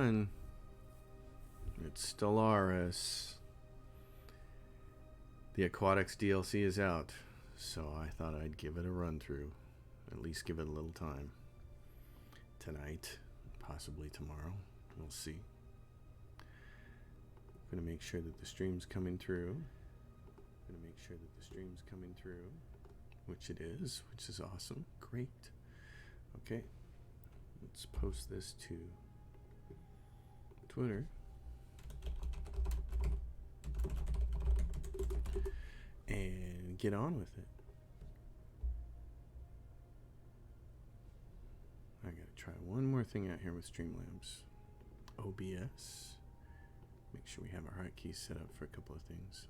everyone. It's Stellaris. The Aquatics DLC is out, so I thought I'd give it a run through. At least give it a little time. Tonight, possibly tomorrow. We'll see. I'm gonna make sure that the stream's coming through. Which it is, which is awesome. Great. Okay. Let's post this to Twitter. And get on with it. I gotta try one more thing out here with Streamlabs. OBS. Make sure we have our hotkeys set up for a couple of things.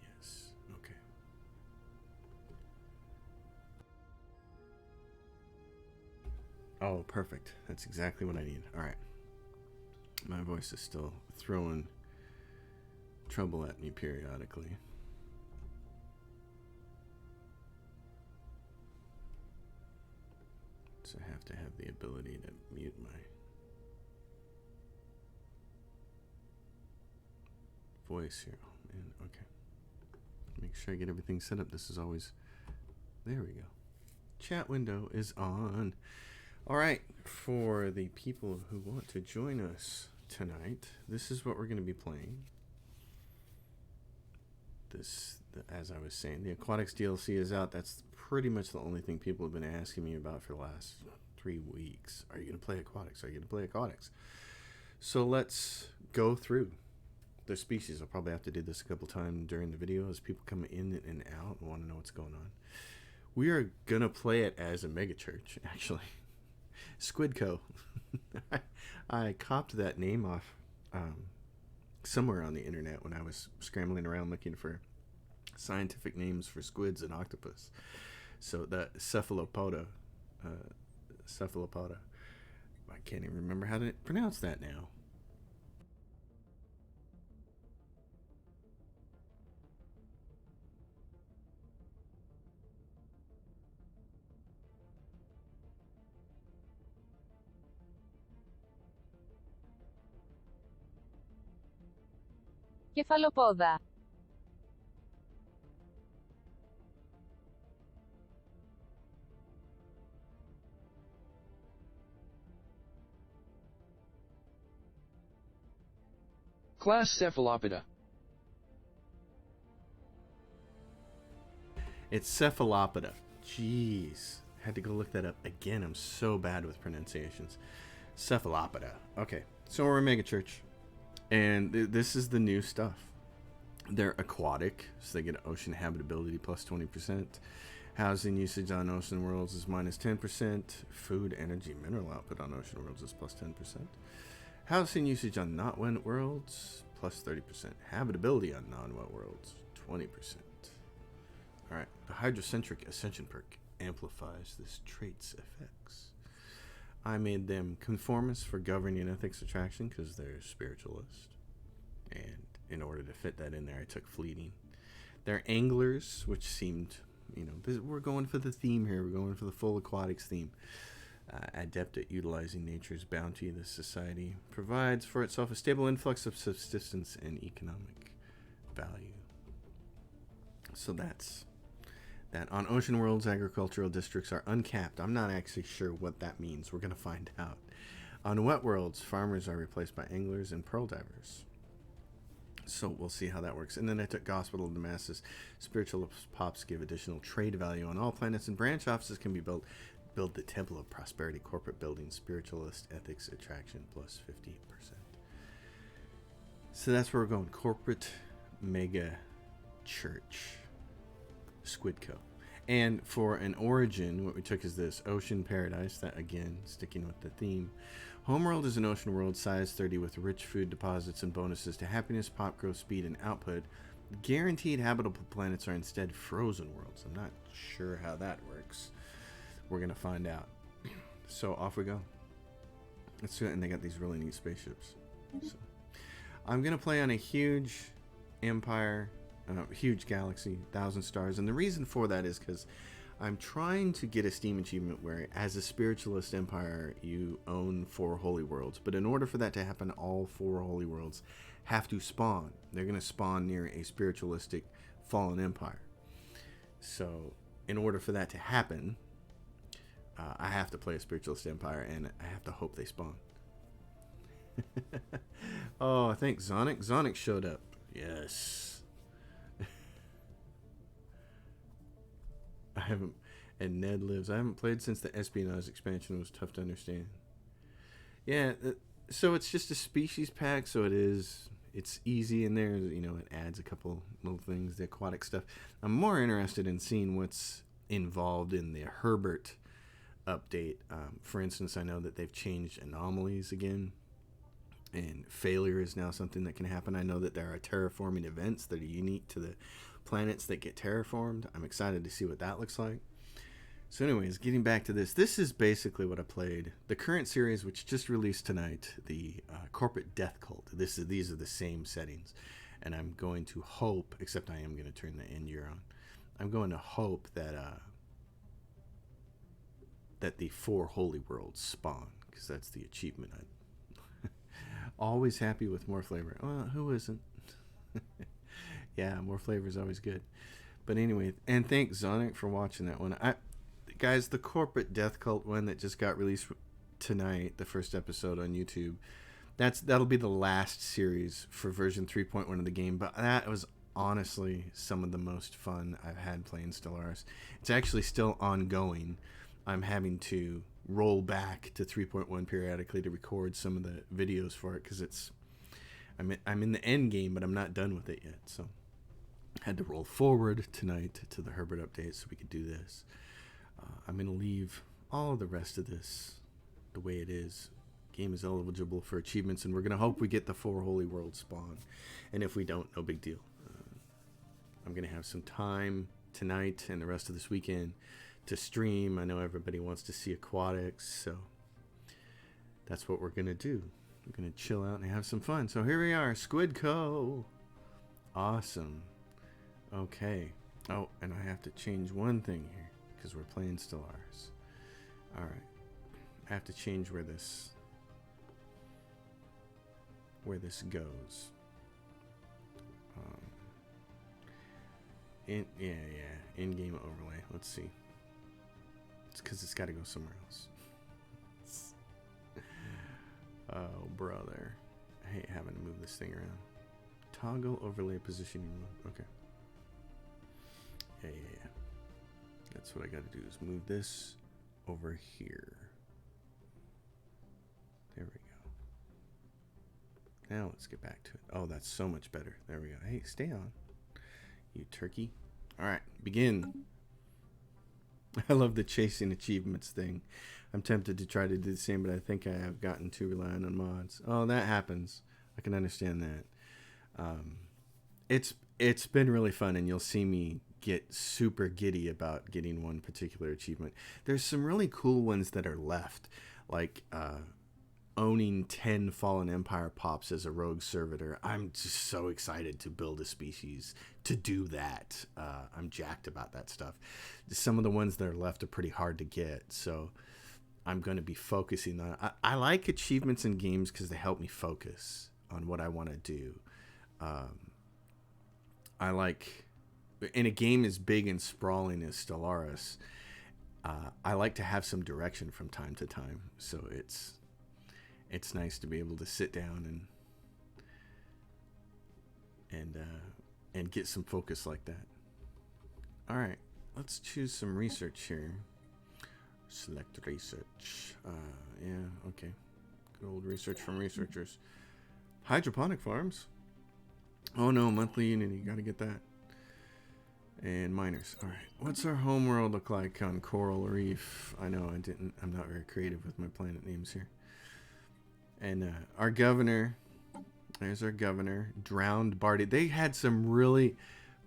Yes. Okay. Oh, perfect. That's exactly what I need. All right. My voice is still throwing trouble at me periodically. So I have to have the ability to mute my voice here. Oh, man. Okay. Make sure I get everything set up. This is always... There we go. Chat window is on. All right. For the people who want to join us tonight, this is what we're going to be playing. As I was saying, the Aquatics DLC is out. That's pretty much the only thing people have been asking me about for the last 3 weeks. Are you going to play Aquatics? Are you going to play Aquatics? So let's go through the species. I'll probably have to do this a couple times during the video as people come in and out and want to know what's going on. We are going to play it as a megachurch, actually. Squidco. I copped that name off somewhere on the internet when I was scrambling around looking for scientific names for squids and octopus. So that cephalopoda, I can't even remember how to pronounce that now. Κεφαλοπόδα. Class Cephalopoda. It's cephalopoda. Jeez. Had to go look that up again. I'm so bad with pronunciations. Cephalopoda. Okay. So we're a megachurch. And this is the new stuff. They're aquatic, so they get ocean habitability plus 20%. Housing usage on ocean worlds is minus 10%. Food, energy, mineral output on ocean worlds is plus 10%. Housing usage on not wet worlds plus 30%. Habitability on non-wet worlds 20%. Alright, the hydrocentric Ascension perk amplifies this trait's effects. I made them conformists for governing ethics attraction because they're spiritualist. And in order to fit that in there, I took fleeting. They're anglers, which seemed, we're going for the theme here. We're going for the full aquatics theme. Adept at utilizing nature's bounty, this society provides for itself a stable influx of subsistence and economic value. So that's that. On ocean worlds, agricultural districts are uncapped. I'm not actually sure what that means. We're going to find out. On wet worlds, farmers are replaced by anglers and pearl divers. So we'll see how that works. And then I took Gospel of the Masses. Spiritual pops give additional trade value on all planets, and branch offices can be built. Build the Temple of Prosperity corporate building, spiritualist ethics attraction plus 50%. So that's where we're going. Corporate mega church. Squidco. And for an origin, what we took is this ocean paradise. That again, sticking with the theme. Homeworld is an ocean world, size 30, with rich food deposits and bonuses to happiness, pop growth, speed, and output. Guaranteed habitable planets are instead frozen worlds. I'm not sure how that works. We're gonna find out. So off we go. Let's do it. And they got these really neat spaceships. So I'm gonna play on a huge empire. Huge galaxy, 1,000 stars, and the reason for that is because I'm trying to get a Steam achievement where, as a spiritualist empire, you own 4 holy worlds. But in order for that to happen, all 4 holy worlds have to spawn. They're going to spawn near a spiritualistic fallen empire. So in order for that to happen, I have to play a spiritualist empire, and I have to hope they spawn. Oh, I think Zonic showed up. Yes. I haven't, and Ned lives. I haven't played since the espionage expansion was tough to understand. Yeah, so it's just a species pack, so it's easy in there. You know, it adds a couple little things, the aquatic stuff. I'm more interested in seeing what's involved in the HERBERT update. For instance, I know that they've changed anomalies again, and failure is now something that can happen. I know that there are terraforming events that are unique to the planets that get terraformed. I'm excited to see what that looks like. So anyways, getting back to this is basically what I played. The current series, which just released tonight, the Corporate Death Cult. These are the same settings. And I'm going to hope, except I am going to turn the end year on. I'm going to hope that that the 4 holy worlds spawn, because that's the achievement. Always happy with more flavor. Well, who isn't? Yeah, more flavor is always good. But anyway, and thanks Zonic for watching that one. Guys, the Corporate Death Cult one that just got released tonight, the first episode on YouTube, that'll be the last series for version 3.1 of the game. But that was honestly some of the most fun I've had playing Stellaris. It's actually still ongoing. I'm having to roll back to 3.1 periodically to record some of the videos for it, because I'm in the end game, but I'm not done with it yet. So I had to roll forward tonight to the HERBERT update so we could do this. I'm going to leave all of the rest of this the way it is. Game is eligible for achievements, and we're going to hope we get the 4 holy worlds spawn. And if we don't, no big deal. I'm going to have some time tonight and the rest of this weekend to stream. I know everybody wants to see Aquatics, so that's what we're going to do. We're going to chill out and have some fun. So here we are, Squid Co. Awesome. Okay. Oh, and I have to change one thing here, because we're playing Stellaris. Alright. I have to change where this goes. In-game overlay. Let's see. It's because it's got to go somewhere else. Oh, brother. I hate having to move this thing around. Toggle overlay positioning mode. Okay. Yeah. That's what I got to do, is move this over here. There we go. Now let's get back to it. Oh, that's so much better. There we go. Hey, stay on, you turkey. All right, begin. I love the chasing achievements thing. I'm tempted to try to do the same, but I think I have gotten too reliant on mods. Oh, that happens. I can understand that. It's been really fun, and you'll see me get super giddy about getting one particular achievement. There's some really cool ones that are left, like owning 10 Fallen Empire pops as a rogue servitor. I'm just so excited to build a species to do that. I'm jacked about that stuff. Some of the ones that are left are pretty hard to get, so I'm going to be focusing on. I like achievements in games because they help me focus on what I want to do. I like, in a game as big and sprawling as Stellaris, I like to have some direction from time to time. So it's nice to be able to sit down and get some focus like that. All right, let's choose some research here. Select research. Yeah, okay. Good old research from researchers. Hydroponic farms. Oh no, monthly unity. Got to get that. And miners. All right. What's our homeworld look like on Coral Reef? I know I'm not very creative with my planet names here. And our governor. There's our governor. Drowned Barty. They had some really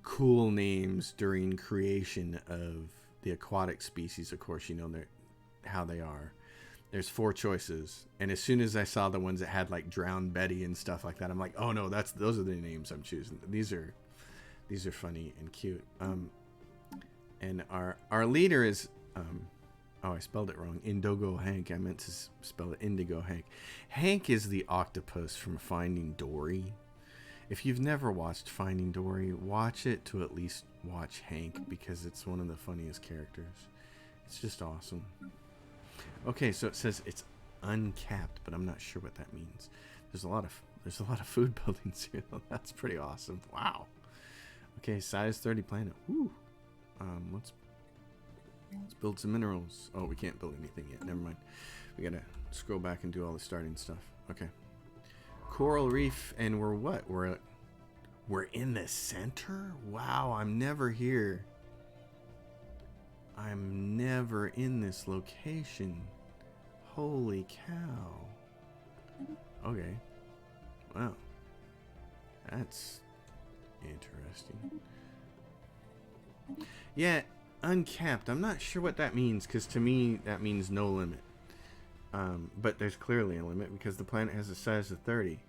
cool names during creation of the aquatic species. Of course, you know how they are. There's 4 choices, and as soon as I saw the ones that had like Drowned Betty and stuff like that, I'm like, oh no, those are the names I'm choosing. These are funny and cute. And our leader is, oh, I spelled it wrong. Indigo Hank. I meant to spell it Indigo Hank. Hank is the octopus from Finding Dory. If you've never watched Finding Dory, watch it to at least watch Hank, because it's one of the funniest characters. It's just awesome. Okay, so it says it's uncapped, but I'm not sure what that means. There's a lot of food buildings here. That's pretty awesome. Wow. Okay, size 30 planet. Woo. Let's build some minerals. Oh, we can't build anything yet. Never mind. We gotta scroll back and do all the starting stuff. Okay. Coral reef, and we're what? We're in the center? Wow, I'm never here. I'm never in this location. Holy cow. Okay. Wow. That's interesting. Yeah, uncapped. I'm not sure what that means, because to me that means no limit. But there's clearly a limit because the planet has a size of 30.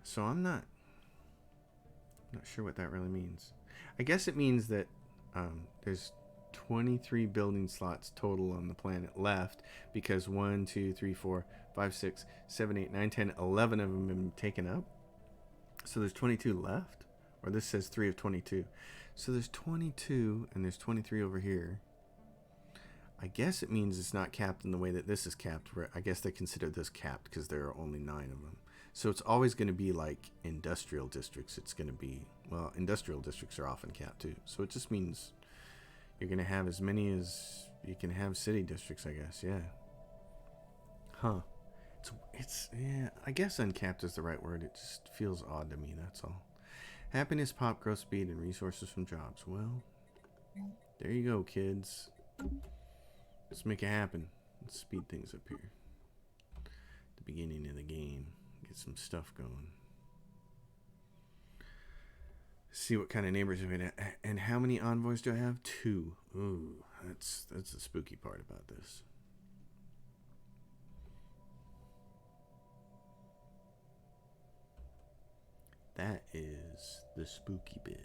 So I'm not sure what that really means. I guess it means that there's 23 building slots total on the planet left, because 1, 2, 3, 4, 5, 6, 7, 8, 9, 10, 11 of them have been taken up. So there's 22 left. Or this says 3 of 22. So there's 22 and there's 23 over here. I guess it means it's not capped in the way that this is capped, where I guess they consider this capped because there are only 9 of them. So it's always going to be like industrial districts. It's going to be, well, industrial districts are often capped too. So it just means you're going to have as many as you can have city districts, I guess. Yeah. Huh. It's yeah, I guess uncapped is the right word. It just feels odd to me, that's all. Happiness, pop, growth speed, and resources from jobs. Well, there you go, kids. Let's make it happen. Let's speed things up here. The beginning of the game. Get some stuff going. See what kind of neighbors are in. And how many envoys do I have? 2. Ooh, that's the spooky part about this. That is the spooky bit.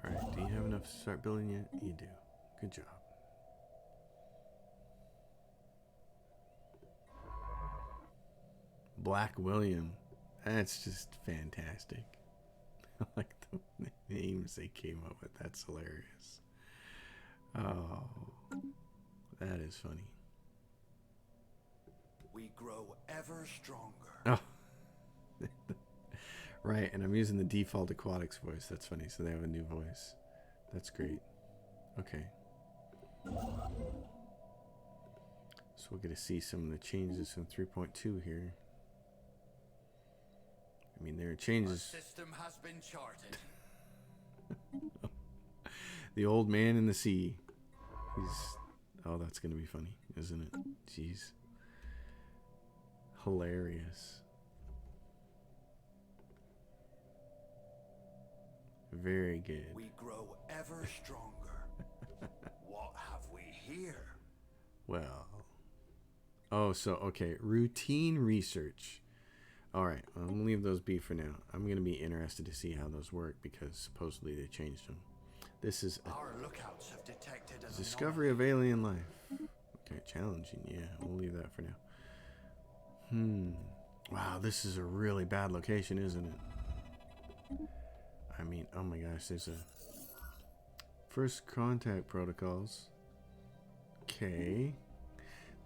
Alright, do you have enough to start building yet? You do. Good job. Black William. That's just fantastic. I like the names they came up with. That's hilarious. Oh, that is funny. We grow ever stronger. Oh. Right, and I'm using the default Aquatics voice. That's funny. So they have a new voice. That's great. Okay. So we're going to see some of the changes from 3.2 here. I mean, there are changes. Our system has been charted. The old man in the sea. Oh, that's going to be funny, isn't it? Jeez. Hilarious. Very good. We grow ever stronger. What have we here? Well. Oh, so, okay. Routine research. Alright, well, I'm going to leave those be for now. I'm going to be interested to see how those work, because supposedly they changed them. This is our lookouts have detected an discovery of alien life. Okay, challenging. Yeah, we'll leave that for now. Wow, this is a really bad location, isn't it? I mean, oh my gosh, there's a first contact protocols. Okay.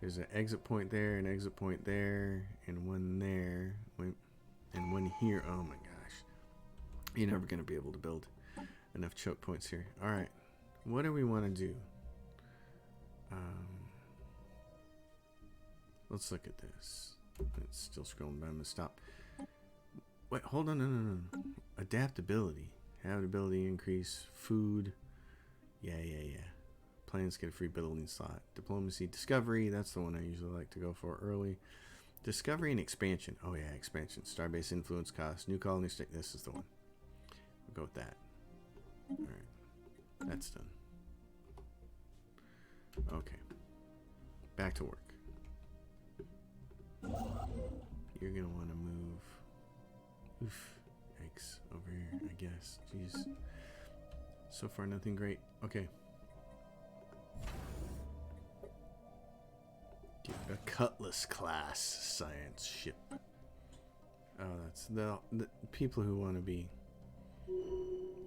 There's an exit point there, an exit point there, and one there, and one here. Oh my gosh. You're never going to be able to build enough choke points here. Alright. What do we want to do? Let's look at this. It's still scrolling, but I'm going to stop. Wait, hold on. No. Adaptability. Habitability increase. Food. Yeah. Plans get a free building slot. Diplomacy. Discovery. That's the one I usually like to go for early. Discovery and expansion. Oh yeah, expansion. Starbase influence cost. New colony state. This is the one. We'll go with that. Alright. That's done. Okay. Back to work. You're going to want to move. Oof. Eggs over here, I guess. Jeez. So far, nothing great. Okay. Get a Cutlass class science ship. Oh, that's the people who want to be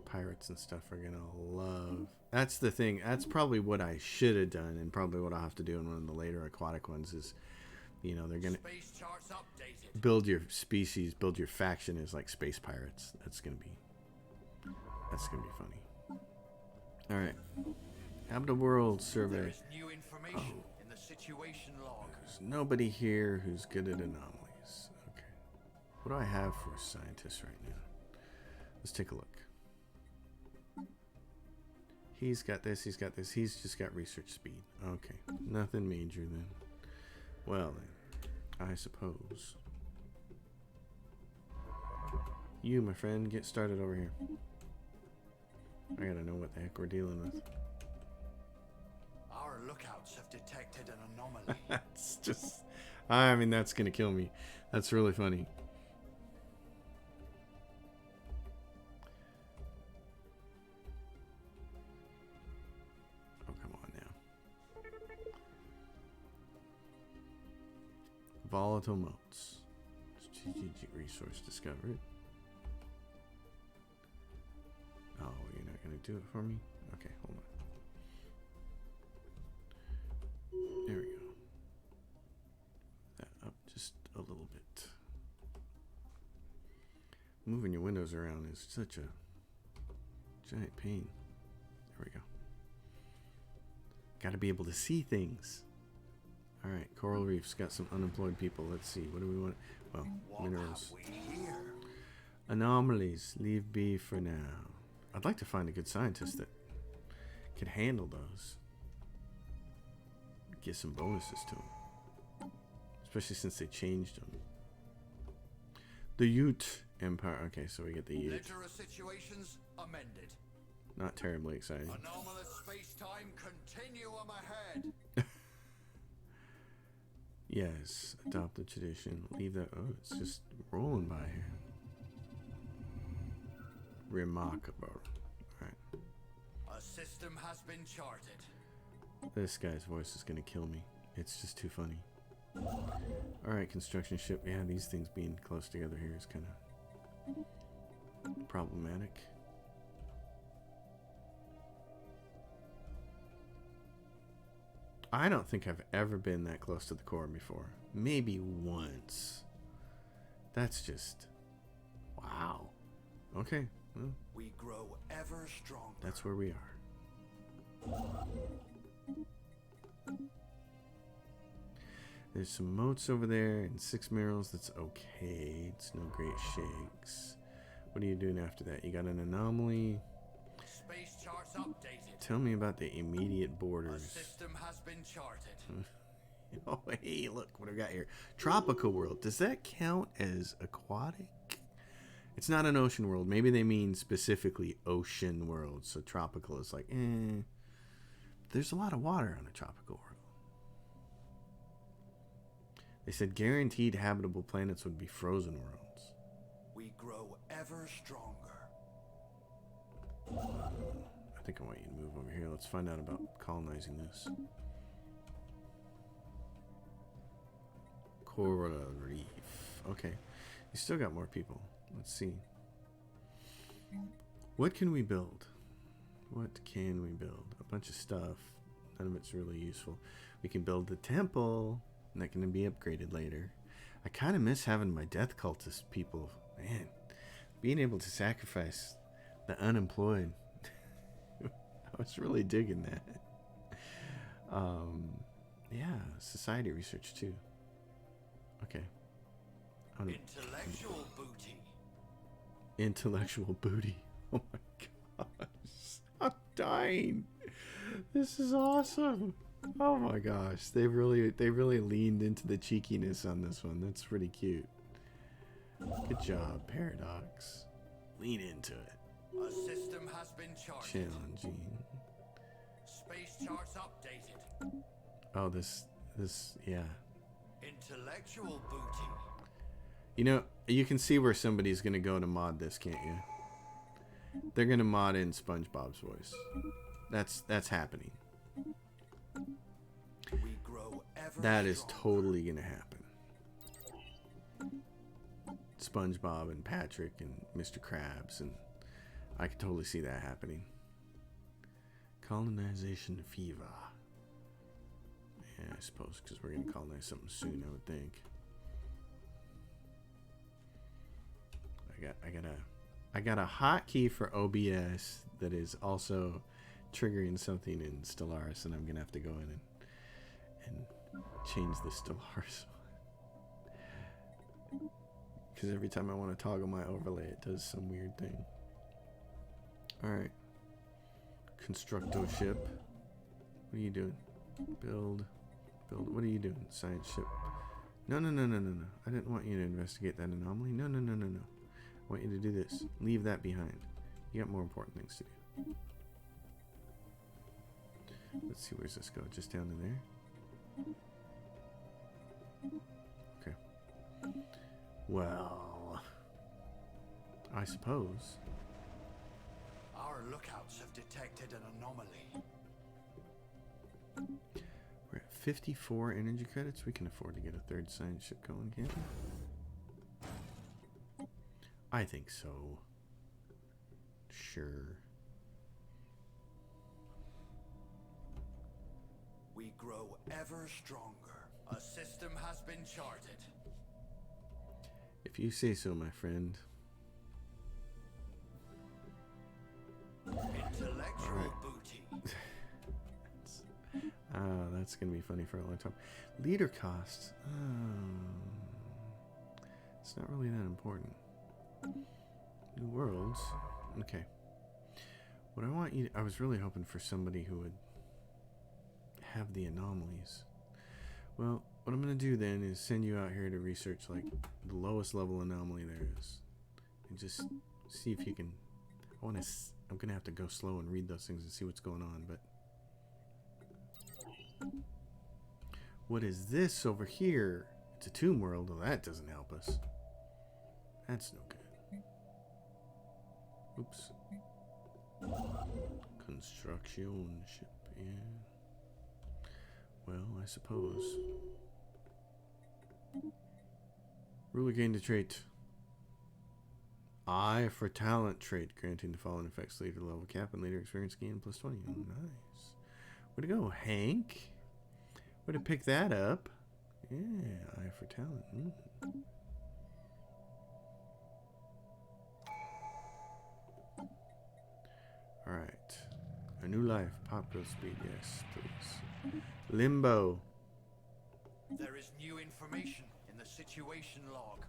pirates and stuff are gonna love. That's the thing. That's probably what I should have done, and probably what I'll have to do in one of the later aquatic ones is, you know, they're gonna build your species, build your faction as like space pirates. That's gonna be funny. All right, habitable world survey. There is new information in the situation log. There's nobody here who's good at anomalies. Okay, what do I have for scientists right now? Let's take a look. He's got this, he's got this, he's just got research speed. Okay, nothing major then. Well then, I suppose. You, my friend, get started over here. I gotta know what the heck we're dealing with. Our lookouts have detected an anomaly. That's just... I mean, that's gonna kill me. That's really funny. Oh, come on now. Volatile motes. Strategic resource discovered. Oh, you're not going to do it for me? Okay, hold on. There we go. That up just a little bit. Moving your windows around is such a giant pain. There we go. Got to be able to see things. All right, coral reefs got some unemployed people. Let's see. What do we want? Well, minerals. Anomalies. Leave be for now. I'd like to find a good scientist that can handle those. Get some bonuses to them. Especially since they changed them. The Ute Empire. Okay, so we get the Ute. Literal situations amended. Not terribly exciting. Anomalous space-time continuum ahead. Yes, adopt the tradition. Leave that. Oh, it's just rolling by here. Remarkable. Alright. A system has been charted. This guy's voice is gonna kill me. It's just too funny. Alright, construction ship. Yeah, these things being close together here is kind of problematic. I don't think I've ever been that close to the core before. Maybe once. That's just... wow. Okay. Well, we grow ever stronger. That's where we are. There's some moats over there and 6 minerals. That's okay. It's no great shakes. What are you doing after that? You got an anomaly. Space charts updated. Tell me about the immediate borders. A system has been charted. Oh, hey, look what I got here. Tropical world. Does that count as aquatic? It's not an ocean world. Maybe they mean specifically ocean world. So tropical is like, There's a lot of water on a tropical world. They said guaranteed habitable planets would be frozen worlds. We grow ever stronger. I think I want you to move over here. Let's find out about colonizing this. Coral Reef. Okay. You still got more people. Let's see. What can we build? What can we build? A bunch of stuff. None of it's really useful. We can build the temple. And that can be upgraded later. I kind of miss having my death cultist people. Man, being able to sacrifice the unemployed. I was really digging that. Yeah, society research too. Okay. Intellectual booty. Intellectual booty. Oh my gosh. I'm dying. This is awesome. Oh my gosh. They really leaned into the cheekiness on this one. That's pretty cute. Good job, Paradox. Lean into it. A system has been charted. Challenging. Space charts updated. Oh, this, yeah. Intellectual booty. You know, you can see where somebody's going to go to mod this, can't you? They're gonna mod in SpongeBob's voice. That's happening. We grow ever That is stronger. totally gonna happen. SpongeBob and Patrick and Mr. Krabs, and I could totally see that happening. Colonization fever. Yeah, I suppose, because we're gonna colonize something soon, I would think. I got a hotkey for OBS that is also triggering something in Stellaris, and I'm gonna have to go in and change the Stellaris one. Because every time I want to toggle my overlay, it does some weird thing. Alright. Constructo ship. What are you doing? Build. What are you doing? Science ship. No. I didn't want you to investigate that anomaly. No. I want you to do this. Leave that behind. You got more important things to do. Let's see, where's this go? Just down in there? Okay. Well, I suppose. Our lookouts have detected an anomaly. We're at 54 energy credits. We can afford to get a third science ship going, can't we? I think so. Sure. We grow ever stronger. A system has been charted. If you say so, my friend. Intellectual booty. That's going to be funny for a long time. Leader costs. It's not really that important. New worlds. Okay. What I want you to, I was really hoping for somebody who would have the anomalies. Well, what I'm going to do then is send you out here to research like the lowest level anomaly there is. And just see if you can. I'm going to have to go slow and read those things and see what's going on, but what is this over here? It's a tomb world. Well, that doesn't help us. That's no good. Oops. Construction ship, yeah. Well, I suppose. Ruler gained a trait. Eye for talent trait, granting the following effects: leader level cap and leader experience gain plus 20. Oh, nice. Way to go, Hank. Way to pick that up. Yeah, eye for talent. Alright. A new life. Popular speed. Yes, please. Limbo. There is new information in the situation log.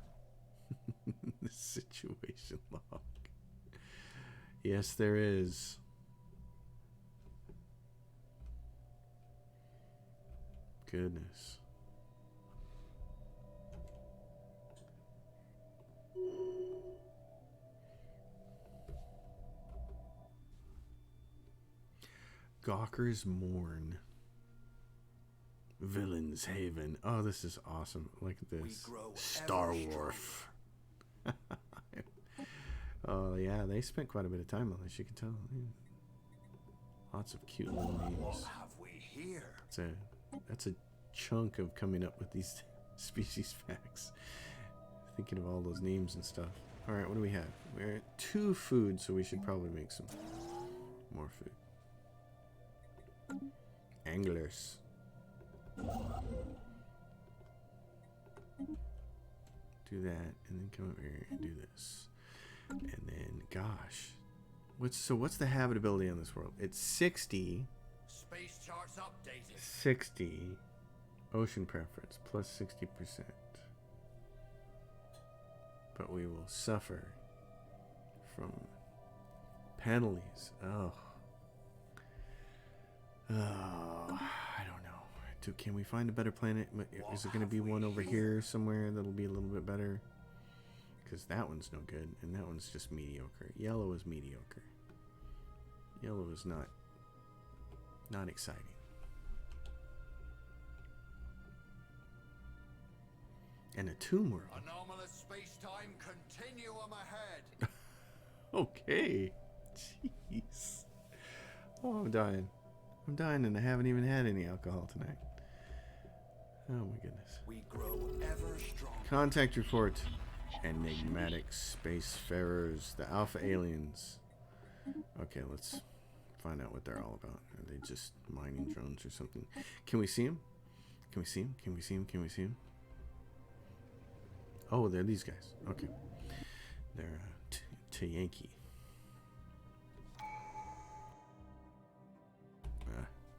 The situation log. Yes, there is. Goodness. Gawker's Mourn. Villain's Haven. Oh, this is awesome. Look at this. Star Wars. Oh, yeah, they spent quite a bit of time on this, you can tell. Yeah. Lots of cute little What names. have we here? That's a chunk of coming up with these species facts. Thinking of all those names and stuff. Alright, what do we have? We're at 2 food, so we should probably make some more food. Anglers. Do that, and then come over here and do this. And then, gosh. What's the habitability on this world? It's 60. Space charts updated. 60. Ocean preference, plus 60%. But we will suffer from penalties. Oh, I don't know. Can we find a better planet? Is it going to be one over here somewhere that'll be a little bit better? Because that one's no good, and that one's just mediocre. Yellow is mediocre. Yellow is not exciting. And a tomb world. Anomalous space-time continuum ahead. Okay. Jeez. Oh, I'm dying. I'm dying and I haven't even had any alcohol tonight. Oh my goodness. We grow ever stronger. Contact report. Enigmatic spacefarers. The Alpha aliens. Okay, let's find out what they're all about. Are they just mining drones or something? Can we see them? Can we see them? Can we see them? Can we see them? Oh, they're these guys. Okay. They're Yankee.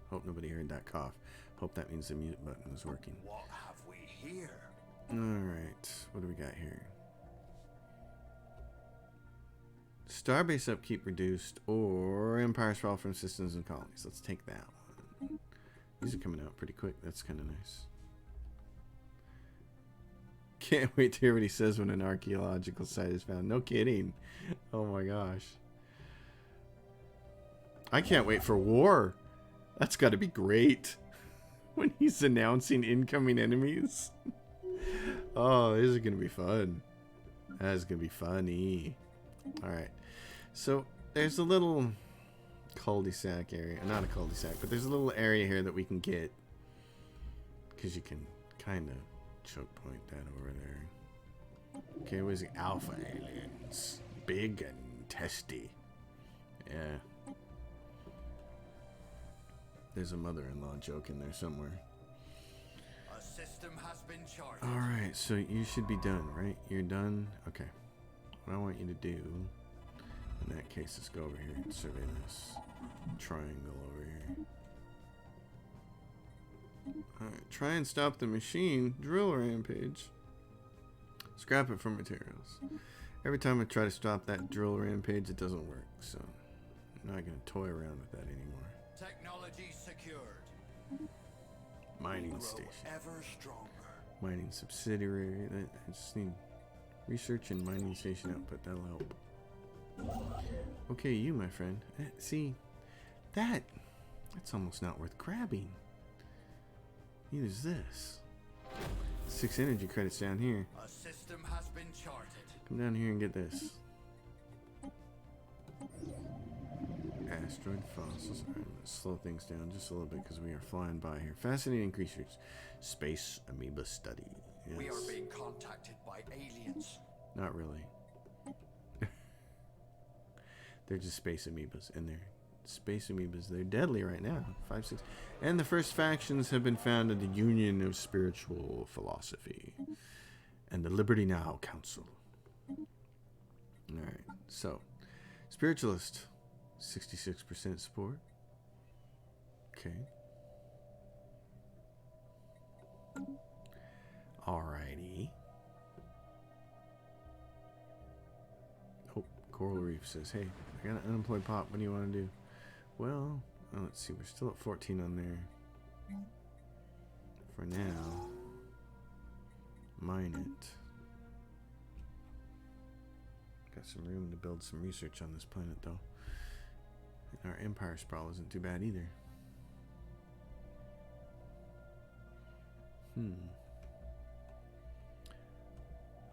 Hope nobody heard that cough. Hope that means the mute button is working. What have we here? Alright. What do we got here? Starbase upkeep reduced or Empire sprawl from systems and colonies. Let's take that one. These are coming out pretty quick. That's kind of nice. Can't wait to hear what he says when an archaeological site is found. No kidding. Oh my gosh. I can't wait for war. That's got to be great. When he's announcing incoming enemies. Oh, this is going to be fun. That is going to be funny. Alright. So, there's a little cul-de-sac area. Not a cul-de-sac, but there's a little area here that we can get. Because you can kind of choke point that over there. Okay, what is it? Alpha aliens. Big and testy. Yeah. There's a mother-in-law joke in there somewhere. A system has been charted. Alright, so you should be done, right? You're done? Okay. What I want you to do, in that case, is go over here and survey this triangle over here. Alright, try and stop the machine. Drill rampage. Scrap it for materials. Every time I try to stop that drill rampage, it doesn't work, so I'm not going to toy around with that anymore. Technology secured. Mining Grow station. ever stronger. Mining subsidiary. I just need research and mining station output. That'll help. Okay, you, my friend. See, that's almost not worth grabbing. Neither is this. 6 energy credits down here. A system has been charted. Come down here and get this. Asteroid fossils. Alright, let's slow things down just a little bit because we are flying by here. Fascinating creatures. Space amoeba study. Yes. We are being contacted by aliens. Not really. They're just space amoebas, and they're space amoebas. They're deadly right now. 5, 6. And the first factions have been found in the Union of Spiritual Philosophy and the Liberty Now Council. Alright, so Spiritualist, 66% support. Okay. Alrighty. Oh, Coral Reef says, hey, I got an unemployed pop. What do you want to do? Well, let's see. We're still at 14 on there. For now, mine it. Got some room to build some research on this planet, though. And our Empire sprawl isn't too bad either.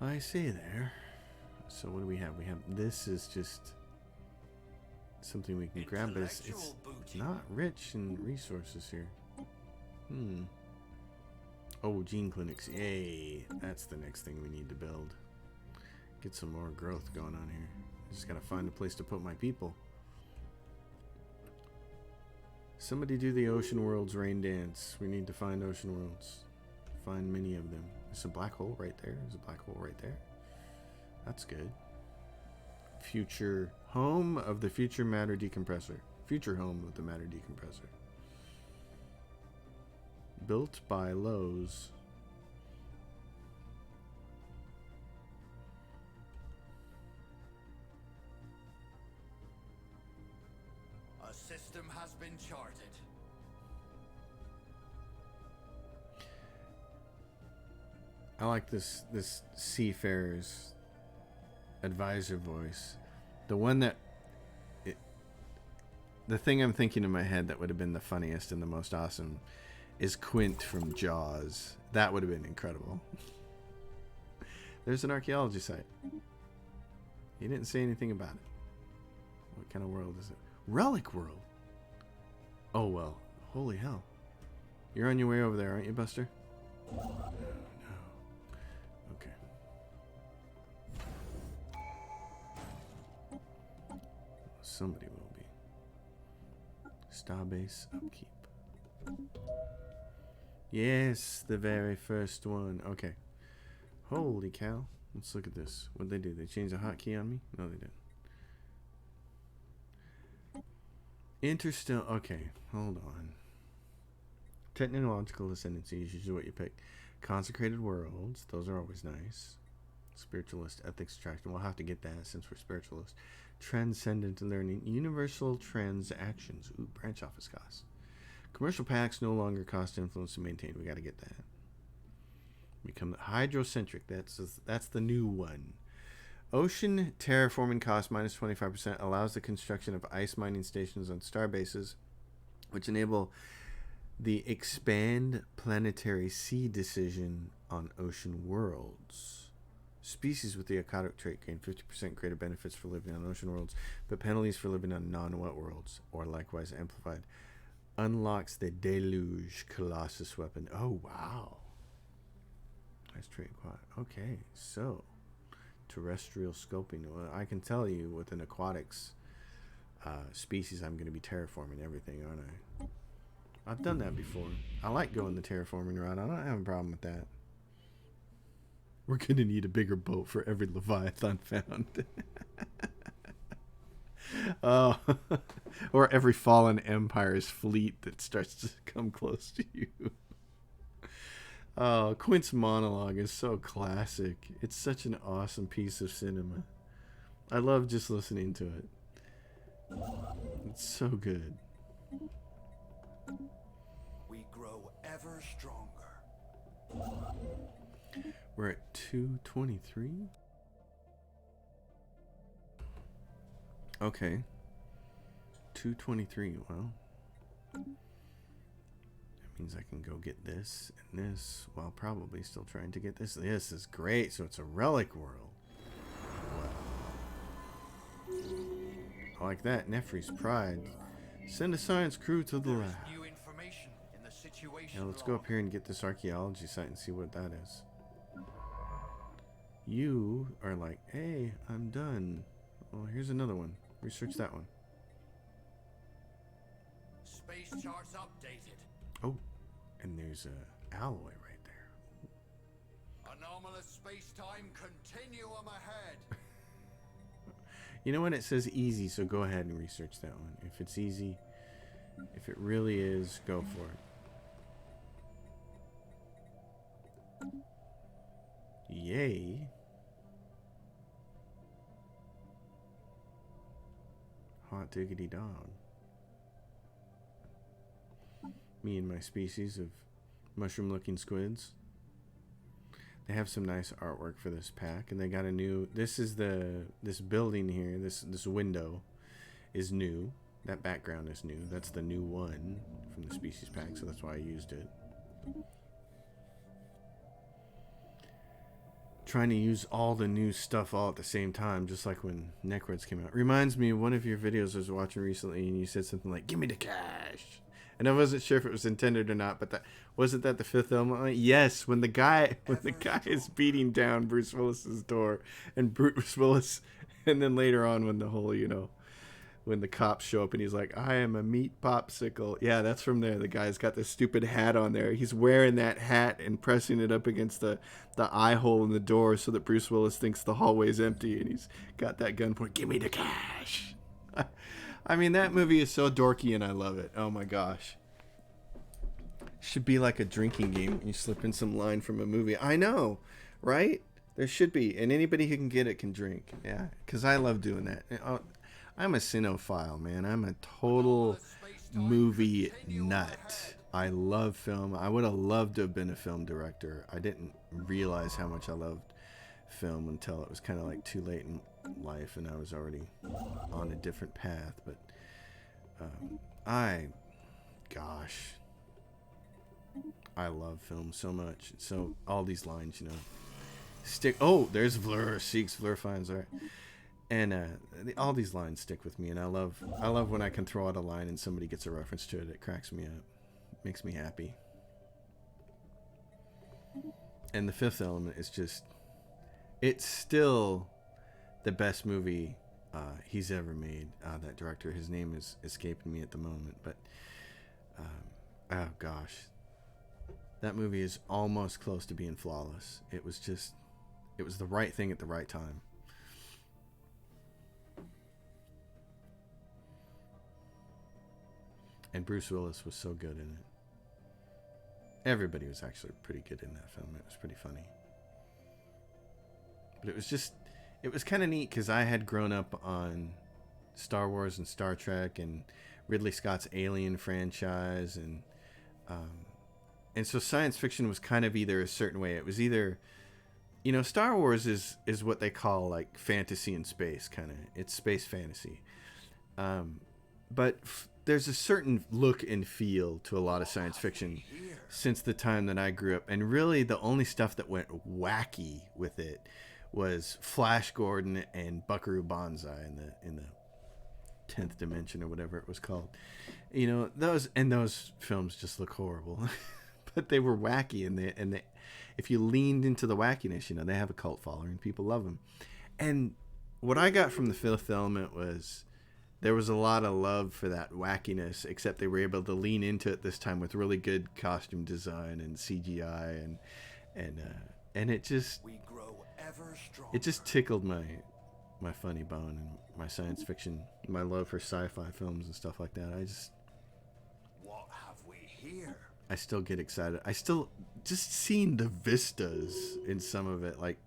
I see there. So what do we have? We have, this is just something we can grab, but it's not rich in resources here. Oh, gene clinics. Yay. That's the next thing we need to build. Get some more growth going on here. Just gotta find a place to put my people. Somebody do the Ocean Worlds rain dance. We need to find Ocean Worlds. Find many of them. There's a black hole right there. There's a black hole right there. That's good. Future home of the future matter decompressor. Future home of the matter decompressor. Built by Lowe's. A system has been charted. I like this Seafarer's advisor voice. The one that the thing I'm thinking in my head that would have been the funniest and the most awesome is Quint from Jaws. That would have been incredible. There's an archaeology site. He didn't say anything about it. What kind of world is it? Relic world. Oh well. Holy hell. You're on your way over there, aren't you, Buster? No. Okay. Somebody will be. Starbase upkeep. Yes, the very first one. Okay. Holy cow. Let's look at this. What'd they do? They changed the hotkey on me? No, they didn't. Interstellar. Okay, hold on. Technological ascendancy is usually what you pick. Consecrated worlds. Those are always nice. Spiritualist ethics attraction. We'll have to get that since we're spiritualists. Transcendent learning. Universal transactions. Ooh, branch office costs. Commercial packs no longer cost influence to maintain. We got to get that. Become hydrocentric. That's the new one. Ocean terraforming cost minus 25% allows the construction of ice mining stations on star bases, which enable the expand planetary sea decision on ocean worlds. Species with the aquatic trait gain 50% greater benefits for living on ocean worlds, but penalties for living on non-wet worlds, or likewise amplified. Unlocks the Deluge Colossus weapon. Oh, wow. Nice trait quad. Okay, so terrestrial scoping. Well, I can tell you with an aquatics species, I'm going to be terraforming everything, aren't I? I've done that before. I like going the terraforming route. I don't have a problem with that. We're going to need a bigger boat for every Leviathan found. Oh, or every fallen empire's fleet that starts to come close to you. Oh, Quint's monologue is so classic. It's such an awesome piece of cinema. I love just listening to it. It's so good. We grow ever stronger. We're at 223. Okay. 223. Well, that means I can go get this and this while probably still trying to get this. This is great. So it's a relic world. Wow. I like that. Nefri's pride. Send a science crew to the lab. New information in the situation Now let's go up here and get this archaeology site and see what that is. You are like, hey, I'm done. Well, here's another one. Research that one. Space charts updated. Oh, and there's a alloy right there. Anomalous space-time continuum ahead. You know what? It says easy, so go ahead and research that one. If it's easy, if it really is, go for it. Yay. Hot diggity dog. Me and my species of mushroom-looking squids. They have some nice artwork for this pack, and they got a new. This building here. This window is new. That background is new. That's the new one from the species pack, so that's why I used it. Trying to use all the new stuff all at the same time, just like when Necroids came out. Reminds me of one of your videos I was watching recently, and you said something like, "Give me the cash." And I wasn't sure if it was intended or not, but wasn't that the fifth element? Yes, when the guy is beating down Bruce Willis's door, and Bruce Willis, and then later on when the whole, when the cops show up and he's like, "I am a meat popsicle." Yeah, that's from there. The guy's got this stupid hat on there. He's wearing that hat and pressing it up against the eye hole in the door so that Bruce Willis thinks the hallway's empty, and he's got that gun point. "Give me the cash." I mean, that movie is so dorky, and I love it. Oh my gosh. Should be like a drinking game. You slip in some line from a movie. I know, right? There should be. And anybody who can get it can drink. Yeah, because I love doing that. I'm a cinephile, man. I'm a total movie nut. I love film. I would have loved to have been a film director. I didn't realize how much I loved film until it was kind of like too late in life and I was already on a different path. But I love film so much. So all these lines, stick. Oh, there's Vlur. Seeks Vlur finds. All right. And all these lines stick with me, and I love when I can throw out a line and somebody gets a reference to it. It cracks me up, makes me happy. And The Fifth Element is just, it's still the best movie he's ever made. That director, his name is escaping me at the moment, but oh gosh, that movie is almost close to being flawless. It was the right thing at the right time. And Bruce Willis was so good in it. Everybody was actually pretty good in that film. It was pretty funny. But it was kind of neat because I had grown up on Star Wars and Star Trek and Ridley Scott's Alien franchise. And so science fiction was kind of either a certain way. It was either, Star Wars is what they call like fantasy in space, kind of. It's space fantasy. But there's a certain look and feel to a lot of science fiction since the time that I grew up. And really the only stuff that went wacky with it was Flash Gordon and Buckaroo Banzai in the 10th dimension or whatever it was called. Those films just look horrible. But they were wacky, and they if you leaned into the wackiness, they have a cult following. People love them. And what I got from The Fifth Element was there was a lot of love for that wackiness, except they were able to lean into it this time with really good costume design and CGI, and it just tickled my funny bone and my science fiction, my love for sci-fi films and stuff like that. What have we here? I still get excited. I still just seeing the vistas in some of it, like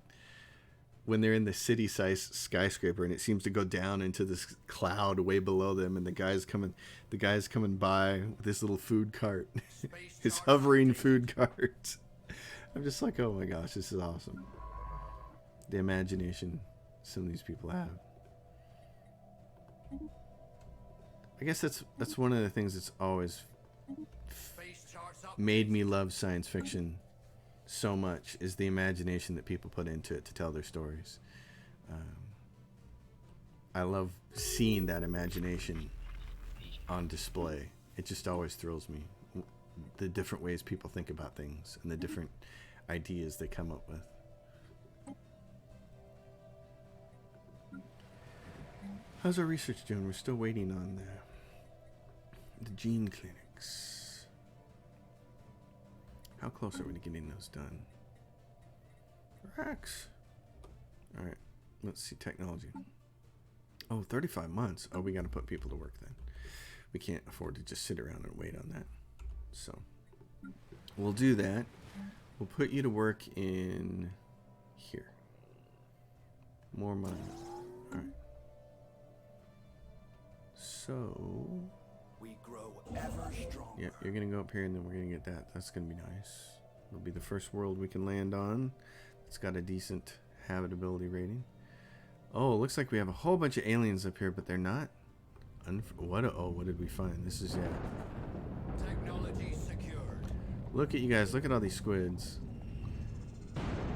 when they're in the city-sized skyscraper and it seems to go down into this cloud way below them, and the guy's coming by with this little food cart, his hovering food cart. I'm just like, oh my gosh, this is awesome. The imagination some of these people have. I guess that's one of the things that's always made me love science fiction so much, is the imagination that people put into it to tell their stories. I love seeing that imagination on display. It just always thrills me, the different ways people think about things and the different ideas they come up with. How's our research doing? We're still waiting on the gene clinics. How close are we to getting those done? Rex. Alright, let's see technology. Oh, 35 months. Oh, we got to put people to work then. We can't afford to just sit around and wait on that. So, we'll do that. We'll put you to work in here. More money. Alright. So, we grow ever stronger. Yeah, you're gonna go up here and then we're gonna get that. That's gonna be nice. It'll be the first world we can land on. It's got a decent habitability rating. Oh, it looks like we have a whole bunch of aliens up here, but they're not. What did we find? This is Technology secured. Look at you guys. Look at all these squids.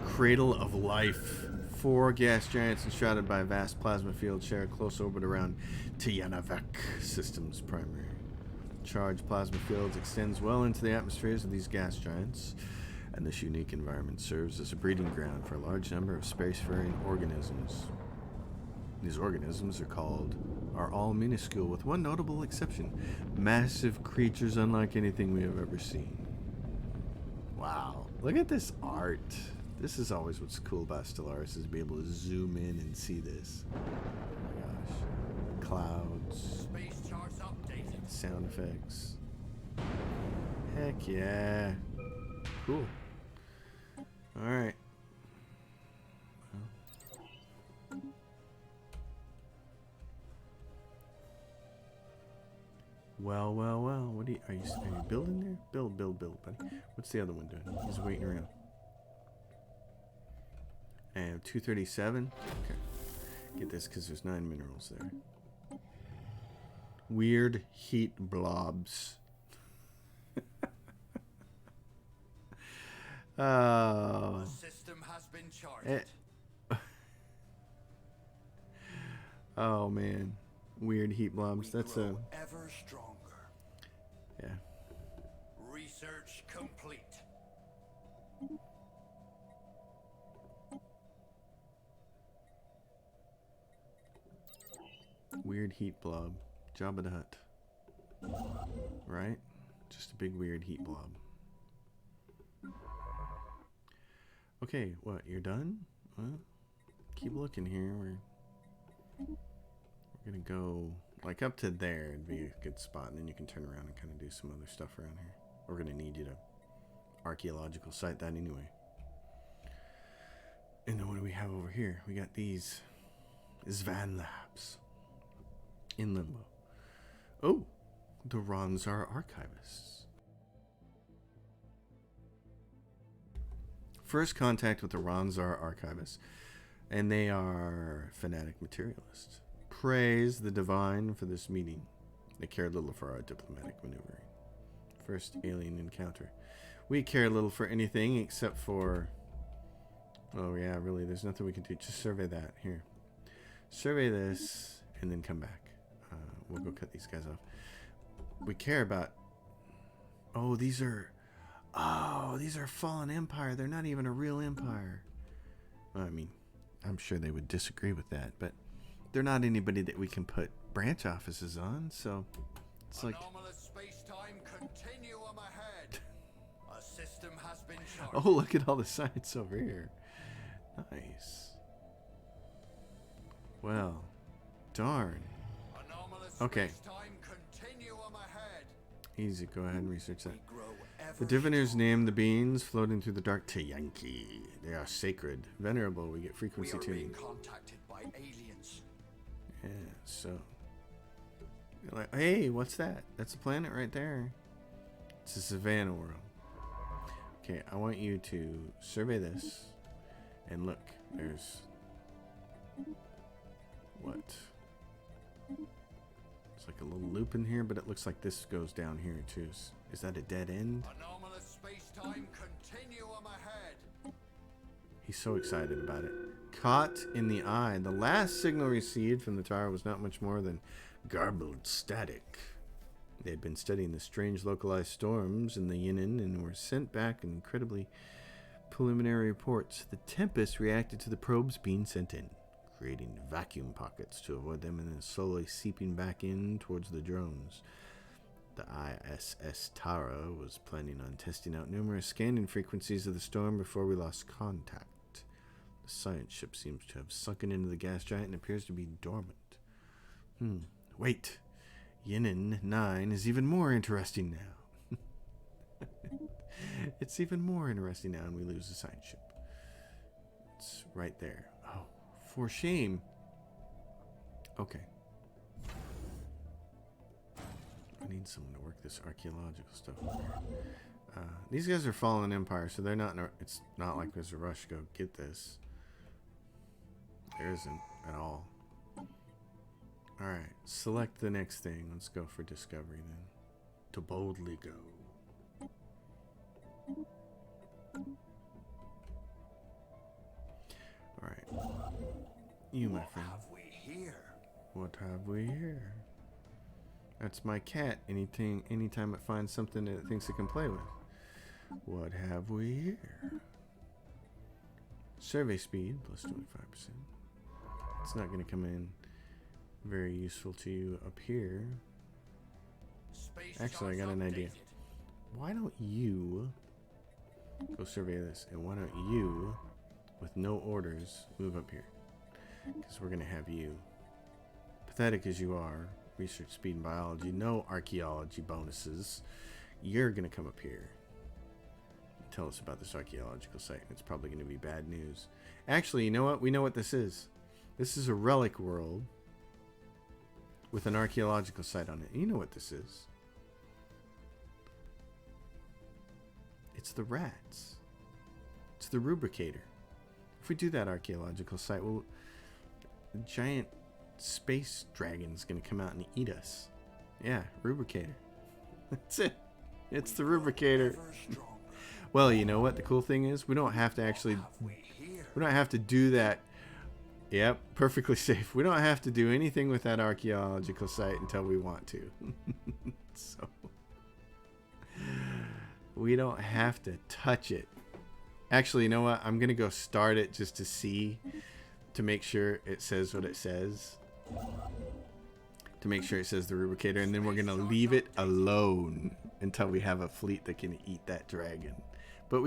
Cradle of life. 4 gas giants enshrouded by a vast plasma field share a close orbit around Tiyanavek system's primary. Charged plasma fields extends well into the atmospheres of these gas giants, and this unique environment serves as a breeding ground for a large number of spacefaring organisms. These organisms are all minuscule, with one notable exception: massive creatures unlike anything we have ever seen. Wow, look at this art. This is always what's cool about Stellaris, is to be able to zoom in and see this. Oh my gosh. Clouds. Space charts updated. Sound effects. Heck yeah. Cool. Alright. Well. What are you building there? Build, buddy. What's the other one doing? He's waiting around. And 237. Okay. Get this because there's 9 minerals there. Weird heat blobs. The system has been charged. Oh man, weird heat blobs. That's a ever stronger. yeah. Research complete. Weird heat blob. Jabba the Hutt. Right? Just a big weird heat blob. Okay, what? You're done? Well, keep looking here. We're gonna go like up to there. It'd be a good spot, and then you can turn around and kind of do some other stuff around here. We're gonna need you to archaeological site that anyway. And then what do we have over here? We got these Zvan labs in limbo. Oh, the Ronzar archivists. First contact with the Ronzar archivists, and they are fanatic materialists. Praise the divine for this meeting. They care little for our diplomatic maneuvering. First alien encounter. We care little for anything except for... Oh yeah, really, there's nothing we can do. Just survey that. Here. Survey this, and then come back. We'll go cut these guys off. We care about... Oh, these are Fallen Empire. They're not even a real empire. Well, I mean, I'm sure they would disagree with that, but they're not anybody that we can put branch offices on, so it's like... Anomalous space-time continuum ahead. A system has been charted. Oh, look at all the science over here. Nice. Well, darn. Anomalous Okay. space-time continuum ahead. Easy, go ahead and research that. We grow ever The diviners stronger. name the beings floating through the dark Tayanki. They are sacred, venerable. We get We frequency are being tuning. contacted by aliens. Yeah, so. You're like, hey, what's that? That's a planet right there. It's a savannah world. Okay, I want you to survey this. And look, there's... What? It's like a little loop in here, but it looks like this goes down here too. Is that a dead end? Anomalous space-time continuum ahead. He's so excited about it. Caught in the eye. The last signal received from the tower was not much more than garbled static. They had been studying the strange localized storms in the Yinin and were sent back incredibly preliminary reports. The Tempest reacted to the probes being sent in, creating vacuum pockets to avoid them and then slowly seeping back in towards the drones. The ISS Tara was planning on testing out numerous scanning frequencies of the storm before we lost contact. The science ship seems to have sunken into the gas giant and appears to be dormant. Wait. Yinin 9 is even more interesting now. It's even more interesting now, and we lose the science ship. It's right there. Oh, for shame. Okay. I need someone to work this archaeological stuff over here. These guys are Fallen Empire, so they're not. It's not like there's a rush to go get this. There isn't at all. All right, select the next thing. Let's go for discovery then. To boldly go. All right, you, my friend. What have we here? What have we here? That's my cat. Anytime it finds something that it thinks it can play with. What have we here? Survey speed plus 25%. It's not going to come in very useful to you up here. Space Actually, I got charts an idea. updated. Why don't you go survey this, and why don't you, with no orders, move up here? Because we're going to have you, pathetic as you are, research speed and biology, no archaeology bonuses. You're going to come up here and tell us about this archaeological site. It's probably going to be bad news. Actually, you know what? We know what this is. This is a relic world with an archaeological site on it. You know what this is. It's the rats. It's the rubricator. If we do that archaeological site, well, the giant space dragon's going to come out and eat us. Yeah, rubricator. That's it. It's the rubricator. Ever stronger. Well, you know what the cool thing is? We don't have to actually... What have we here? We don't have to do that Yep, perfectly safe. We don't have to do anything with that archaeological site until we want to. So we don't have to touch it. Actually, you know what? I'm going to go start it just to see, to make sure it says what it says. To make sure it says the rubricator, and then we're going to leave it alone until we have a fleet that can eat that dragon. But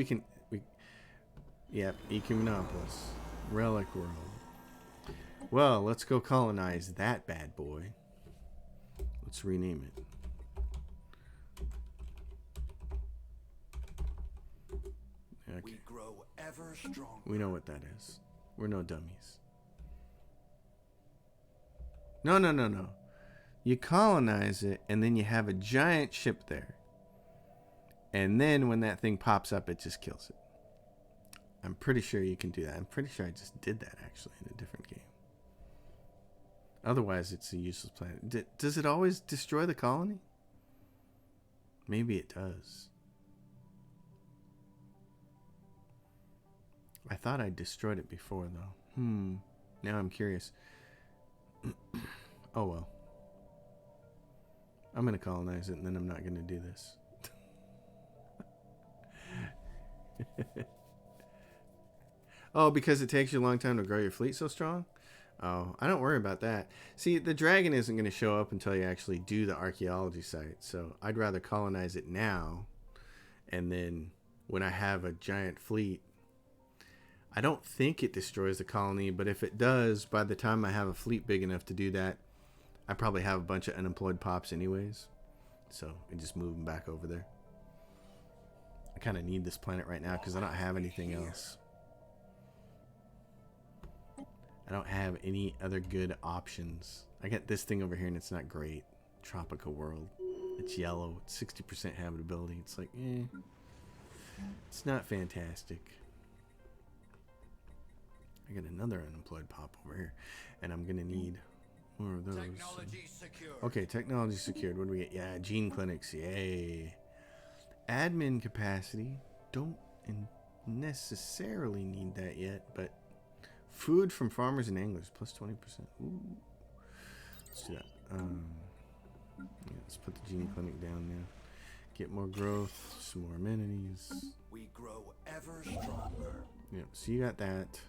yep, Ecumenopolis, Relic World. Well, let's go colonize that bad boy. Let's rename it. Okay. We grow ever stronger. We know what that is. We're no dummies. No, no, no, no. You colonize it, and then you have a giant ship there. And then when that thing pops up, it just kills it. I'm pretty sure you can do that. I'm pretty sure I just did that, actually, in a different game. Otherwise, it's a useless planet. Does it always destroy the colony? Maybe it does. I thought I destroyed it before, though. Now I'm curious. Oh, well. I'm going to colonize it, and then I'm not going to do this. Oh, because it takes you a long time to grow your fleet so strong? Oh, I don't worry about that. See, the dragon isn't going to show up until you actually do the archaeology site. So I'd rather colonize it now. And then when I have a giant fleet, I don't think it destroys the colony. But if it does, by the time I have a fleet big enough to do that, I probably have a bunch of unemployed pops anyways. So I just move them back over there. I kind of need this planet right now because I don't have anything else. I don't have any other good options. I got this thing over here and it's not great. Tropical world. It's yellow. It's 60% habitability. It's like, it's not fantastic. I got another unemployed pop over here. And I'm going to need more of those. Technology secured. Okay, technology secured. What do we get? Yeah, gene clinics. Yay. Admin capacity. Don't necessarily need that yet, but food from farmers and anglers, plus 20%. Ooh. Let's do that. Yeah, let's put the gene clinic down now. Get more growth, some more amenities. We grow ever stronger. Yeah, so you got that.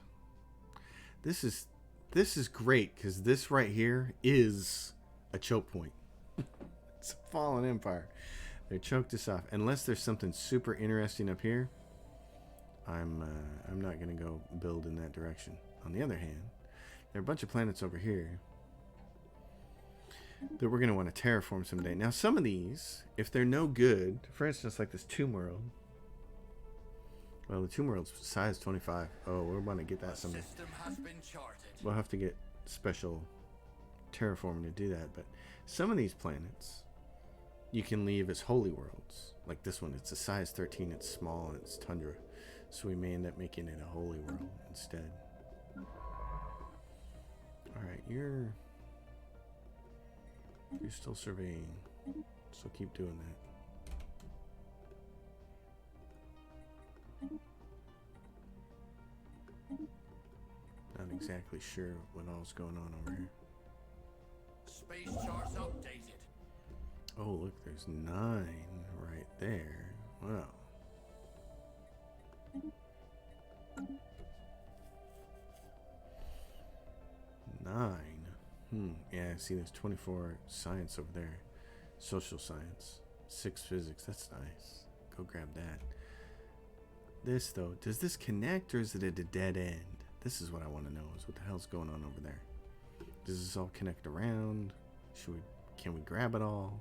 This is great because this right here is a choke point. It's a fallen empire. They choked us off. Unless there's something super interesting up here, I'm not gonna go build in that direction. On the other hand, there are a bunch of planets over here that we're going to want to terraform someday. Now, some of these, if they're no good, for instance, like this Tomb World. Well, the Tomb World's size 25. Oh, we're going to get that someday. System has been charted. We'll have to get special terraforming to do that. But some of these planets, you can leave as holy worlds. Like this one, it's a size 13. It's small and it's tundra. So we may end up making it a holy world instead. Alright, you're still surveying, so keep doing that. Not exactly sure what all's going on over here. Space charts updated. Oh, look, there's 9 right there. Wow. Yeah, see there's 24 science over there. Social science. 6 physics. That's nice. Go grab that. This, though, does this connect or is it at a dead end? This is what I want to know, is what the hell's going on over there. Does this all connect around? Can we grab it all?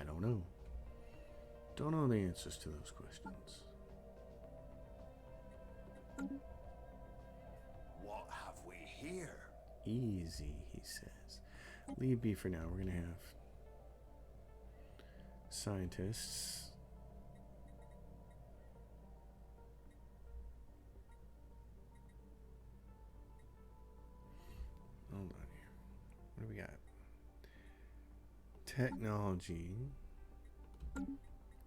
I don't know. Don't know the answers to those questions. What have we here? Easy, he says. Leave B for now. We're going to have scientists. Hold on here. What do we got? Technology.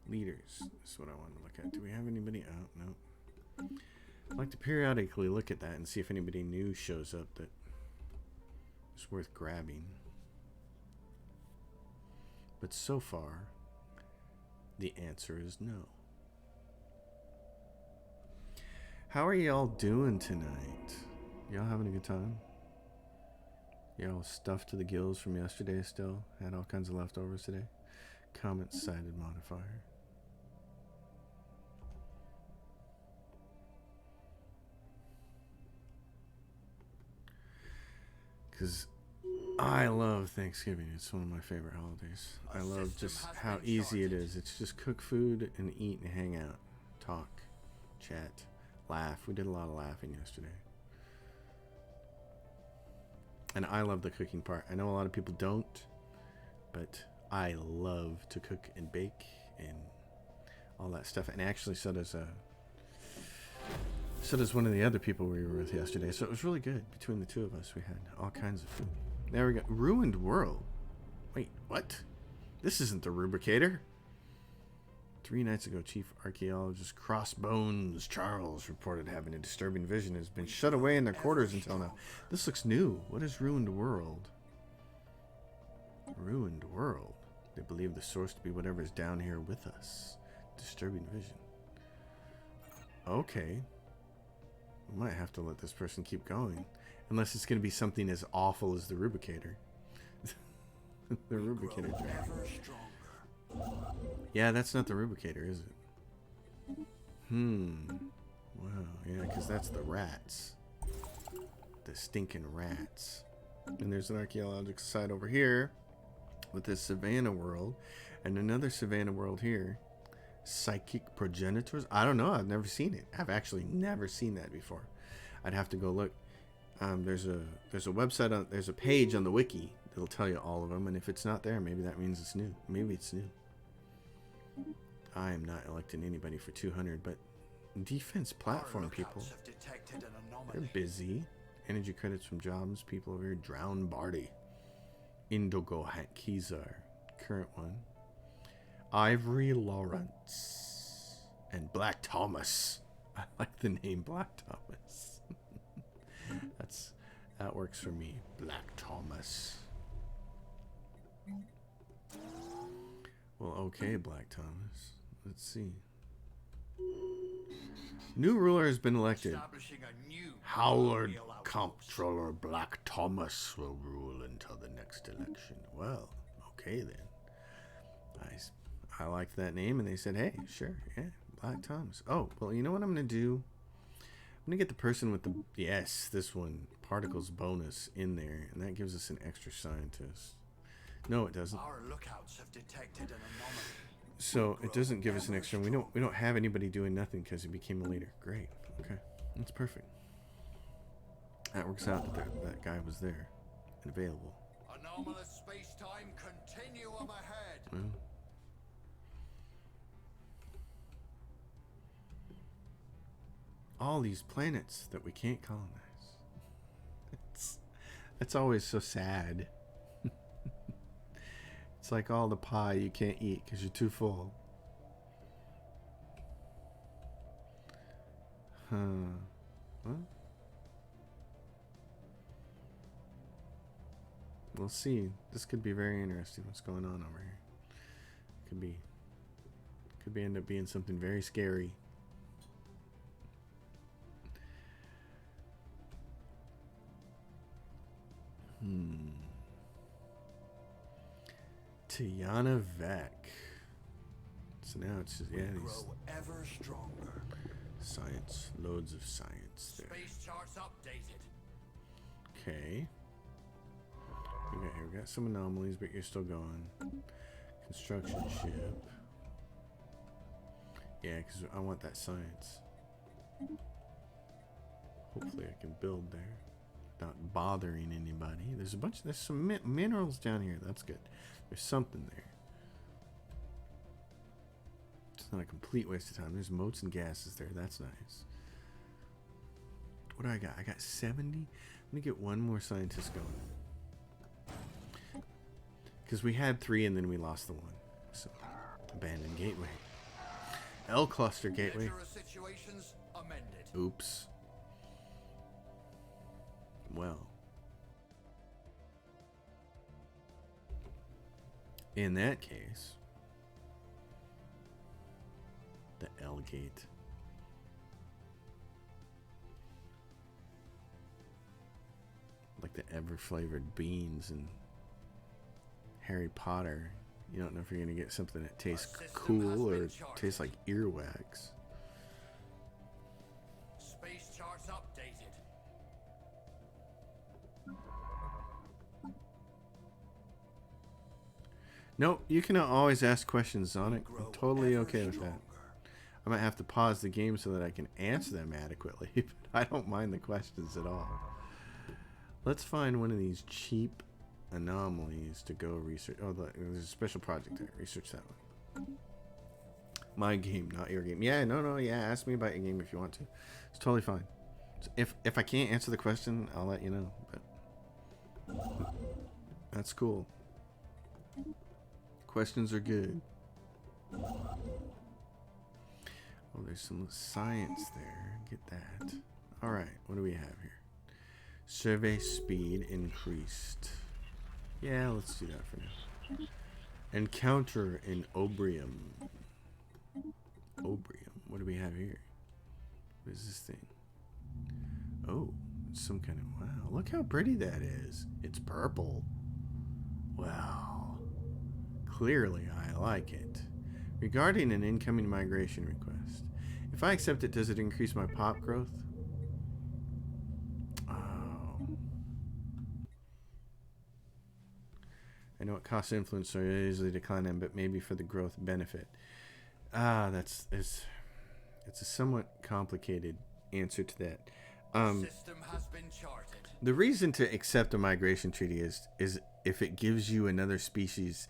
Leaders. That's what I want to look at. Do we have anybody out? No. I like to periodically look at that and see if anybody new shows up that is worth grabbing. But so far, the answer is no. How are y'all doing tonight? Y'all having a good time? Y'all stuffed to the gills from yesterday still? Had all kinds of leftovers today? Comments cited modifier. Because I love Thanksgiving. It's one of my favorite holidays. I love just how easy it is. It's just cook food and eat and hang out. Talk. Chat. Laugh. We did a lot of laughing yesterday. And I love the cooking part. I know a lot of people don't, but I love to cook and bake and all that stuff. And actually, so does one of the other people we were with yesterday. So it was really good. Between the two of us, we had all kinds of food. There we go. Ruined world. Wait, what? This isn't the Rubricator. 3 nights ago, Chief Archaeologist Crossbones Charles reported having a disturbing vision. Has been shut away in their quarters until now. This looks new. What is Ruined World? Ruined World. They believe the source to be whatever is down here with us. Disturbing vision. Okay. We might have to let this person keep going. Unless it's going to be something as awful as the Rubricator. The Rubricator dragon. Yeah, that's not the Rubricator, is it? Wow, yeah, because that's the rats. The stinking rats. And there's an archaeological site over here with this savannah world. And another savannah world here. Psychic progenitors? I don't know. I've never seen it. I've actually never seen that before. I'd have to go look. There's a website, there's a page on the wiki that'll tell you all of them. And if it's not there, maybe that means it's new. Maybe it's new. I am not electing anybody for 200, but defense platform people, they're busy. Energy credits from jobs. People over here. Drowned Barty. Indigo Kizar. Current one. Ivory Lawrence. And Black Thomas. I like the name Black Thomas. That works for me. Black Thomas. Well, okay, Black Thomas. Let's see. New ruler has been elected. Howard Comptroller Black Thomas will rule until the next election. Well, okay then. I liked that name, and they said, hey, sure, yeah, Black Thomas. Oh, well, you know what I'm going to do? I'm going to get the person with the, yes, this one, particles bonus in there, and that gives us an extra scientist. No, it doesn't. Our lookouts have detected an anomaly. So it doesn't give us an extra. We don't have anybody doing nothing because he became a leader. Great. Okay, that's perfect. That works out that guy was there and available. Anomalous space-time continuum ahead. Well, all these planets that we can't colonize. It's always so sad. It's like all the pie you can't eat because you're too full. Well, we'll see. This could be very interesting. What's going on over here? Could end up being something very scary. Tiana Vec. So now it's just, yeah, these ever stronger. Science, loads of science there. Space charts updated. Okay. We got some anomalies, but you're still going. Construction ship. Yeah, because I want that science. Hopefully I can build there without bothering anybody. There's some minerals down here. That's good. There's something there. It's not a complete waste of time. There's motes and gases there. That's nice. What do I got? I got 70. I'm going to get one more scientist going. Because we had 3 and then we lost the one. So, abandoned gateway. L cluster gateway. Dangerous situations amended. Oops. Well. In that case, the L gate. Like the ever-flavored beans and Harry Potter. You don't know if you're going to get something that tastes cool or tastes like earwax. Space charts updated. No, you can always ask questions, Sonic. I'm totally okay with that. I might have to pause the game so that I can answer them adequately, but I don't mind the questions at all. Let's find one of these cheap anomalies to go research. Oh, there's a special project there. Research that one. My game, not your game. Yeah, no, yeah. Ask me about your game if you want to. It's totally fine. So if I can't answer the question, I'll let you know. But that's cool. Questions are good. Oh, there's some science there. Get that. All right, what do we have here? Survey speed increased. Yeah, let's do that for now. Encounter in Obrium. Obrium. What do we have here? What is this thing? Oh, it's some kind of... Wow, look how pretty that is. It's purple. Wow. Clearly, I like it. Regarding an incoming migration request. If I accept it, does it increase my pop growth? I know it costs influence, so I usually decline them, but maybe for the growth benefit. It's a somewhat complicated answer to that. System has been charted. The reason to accept a migration treaty is if it gives you another species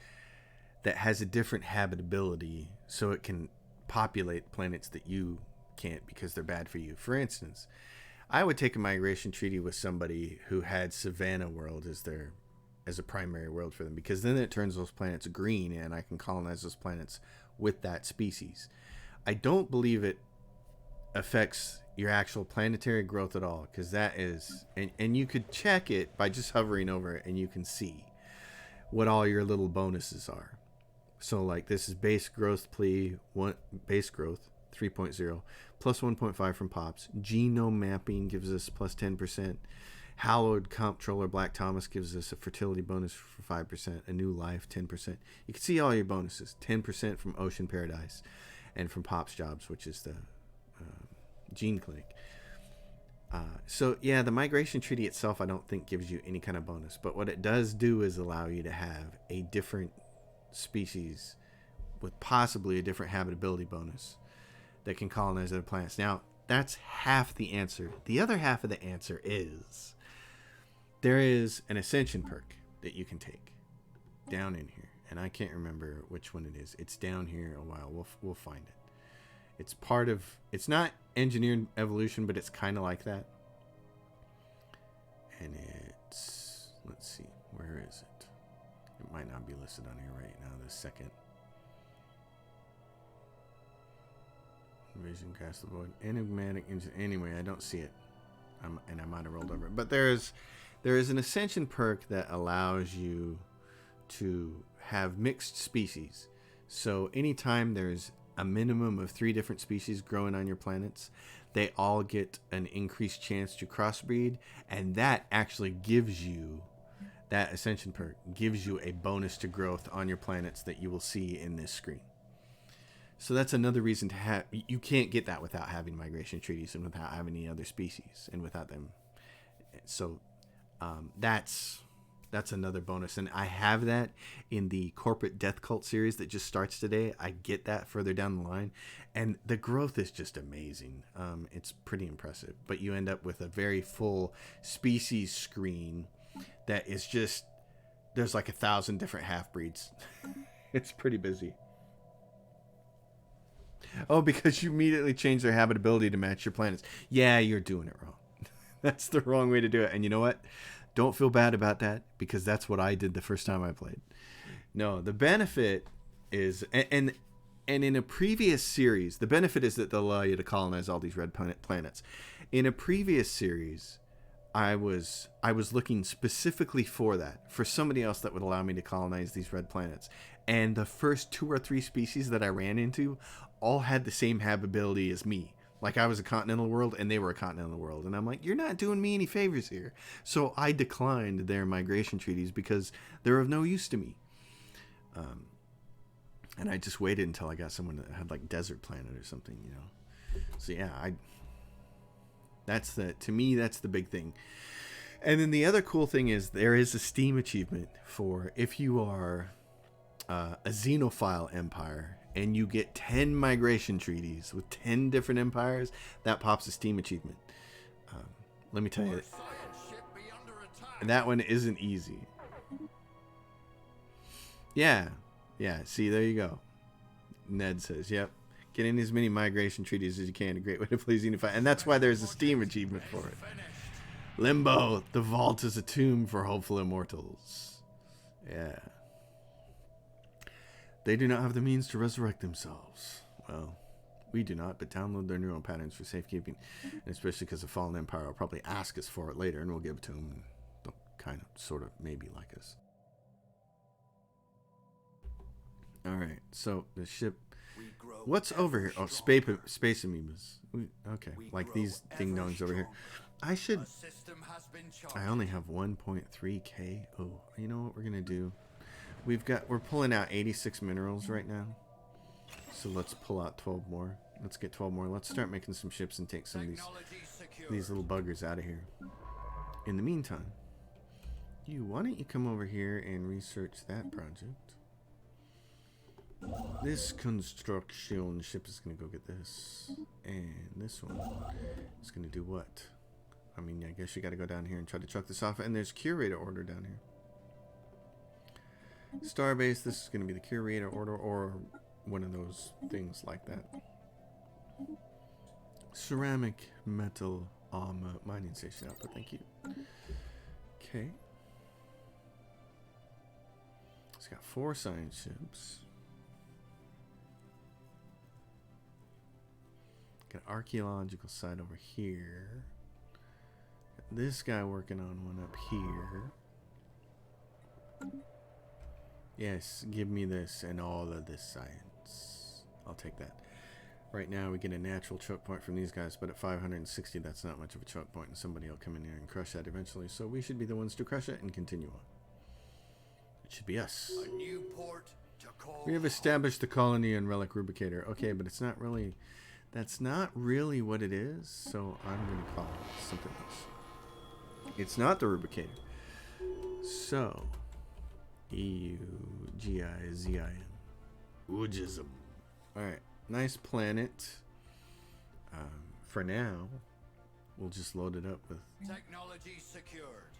that has a different habitability, so it can populate planets that you can't because they're bad for you. For instance, I would take a migration treaty with somebody who had Savannah World as a primary world for them, because then it turns those planets green and I can colonize those planets with that species. I don't believe it affects your actual planetary growth at all, because that is, and you could check it by just hovering over it and you can see what all your little bonuses are. So like this is base growth base growth 3.0 plus 1.5 from pops. Genome mapping gives us plus 10%. Hallowed Comptroller Black Thomas gives us a fertility bonus for 5%, a new life 10%. You can see all your bonuses. 10% from Ocean Paradise and from Pop's Jobs, which is the gene clinic. So yeah, the migration treaty itself I don't think gives you any kind of bonus, but what it does do is allow you to have a different species with possibly a different habitability bonus that can colonize other planets. Now, that's half the answer. The other half of the answer is there is an Ascension perk that you can take down in here, and I can't remember which one it is. It's down here a while. We'll find it. It's part of, it's not engineered evolution, but it's kind of like that. And it's, let's see, where is it? It might not be listed on here right now this second. Vision cast the void. Enigmatic engine. Anyway, I don't see it. And I might have rolled over it. But there is an Ascension perk that allows you to have mixed species. So anytime there's a minimum of 3 different species growing on your planets, they all get an increased chance to crossbreed, and that actually gives you, that Ascension perk gives you a bonus to growth on your planets that you will see in this screen. So that's another reason to have, you can't get that without having migration treaties and without having any other species and without them. So that's another bonus, and I have that in the corporate death cult series that just starts today. I get that further down the line, and the growth is just amazing. It's pretty impressive, but you end up with a very full species screen that is just, there's like 1,000 different half breeds. It's pretty busy. Oh, because you immediately change their habitability to match your planets. Yeah, you're doing it wrong. That's the wrong way to do it. And you know what? Don't feel bad about that, because that's what I did the first time I played. No, the benefit is, and And in a previous series, the benefit is that they'll allow you to colonize all these red planets. In a previous series, I was looking specifically for that, for somebody else that would allow me to colonize these red planets. And the first 2 or 3 species that I ran into all had the same habitability as me. Like I was a continental world and they were a continental world. And I'm like, you're not doing me any favors here. So I declined their migration treaties because they're of no use to me. And I just waited until I got someone that had like Desert Planet or something, you know. So yeah, to me, that's the big thing. And then the other cool thing is there is a Steam achievement for if you are a Xenophile empire and you get 10 migration treaties with 10 different empires, that pops a Steam achievement. Let me tell you, that one isn't easy. Yeah, see, there you go. Ned says, yep. Getting as many migration treaties as you can, a great way to play Xenophile. And that's why there's a Steam achievement for it. Limbo, the vault is a tomb for hopeful immortals. Yeah. They do not have the means to resurrect themselves. Well, we do not, but download their neural patterns for safekeeping. And especially because the Fallen Empire will probably ask us for it later, and we'll give it to them. They'll kind of, sort of, maybe like us. Alright, so the ship... What's over here? Oh, space amoebas. Okay, like these ding-dongs over here. I only have 1.3k. Oh, you know what we're gonna do? We're pulling out 86 minerals right now. So let's pull out 12 more. Let's get 12 more. Let's start making some ships and take some of these little buggers out of here. In the meantime, why don't you come over here and research that project? This construction ship is going to go get this. And this one is going to do what? I mean, I guess you got to go down here and try to chuck this off. And there's curator order down here. Starbase, this is going to be the curator order or one of those things like that. Ceramic, metal, mining station output, thank you. Okay. It's got 4 science ships. Got archaeological site over here. Got this guy working on one up here. Yes, give me this and all of this science. I'll take that. Right now we get a natural choke point from these guys, but at 560 that's not much of a choke point, and somebody will come in here and crush that eventually. So we should be the ones to crush it and continue on. It should be us. A new port to call. We have established the colony and relic rubricator. Okay, but it's not really... That's not really what it is, so I'm going to call it something else. It's not the rubricator. So, EUGIZIM. Ujism. Alright, nice planet. For now, we'll just load it up with Technology secured.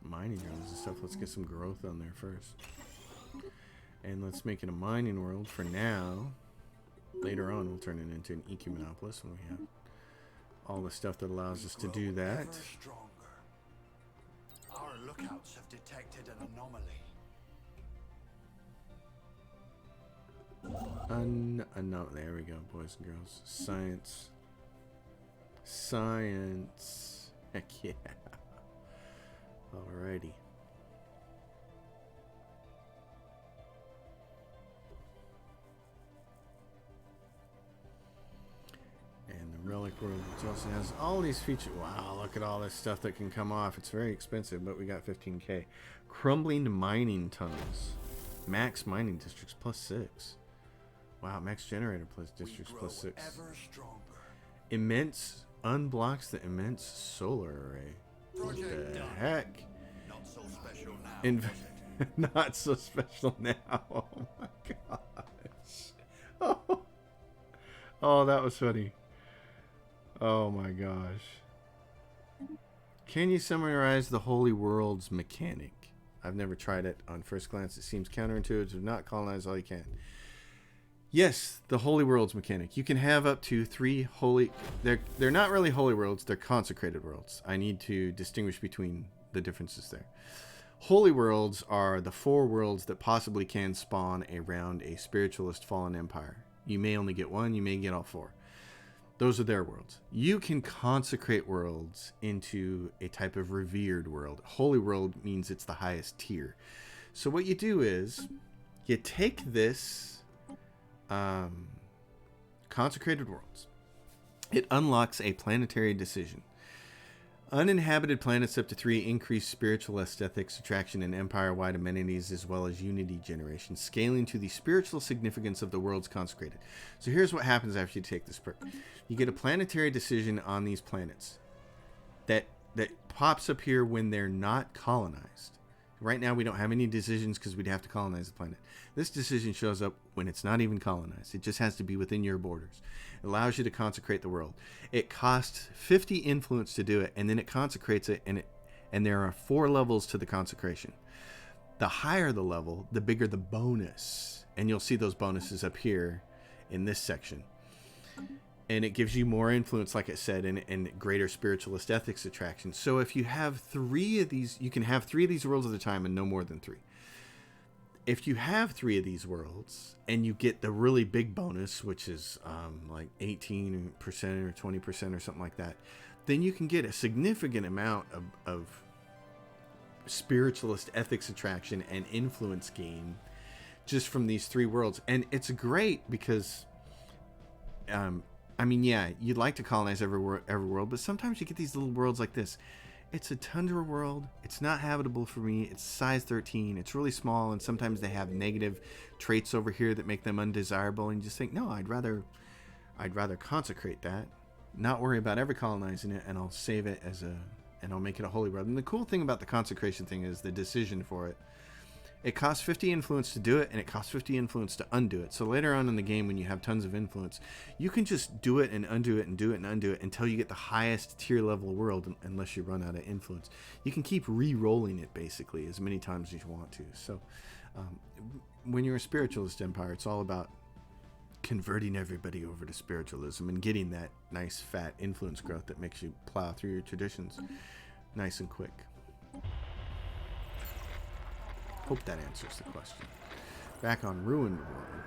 mining grounds and stuff. Let's get some growth on there first. And let's make it a mining world for now. Later on, we'll turn it into an Ecumenopolis when we have all the stuff that allows us to do that. Ever stronger. Our lookouts have detected an anomaly. No, there we go, boys and girls. Science. Science. Heck yeah. Alrighty. And the relic world, which also has all these features. Wow, look at all this stuff that can come off. It's very expensive, but we got 15k. Crumbling mining tunnels. Max mining districts plus 6. Wow, max generator plus districts plus 6. Ever stronger. Immense unblocks the immense solar array. What the heck? Not so special now. Not so special now. Oh my gosh. Oh, that was funny. Oh my gosh. Can you summarize the Holy Worlds mechanic? I've never tried it. On first glance, it seems counterintuitive to not colonize all you can. Yes, the Holy Worlds mechanic. You can have up to 3 holy... They're not really Holy Worlds. They're consecrated worlds. I need to distinguish between the differences there. Holy worlds are the 4 worlds that possibly can spawn around a spiritualist fallen empire. You may only get 1, you may get all 4. Those are their worlds. You can consecrate worlds into a type of revered world. Holy world means it's the highest tier. So what you do is you take this consecrated worlds. It unlocks a planetary decision. Uninhabited planets up to 3 increase spiritual aesthetics, attraction, and empire-wide amenities, as well as unity generation, scaling to the spiritual significance of the worlds consecrated. So here's what happens after you take this perk. You get a planetary decision on these planets that pops up here when they're not colonized. Right now we don't have any decisions because we'd have to colonize the planet. This decision shows up when it's not even colonized. It just has to be within your borders. It allows you to consecrate the world. It costs 50 influence to do it, and then it consecrates it, and there are 4 levels to the consecration. The higher the level, the bigger the bonus. And you'll see those bonuses up here in this section. And it gives you more influence, like I said, and greater spiritualist ethics attraction. So if you have 3 of these, you can have 3 of these worlds at a time and no more than 3. If you have 3 of these worlds and you get the really big bonus, which is like 18% or 20% or something like that, then you can get a significant amount of spiritualist ethics attraction and influence gain just from these 3 worlds. And it's great because I mean, yeah, you'd like to colonize every world, but sometimes you get these little worlds like this. It's a tundra world. It's not habitable for me. It's size 13. It's really small, and sometimes they have negative traits over here that make them undesirable. And you just think, no, I'd rather consecrate that, not worry about ever colonizing it, and I'll save it and I'll make it a holy world. And the cool thing about the consecration thing is the decision for it. It costs 50 influence to do it, and it costs 50 influence to undo it. So later on in the game, when you have tons of influence, you can just do it and undo it and do it and undo it until you get the highest tier level world, unless you run out of influence. You can keep re-rolling it, basically, as many times as you want to. So when you're a spiritualist empire, it's all about converting everybody over to spiritualism and getting that nice, fat influence growth that makes you plow through your traditions nice and quick. Hope that answers the question. Back on Ruined World.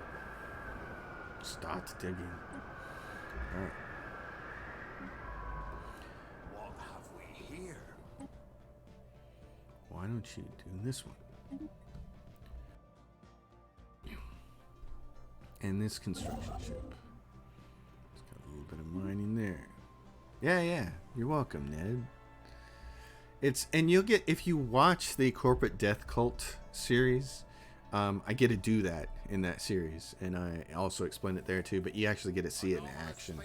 Start digging. Alright. What have we here? Why don't you do this one? And this construction ship. It's got a little bit of mining there. Yeah. You're welcome, Ned. And you'll get, if you watch the Corporate Death Cult series, I get to do that in that series, and I also explain it there too, but you actually get to see it in action.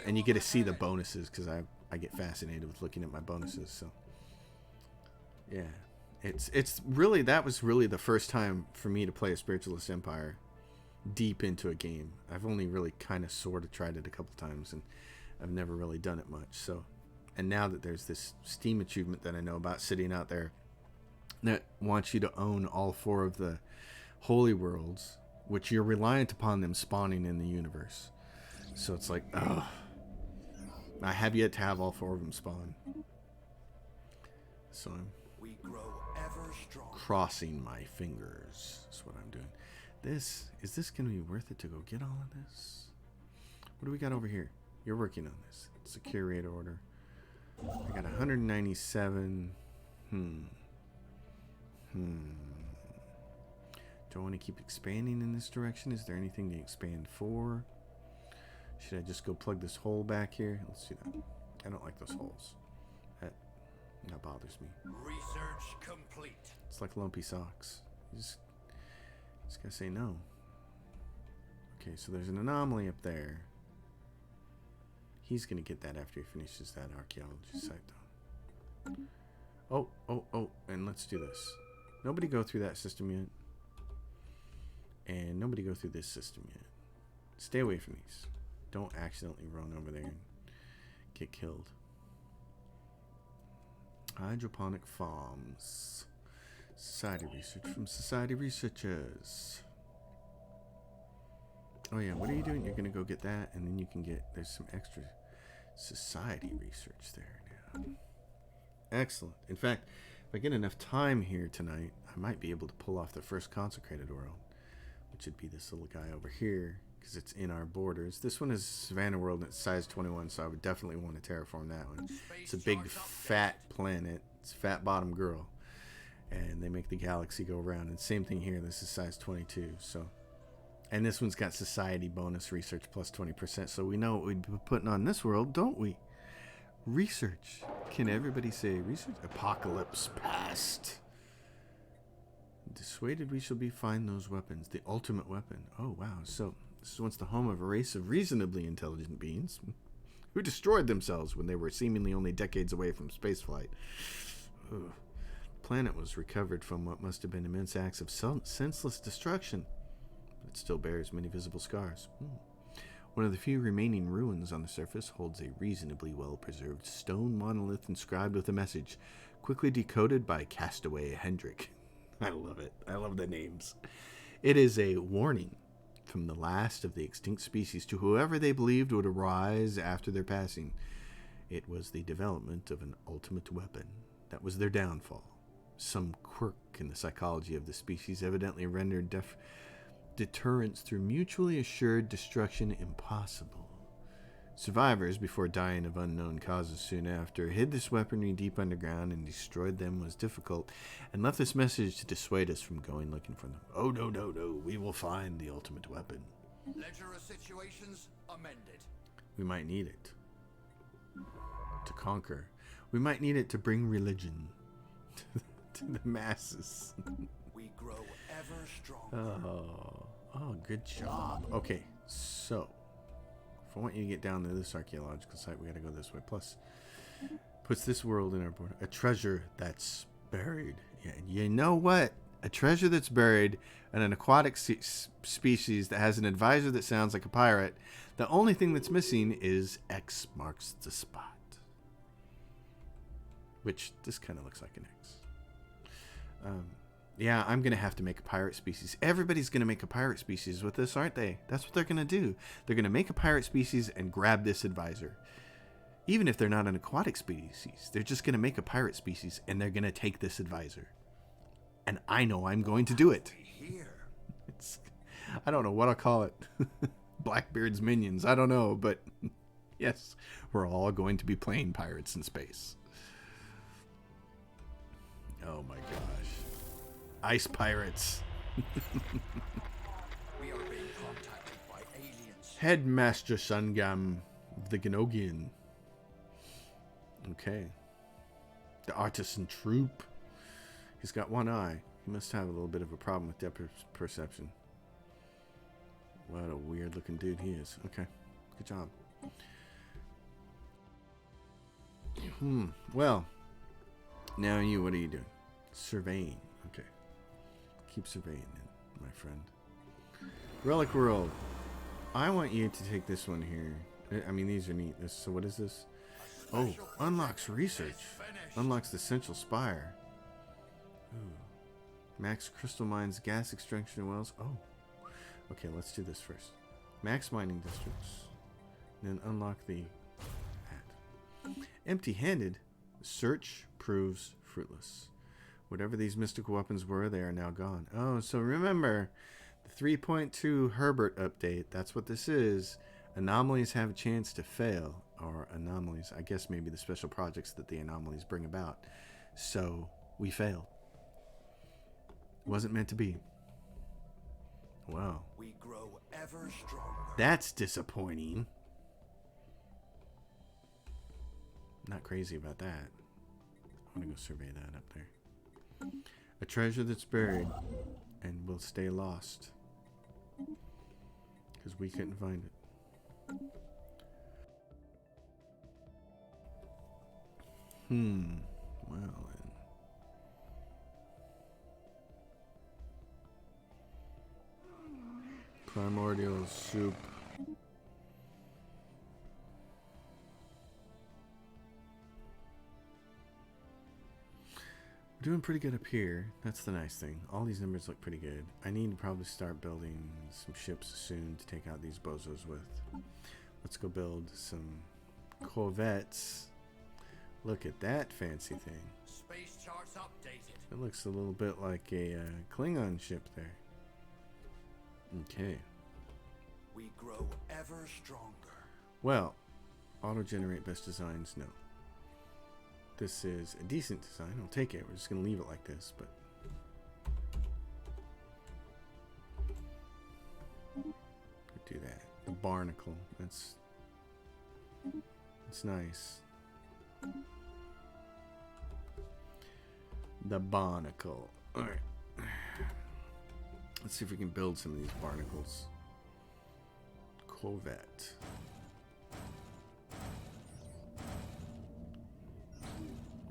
And you get to see the bonuses, because I get fascinated with looking at my bonuses. So yeah, it's really, that was really the first time for me to play a Spiritualist Empire deep into a game. I've only really kind of sort of tried it a couple times, and I've never really done it much. So, and now that there's this Steam achievement that I know about sitting out there that wants you to own all 4 of the holy worlds, which you're reliant upon them spawning in the universe. So it's like, oh, I have yet to have all 4 of them spawn. So I'm crossing my fingers. That's what I'm doing. Is this going to be worth it to go get all of this? What do we got over here? You're working on this. It's a curator order. I got 197. Do I want to keep expanding in this direction? Is there anything to expand for? Should I just go plug this hole back here? Let's do that. I don't like those holes. That bothers me. Research complete. It's like lumpy socks. You just gotta say no. Okay, so there's an anomaly up there. He's gonna get that after he finishes that archaeology site, though. Oh, and let's do this. Nobody go through that system yet. And nobody go through this system yet. Stay away from these. Don't accidentally run over there and get killed. Hydroponic farms. Society research from society researchers. Oh yeah, what are you doing? You're gonna go get that, and then you can get, there's some extra society research there now. Excellent. In fact, If I get enough time here tonight, I might be able to pull off the first Consecrated world, which would be this little guy over here, because it's in our borders. This one is Savannah World, and it's size 21, so I would definitely want to terraform that one. It's a big, fat planet. It's Fat Bottom Girl. And they make the galaxy go around. And same thing here. This is size 22. So, and this one's got society bonus research plus 20%. So we know what we'd be putting on this world, don't we? Research. Can everybody say research? Apocalypse past. Dissuaded we shall be find those weapons. The ultimate weapon. Oh, wow. So this is once the home of a race of reasonably intelligent beings who destroyed themselves when they were seemingly only decades away from spaceflight. Ugh. Planet was recovered from what must have been immense acts of senseless destruction, but it still bears many visible scars. One of the few remaining ruins on the surface holds a reasonably well-preserved stone monolith inscribed with a message, quickly decoded by Castaway Hendrick. I love it. I love the names. It is a warning from the last of the extinct species to whoever they believed would arise after their passing. It was the development of an ultimate weapon that was their downfall. Some quirk in the psychology of the species evidently rendered deterrence through mutually assured destruction impossible. Survivors, before dying of unknown causes soon after, hid this weaponry deep underground, and destroyed them was difficult, and left this message to dissuade us from going looking for them. Oh, no, no, no, we will find the ultimate weapon. Ledger of situations amended. We might need it to conquer. We might need it to bring religion to the masses. We grow ever stronger. Oh, good job. Okay, so if I want you to get down to this archaeological site, we gotta go this way. Plus, puts this world in our border. A treasure that's buried. Yeah, you know what? A treasure that's buried in an aquatic species that has an advisor that sounds like a pirate. The only thing that's missing is X marks the spot. Which, this kind of looks like an X. Yeah, I'm going to have to make a pirate species. Everybody's going to make a pirate species with this, aren't they? That's what they're going to do. They're going to make a pirate species and grab this advisor. Even if they're not an aquatic species, they're just going to make a pirate species and they're going to take this advisor. And I know I'm going to do it. I don't know what I'll call it. Blackbeard's minions. I don't know, but yes, we're all going to be playing pirates in space. Oh my gosh. Ice pirates. We are being contacted by aliens. Headmaster Sungam of the Ganogian. Okay. The artisan troop. He's got one eye. He must have a little bit of a problem with depth perception. What a weird looking dude he is. Okay. Good job. Well. Now you, what are you doing? Surveying. Okay. Keep surveying then, my friend. Relic World. I want you to take this one here. I mean, these are neat. So what is this? Oh, unlocks research. Unlocks the Essential Spire. Ooh. Max crystal mines, gas extraction wells. Oh. Okay, let's do this first. Max mining districts. Then unlock the... Empty-handed. Search proves fruitless. Whatever these mystical weapons were, they are now gone. Oh, so remember, the 3.2 HERBERT update, that's what this is. Anomalies have a chance to fail. Or anomalies, I guess maybe the special projects that the anomalies bring about. So, we failed. Wasn't meant to be. Wow. We grow ever stronger. That's disappointing. Not crazy about that. I want to go survey that up there. A treasure that's buried and will stay lost. Because we couldn't find it. Well then. Primordial soup. We're doing pretty good up here. That's the nice thing. All these numbers look pretty good. I need to probably start building some ships soon to take out these bozos with. Let's go build some corvettes. Look at that fancy thing. Space charts updated. It looks a little bit like a Klingon ship there. Okay. We grow ever stronger. Well, auto-generate best designs, no. This is a decent design. I'll take it. We're just going to leave it like this, but... do that. The barnacle. That's nice. The barnacle. Alright. Let's see if we can build some of these barnacles. Corvette.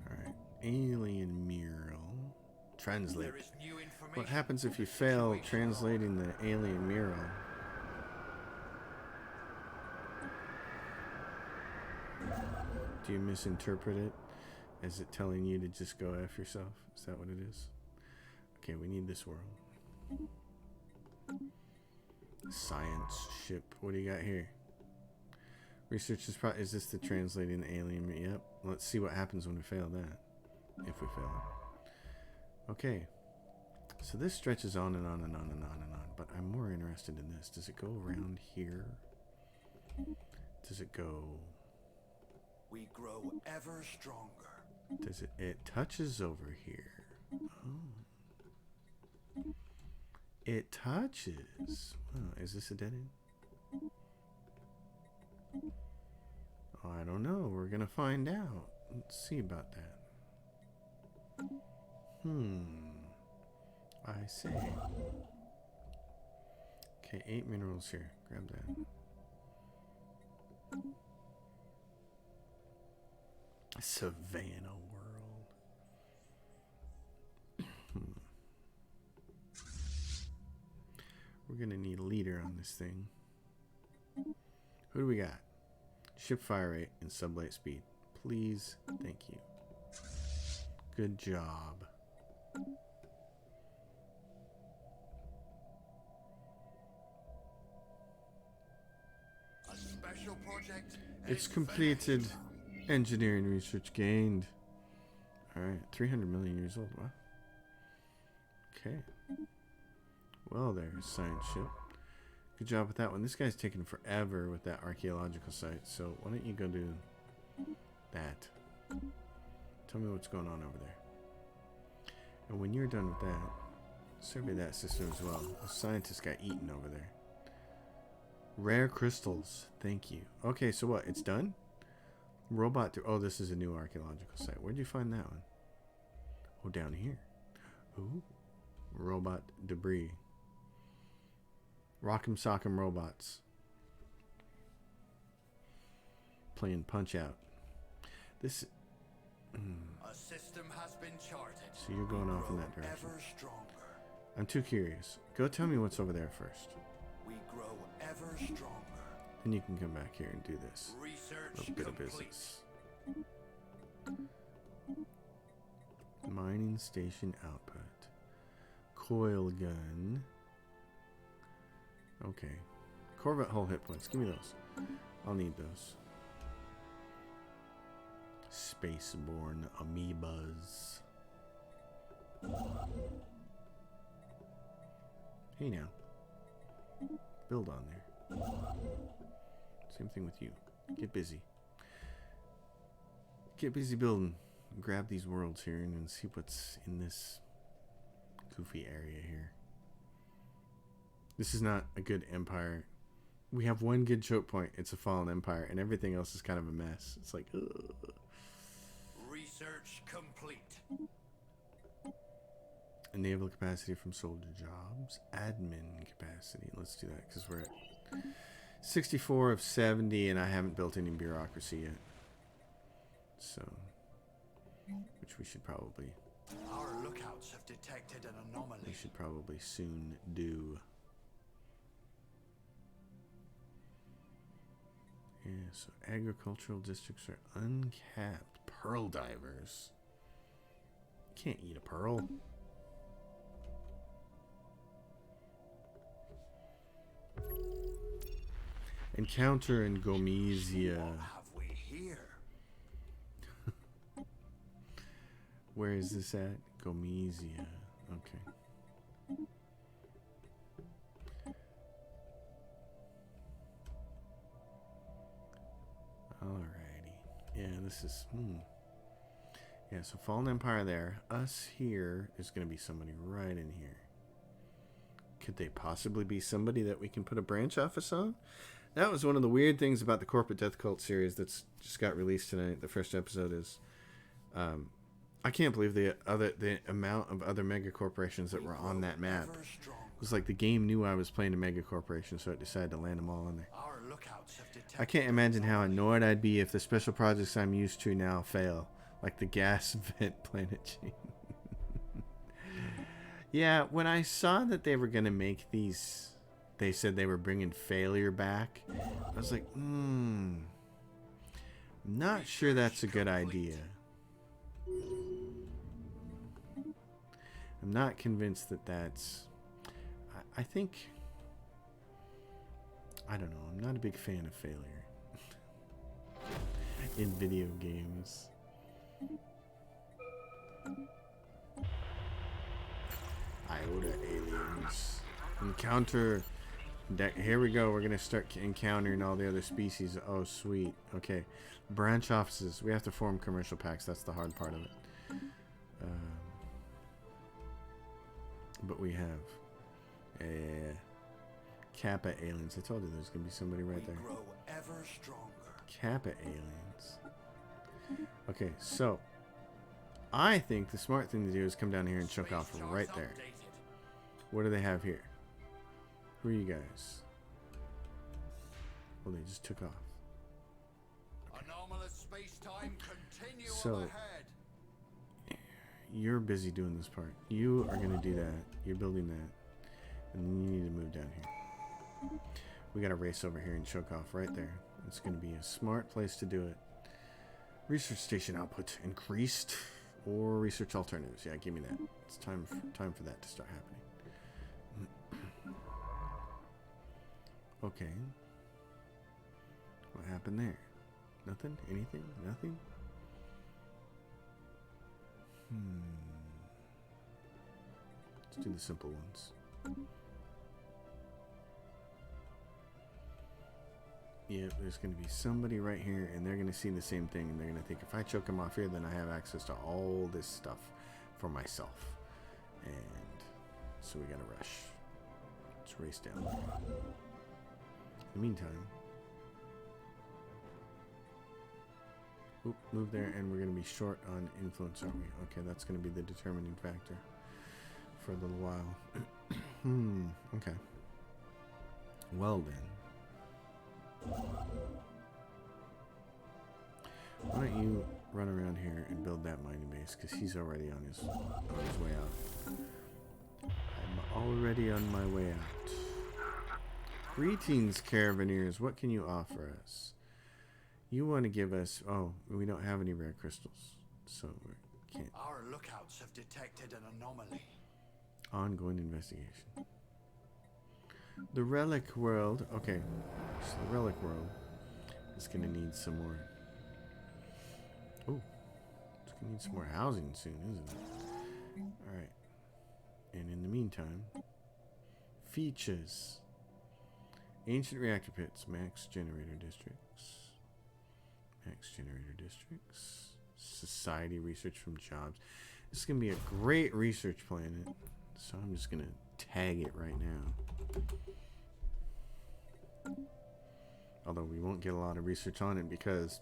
Alright. Alien mural. Translate. There is new information. What happens if you fail translating the alien mural? Do you misinterpret it? Is it telling you to just go F yourself? Is that what it is? Okay, we need this world. Science ship. What do you got here? Research is is this the translating the alien? Yep. Let's see what happens when we fail that. If we fail it. Okay. So this stretches on and on and on and on and on. But I'm more interested in this. Does it go around here? Does it go... We grow ever stronger. Does it? It touches over here. Oh. It touches. Oh, is this a dead end? Oh, I don't know. We're gonna find out. Let's see about that. I see. Okay, 8 minerals here. Grab that. Savannah world. We're gonna need a leader on this thing. Who do we got? Ship fire rate and sublight speed. Please. Thank you. Good job. A special project. It's completed. Engineering research gained. Alright, 300 million years old. Wow. Okay. Well, there's science ship. Good job with that one. This guy's taking forever with that archaeological site. So why don't you go do that? Tell me what's going on over there. And when you're done with that, survey that system as well. The scientist got eaten over there. Rare crystals. Thank you. Okay, so what? It's done? Robot. Oh, this is a new archaeological site. Where'd you find that one? Oh, down here. Ooh. Robot debris. Rock'em sock'em robots. Playing Punch Out. This. A system has been charted. So you're going off in that direction. Ever stronger. I'm too curious. Go tell me what's over there first. We grow ever stronger. Then you can come back here and do this. Research Little bit of complete. business. Mining station output. Coil gun. Okay. Corvette hull hit points. Give me those. I'll need those. Spaceborne amoebas. Hey now. Build on there. Same thing with you. Get busy. Get busy building. Grab these worlds here and see what's in this goofy area here. This is not a good empire. We have one good choke point. It's a fallen empire, and everything else is kind of a mess. It's like, ugh. Research complete. A naval capacity from soldier jobs. Admin capacity. Let's do that because we're at 64 of 70, and I haven't built any bureaucracy yet. So, which we should probably. Our lookouts have detected an anomaly. We should probably soon do. Yeah, so agricultural districts are uncapped. Pearl divers. Can't eat a pearl. Encounter in Gomezia. What have we here? Where is this at? Gomezia. Okay. Alrighty. Yeah, this is... Yeah, so Fallen Empire there. Us here is going to be somebody right in here. Could they possibly be somebody that we can put a branch office on? That was one of the weird things about the Corporate Death Cult series that's just got released tonight. The first episode is... I can't believe the amount of other mega corporations that were on that map. It was like the game knew I was playing a mega corporation, so it decided to land them all on there. I can't imagine how annoyed I'd be if the special projects I'm used to now fail, like the gas vent planet chain. Yeah, when I saw that they were going to make these, they said they were bringing failure back. I was like, I'm not sure that's a good idea. I'm not convinced that that's... I think... I don't know. I'm not a big fan of failure. In video games. Iota aliens. Encounter... Here we go. We're going to start encountering all the other species. Oh, sweet. Okay. Branch offices. We have to form commercial packs. That's the hard part of it. But we have a Kappa aliens. I told you there's going to be somebody right there. Grow ever stronger. Kappa aliens. Okay, so I think the smart thing to do is come down here and choke off right there. What do they have here? Who are you guys? Well, they just took off. Okay. Anomalous space-time continue So, ahead. You're busy doing this part. You are going to do that. You're building that. And then you need to move down here. We got to race over here and choke off right there. It's going to be a smart place to do it. Research station output increased or research alternatives. Yeah, give me that. It's time for that to start happening. Okay. What happened there? Nothing? Anything? Nothing? Let's do the simple ones. Yep, there's going to be somebody right here, and they're going to see the same thing, and they're going to think, if I choke them off here, then I have access to all this stuff for myself. And so we got to rush. Let's race down. In the meantime... Oop, move there, and we're going to be short on influence, aren't we? Okay, that's going to be the determining factor for a little while. Okay. Well then. Why don't you run around here and build that mining base, because he's already on his way out. I'm already on my way out. Greetings, Caravaners. What can you offer us? You want to give us... Oh, we don't have any rare crystals, so we can't... Our lookouts have detected an anomaly. Ongoing investigation. The Relic world... Okay, so the Relic world is going to need some more... Oh, it's going to need some more housing soon, isn't it? Alright. And in the meantime... Features. Ancient reactor pits. Max generator districts. Max generator districts. Society research from jobs. This is going to be a great research planet. So I'm just going to tag it right now. Although we won't get a lot of research on it because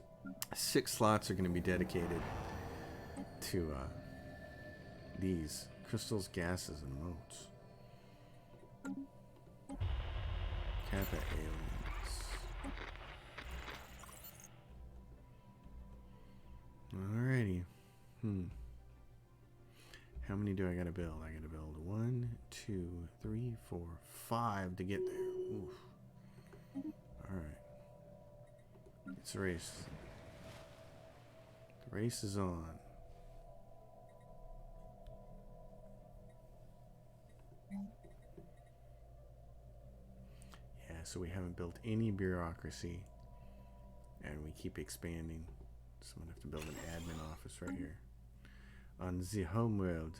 6 slots are going to be dedicated to these crystals, gases, and motes. Kappa aliens. Alrighty. How many do I gotta build? I gotta build 1, 2, 3, 4, 5 to get there. Oof. Alright. It's a race. The race is on. Yeah, so we haven't built any bureaucracy. And we keep expanding. So I'm going to have to build an admin office right here. on the homeworld.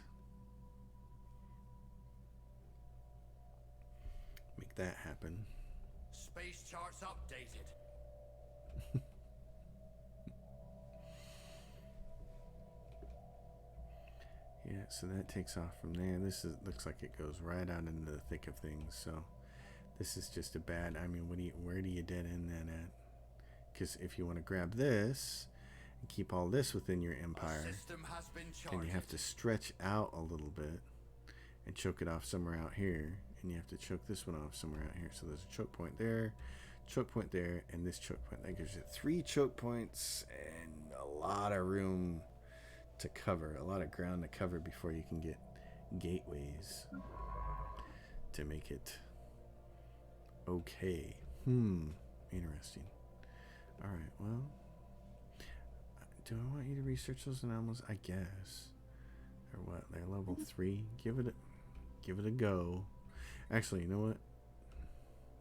Make that happen. Space charts updated. Yeah, so that takes off from there. Looks like it goes right out into the thick of things. So this is just a bad. I mean, where do you dead end that at? Because if you want to grab this and keep all this within your empire, and you have to stretch out a little bit and choke it off somewhere out here, and you have to choke this one off somewhere out here. So there's a choke point there, and this choke point. That gives you 3 choke points and a lot of room to cover, a lot of ground to cover before you can get gateways to make it okay. Interesting. All right, well, do I want you to research those anomalies? I guess. Or what? They're level 3. Give it a go. Actually, you know what?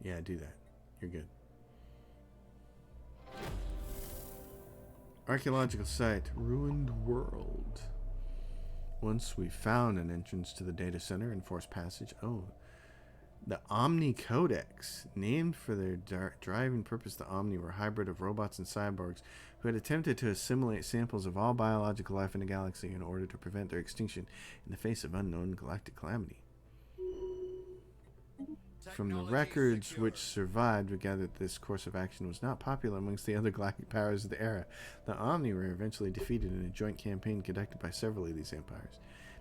Yeah, do that. You're good. Archaeological site, ruined world. Once we found an entrance to the data center and forced passage. Oh, the Omni Codex, named for their driving purpose. The Omni were a hybrid of robots and cyborgs who had attempted to assimilate samples of all biological life in the galaxy in order to prevent their extinction in the face of unknown galactic calamity. From the records which survived, we gathered that this course of action was not popular amongst the other galactic powers of the era. The Omni were eventually defeated in a joint campaign conducted by several of these empires.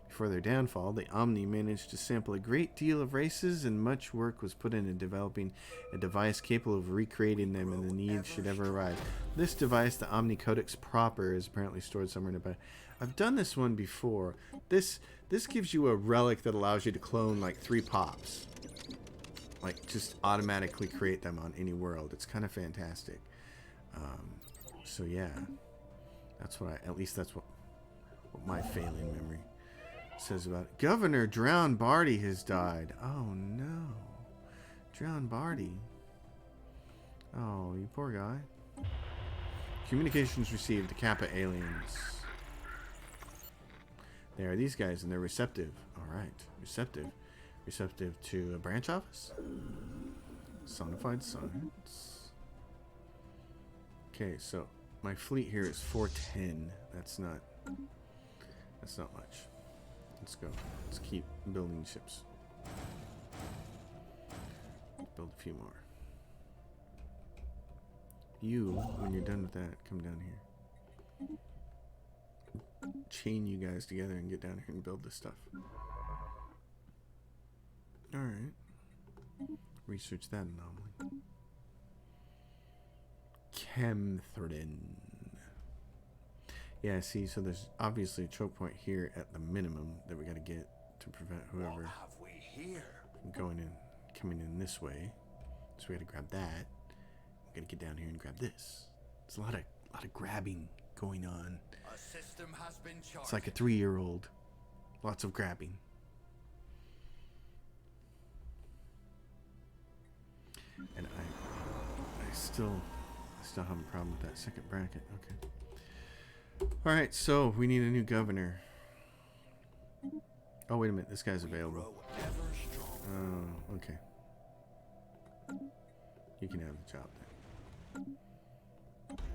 Before their downfall, the Omni managed to sample a great deal of races, and much work was put into developing a device capable of recreating them when the need should ever arise. This device, the Omni Codex proper, is apparently stored somewhere in the. I've done this one before. This gives you a relic that allows you to clone like 3 pops. Like, just automatically create them on any world. It's kind of fantastic. So yeah, that's what at least that's what my failing memory says about it. Governor Drowned Barty has died. Oh no, Drowned Barty. Oh, you poor guy. Communications received. The Kappa aliens. They are these guys, and they're receptive. All right, receptive. Receptive to a branch office. Sonified science. Okay, so my fleet here is 410. That's not much. Let's go. Let's keep building ships. Build a few more. You, when you're done with that, come down here. Chain you guys together and get down here and build this stuff. Alright. Research that anomaly. Chemthrin. Yeah, see, so there's obviously a choke point here at the minimum that we gotta get to prevent whoever from coming in this way. So we gotta grab that. We gotta get down here and grab this. There's a lot of grabbing going on. A system has been charted. It's like a 3-year-old. Lots of grabbing. And I still have a problem with that second bracket. Okay. Alright, so we need a new governor. Oh, wait a minute. This guy's available. Oh, okay. You can have the job then.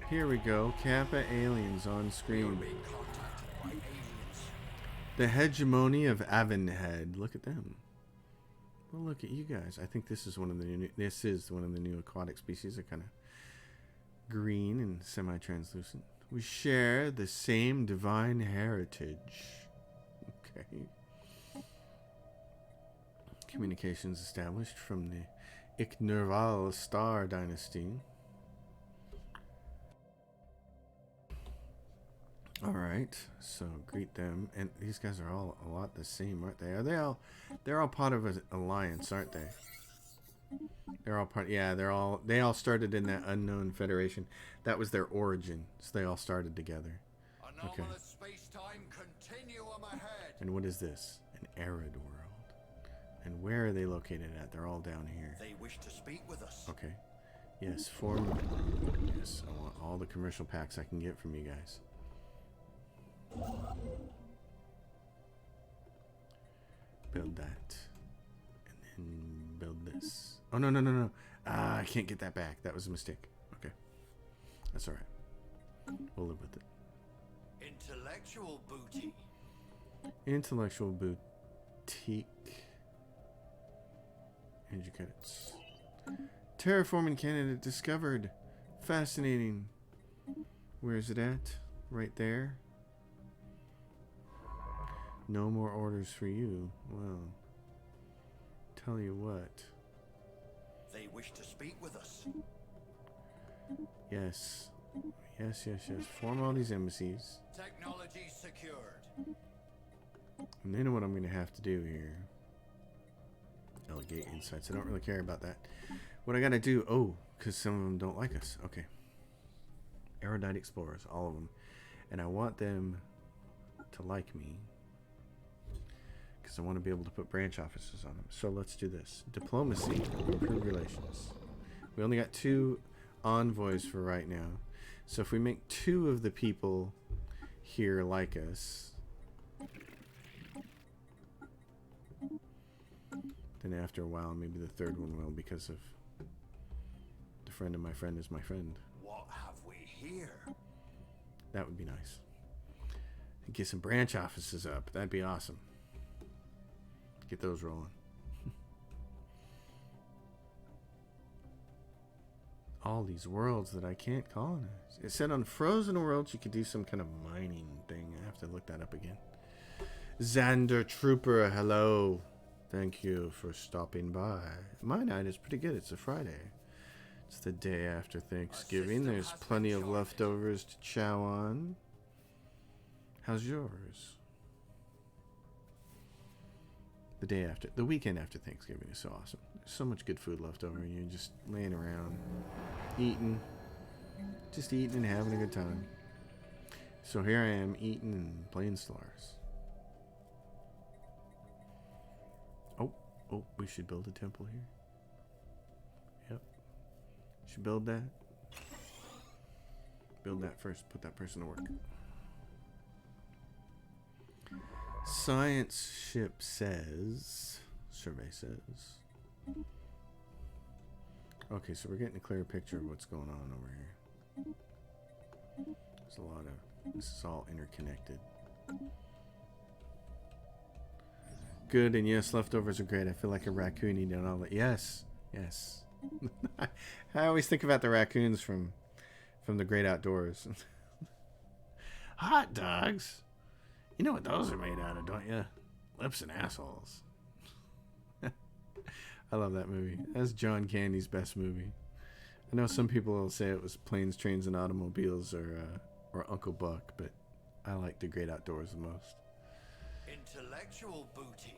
Here we go. Kappa aliens on screen. The hegemony of Avonhead. Look at them. Well, look at you guys. I think this is one of the new aquatic species. They're kind of green and semi-translucent. We share the same divine heritage. Okay. Communications established from the Naval Star Dynasty. Alright, so greet them. And these guys are all a lot the same, aren't they? They're all part of an alliance, aren't they? They're all part, yeah, they all started in that unknown federation. That was their origin, so they all started together. Okay. And what is this? An arid world. And where are they located at? They're all down here. They wish to speak with us. Okay. Yes, form. Yes, I want all the commercial packs I can get from you guys. Build that. And then build this. Oh, no, no, no, no. I can't get that back. That was a mistake. Okay. That's all right. We'll live with it. Intellectual booty. Intellectual boutique. Energy credits. Terraforming candidate discovered. Fascinating. Where is it at? Right there. No more orders for you. Well, tell you what. They wish to speak with us. Yes. Yes, yes, yes. Form all these embassies. Technology secured. And then what I'm going to have to do here. Delegate insights. I don't really care about that. What I got to do. Oh, because some of them don't like us. Okay. Erudite explorers. All of them. And I want them to like me. Because I want to be able to put branch offices on them. So let's do this. Diplomacy. Improve relations. We only got 2 envoys for right now. So if we make 2 of the people here like us, then after a while maybe the 3rd one will, because of the friend of my friend is my friend. What have we here? That would be nice. And get some branch offices up. That'd be awesome. Get those rolling. All these worlds that I can't colonize. It said on frozen worlds you could do some kind of mining thing. I have to look that up again. Xander Trooper, hello. Thank you for stopping by. My night is pretty good. It's a Friday. It's the day after Thanksgiving. There's plenty of leftovers to chow on. How's yours? The day after, the weekend after Thanksgiving is so awesome. There's so much good food left over, and you're just laying around, eating, just eating and having a good time. So here I am eating and playing Stellaris. Oh, we should build a temple here. Yep. Should build that. Build that first. Put that person to work. Science ship says, survey says. Okay, so we're getting a clear picture of what's going on over here. There's a lot of, this is all interconnected. Good, and yes, leftovers are great. I feel like a raccoon eating all that. Yes, yes. I always think about the raccoons from the great outdoors. Hot dogs? You know what those are made out of, don't you? Lips and assholes. I love that movie. That's John Candy's best movie. I know some people will say it was Planes, Trains, and Automobiles or Uncle Buck, but I like the great outdoors the most. Intellectual booty.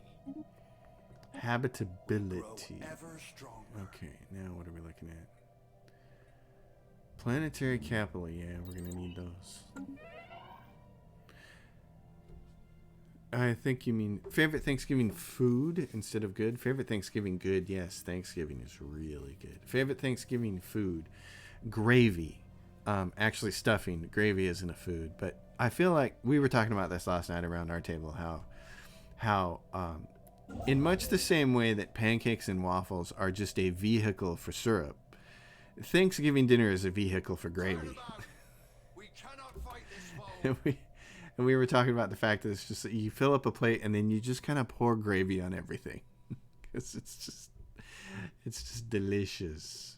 Habitability. Ever stronger. Okay, now what are we looking at? Planetary capital. Yeah, we're going to need those. I think you mean favorite Thanksgiving food instead of good. Favorite Thanksgiving good. Yes, Thanksgiving is really good. Favorite Thanksgiving food. Gravy. Actually stuffing. Gravy isn't a food, but I feel like we were talking about this last night around our table, how in much the same way that pancakes and waffles are just a vehicle for syrup, Thanksgiving dinner is a vehicle for gravy. We cannot fight this foe. And we were talking about the fact that it's just that you fill up a plate and then you just kind of pour gravy on everything. Because it's just delicious.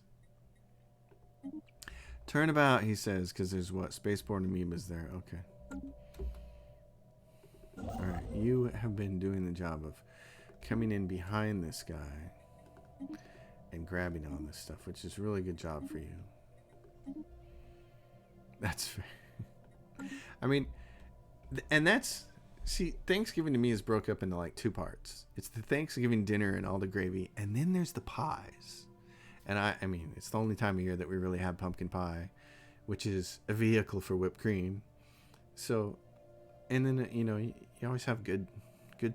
Turnabout, he says, because there's what? Spaceborne amoebas there. Okay. Alright, you have been doing the job of coming in behind this guy and grabbing all this stuff, which is a really good job for you. That's fair. I mean, and that's, see, Thanksgiving to me is broke up into like 2 parts. It's the Thanksgiving dinner and all the gravy, and then there's the pies. And I mean, it's the only time of year that we really have pumpkin pie, which is a vehicle for whipped cream. So, and then, you know, you always have good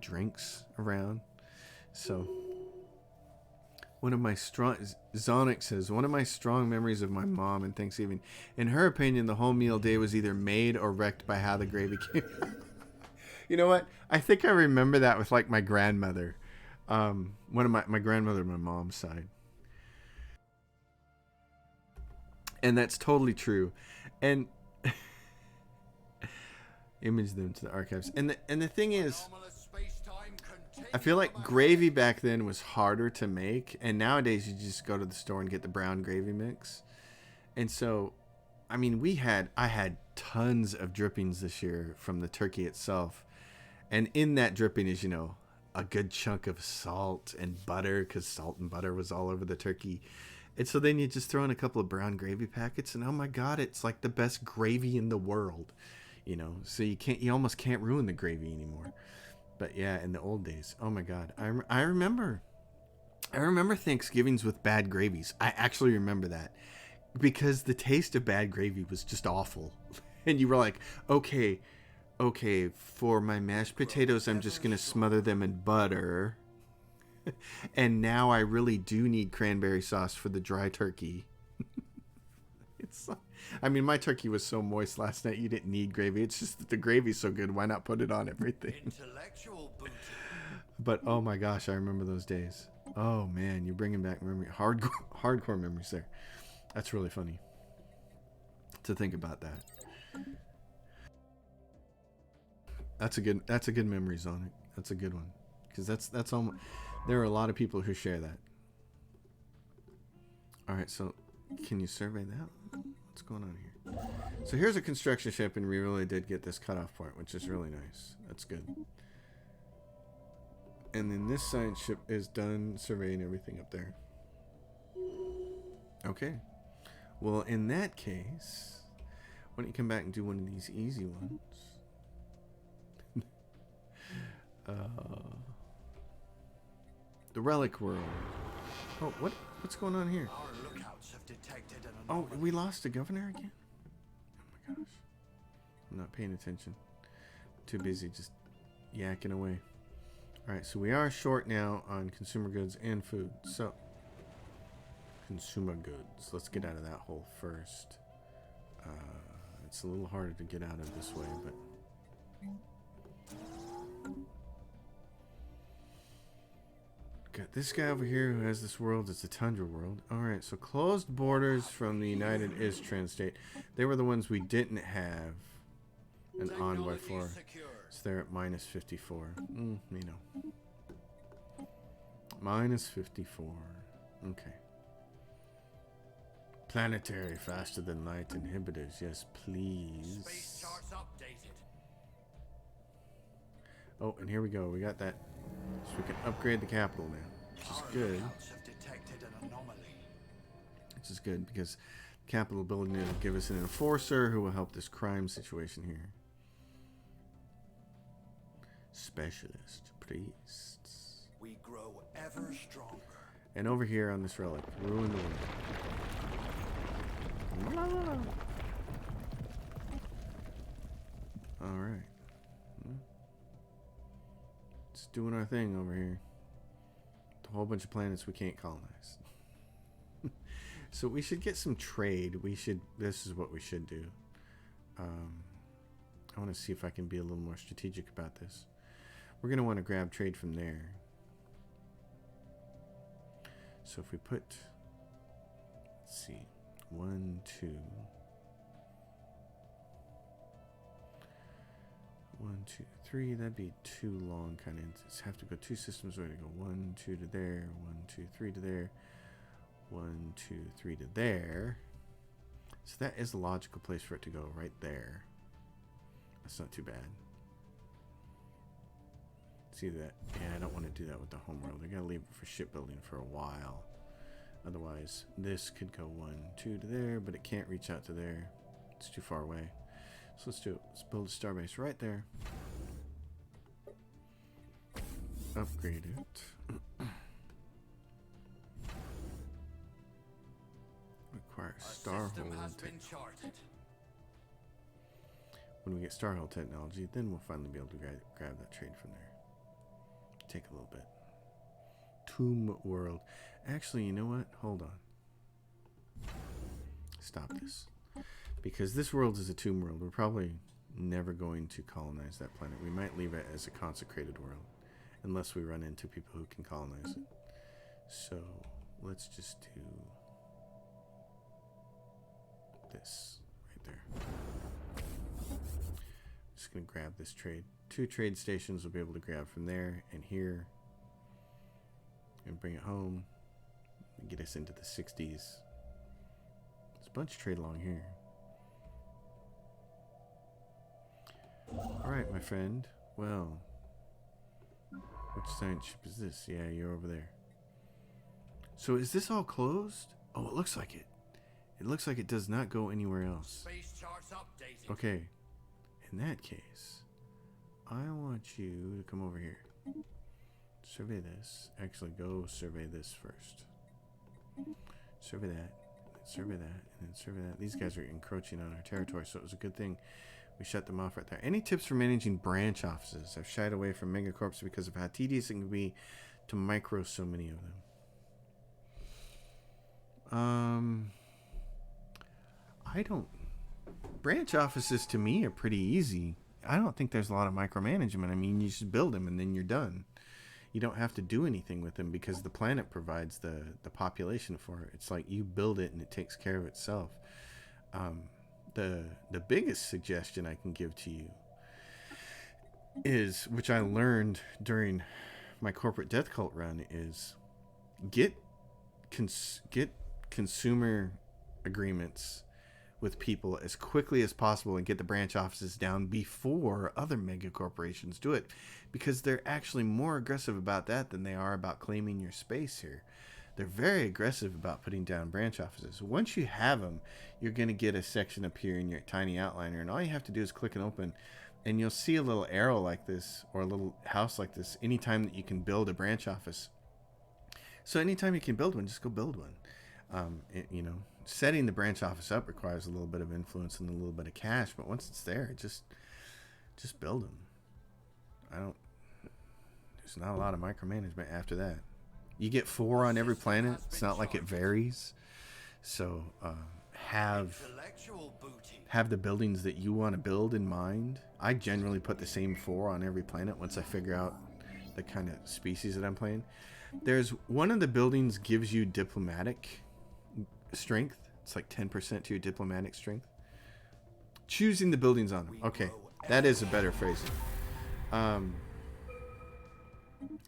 drinks around. So, one of my strong, Zonic says, one of my strong memories of my mom and Thanksgiving, in her opinion, the whole meal day was either made or wrecked by how the gravy came. You know what? I think I remember that with like my grandmother. One of my grandmother on my mom's side. And that's totally true. And image them to the archives. And the thing is, I feel like gravy back then was harder to make, and nowadays you just go to the store and get the brown gravy mix. And so, I mean, I had tons of drippings this year from the turkey itself. And in that dripping is, you know, a good chunk of salt and butter, because salt and butter was all over the turkey. And so then you just throw in a couple of brown gravy packets, and oh my God, it's like the best gravy in the world, you know. So you almost can't ruin the gravy anymore. But yeah, in the old days, oh my God, I remember Thanksgivings with bad gravies. I actually remember that because the taste of bad gravy was just awful, and you were like, okay, for my mashed potatoes, I'm just gonna smother them in butter. And now I really do need cranberry sauce for the dry turkey. I mean, my turkey was so moist last night, you didn't need gravy. It's just that the gravy's so good, why not put it on everything? Intellectual booty. But oh my gosh, I remember those days. Oh man, you're bringing back hardcore memories there. That's really funny to think about that. That's a good memory, Zonic. That's a good one, because that's almost. There are a lot of people who share that. All right, so can you survey that? What's going on here? So here's a construction ship, and we really did get this cutoff point, which is really nice. That's good. And then this science ship is done surveying everything up there. Okay. Well, in that case, why don't you come back and do one of these easy ones? The relic world. Oh, what's going on here? Our lookouts have detected an Oh, anomaly. we lost a governor again? Oh my gosh. I'm not paying attention. Too busy just yakking away. Alright, so we are short now on consumer goods and food. So, consumer goods. Let's get out of that hole first. It's a little harder to get out of this way, but... Got this guy over here who has this world. It's a tundra world. Alright, so closed borders from the United Istran state. They were the ones we didn't have an envoy for. So they're at minus 54. You know. Minus 54. Okay. Planetary faster than light inhibitors. Yes, please. Space charts updated. Oh, and here we go. We got that. So we can upgrade the capital now, which is good. Lookouts have detected an anomaly. Which is good because capital building will give us an enforcer who will help this crime situation here. Specialist priests. We grow ever stronger. And over here on this relic, ruin the world. Alright. It's doing our thing over here. A whole bunch of planets we can't colonize. So we should get some trade. This is what we should do. I want to see if I can be a little more strategic about this. We're going to want to grab trade from there. So if we put, let's see, 1, 2, 1, 2, 3. That'd be too long, kind of. Just have to go 2 systems away to go 1, 2 to there, 1, 2, 3 to there, 1, 2, 3 to there. So that is a logical place for it to go, right there. That's not too bad. See that? Yeah, I don't want to do that with the homeworld. I gotta leave it for shipbuilding for a while. Otherwise, this could go 1, 2 to there, but it can't reach out to there. It's too far away. So let's do it. Let's build a starbase right there. Upgrade it. Require Starhold. When we get Starhold technology, then we'll finally be able to grab that trade from there. Take a little bit. Tomb world. Actually, you know what? Hold on. Stop this. Because this world is a tomb world. We're probably never going to colonize that planet. We might leave it as a consecrated world, unless we run into people who can colonize it. So let's just do this right there. Just gonna grab this trade. 2 trade stations we'll be able to grab from there and here, and bring it home and get us into the 60s. There's a bunch of trade along here. Alright, my friend. Well, which science ship is this? Yeah, you're over there. So is this all closed? Oh, it looks like it. It looks like it does not go anywhere else. Space charts updated. Okay. In that case, I want you to come over here. Survey this. Actually, go survey this first. Survey that. Survey that. And then survey that. These guys are encroaching on our territory, so it was a good thing we shut them off right there. Any tips for managing branch offices? I've shied away from Megacorps because of how tedious it can be to micro so many of them. I don't... Branch offices to me are pretty easy. I don't think there's a lot of micromanagement. I mean, you just build them and then you're done. You don't have to do anything with them because the planet provides the population for it. It's like you build it and it takes care of itself. The biggest suggestion I can give to you is, which I learned during my corporate death cult run, is get consumer agreements with people as quickly as possible and get the branch offices down before other mega corporations do it, because they're actually more aggressive about that than they are about claiming your space here. They're very aggressive about putting down branch offices. Once you have them, you're going to get a section up here in your tiny outliner, and all you have to do is click and open, and you'll see a little arrow like this or a little house like this anytime that you can build a branch office. So anytime you can build one, just go build one. You know, setting the branch office up requires a little bit of influence and a little bit of cash, but once it's there, just build them. There's not a lot of micromanagement after that. You get 4 on every planet. It's not like it varies. So have the buildings that you want to build in mind. I generally put the same 4 on every planet once I figure out the kind of species that I'm playing. There's one of the buildings gives you diplomatic strength. It's like 10% to your diplomatic strength. Choosing the buildings on them. Okay, that is a better phrasing.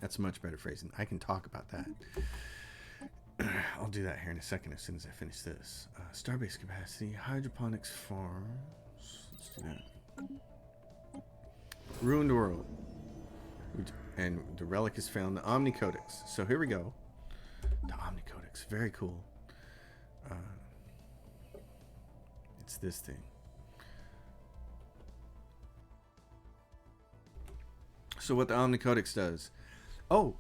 That's much better phrasing. I can talk about that. I'll do that here in a second as soon as I finish this. Starbase capacity, hydroponics farms. Let's do that. Ruined world. And the relic is found, the Omni Codex. So here we go. The Omni Codex, very cool. It's this thing. So what the Omni Codex does. Oh,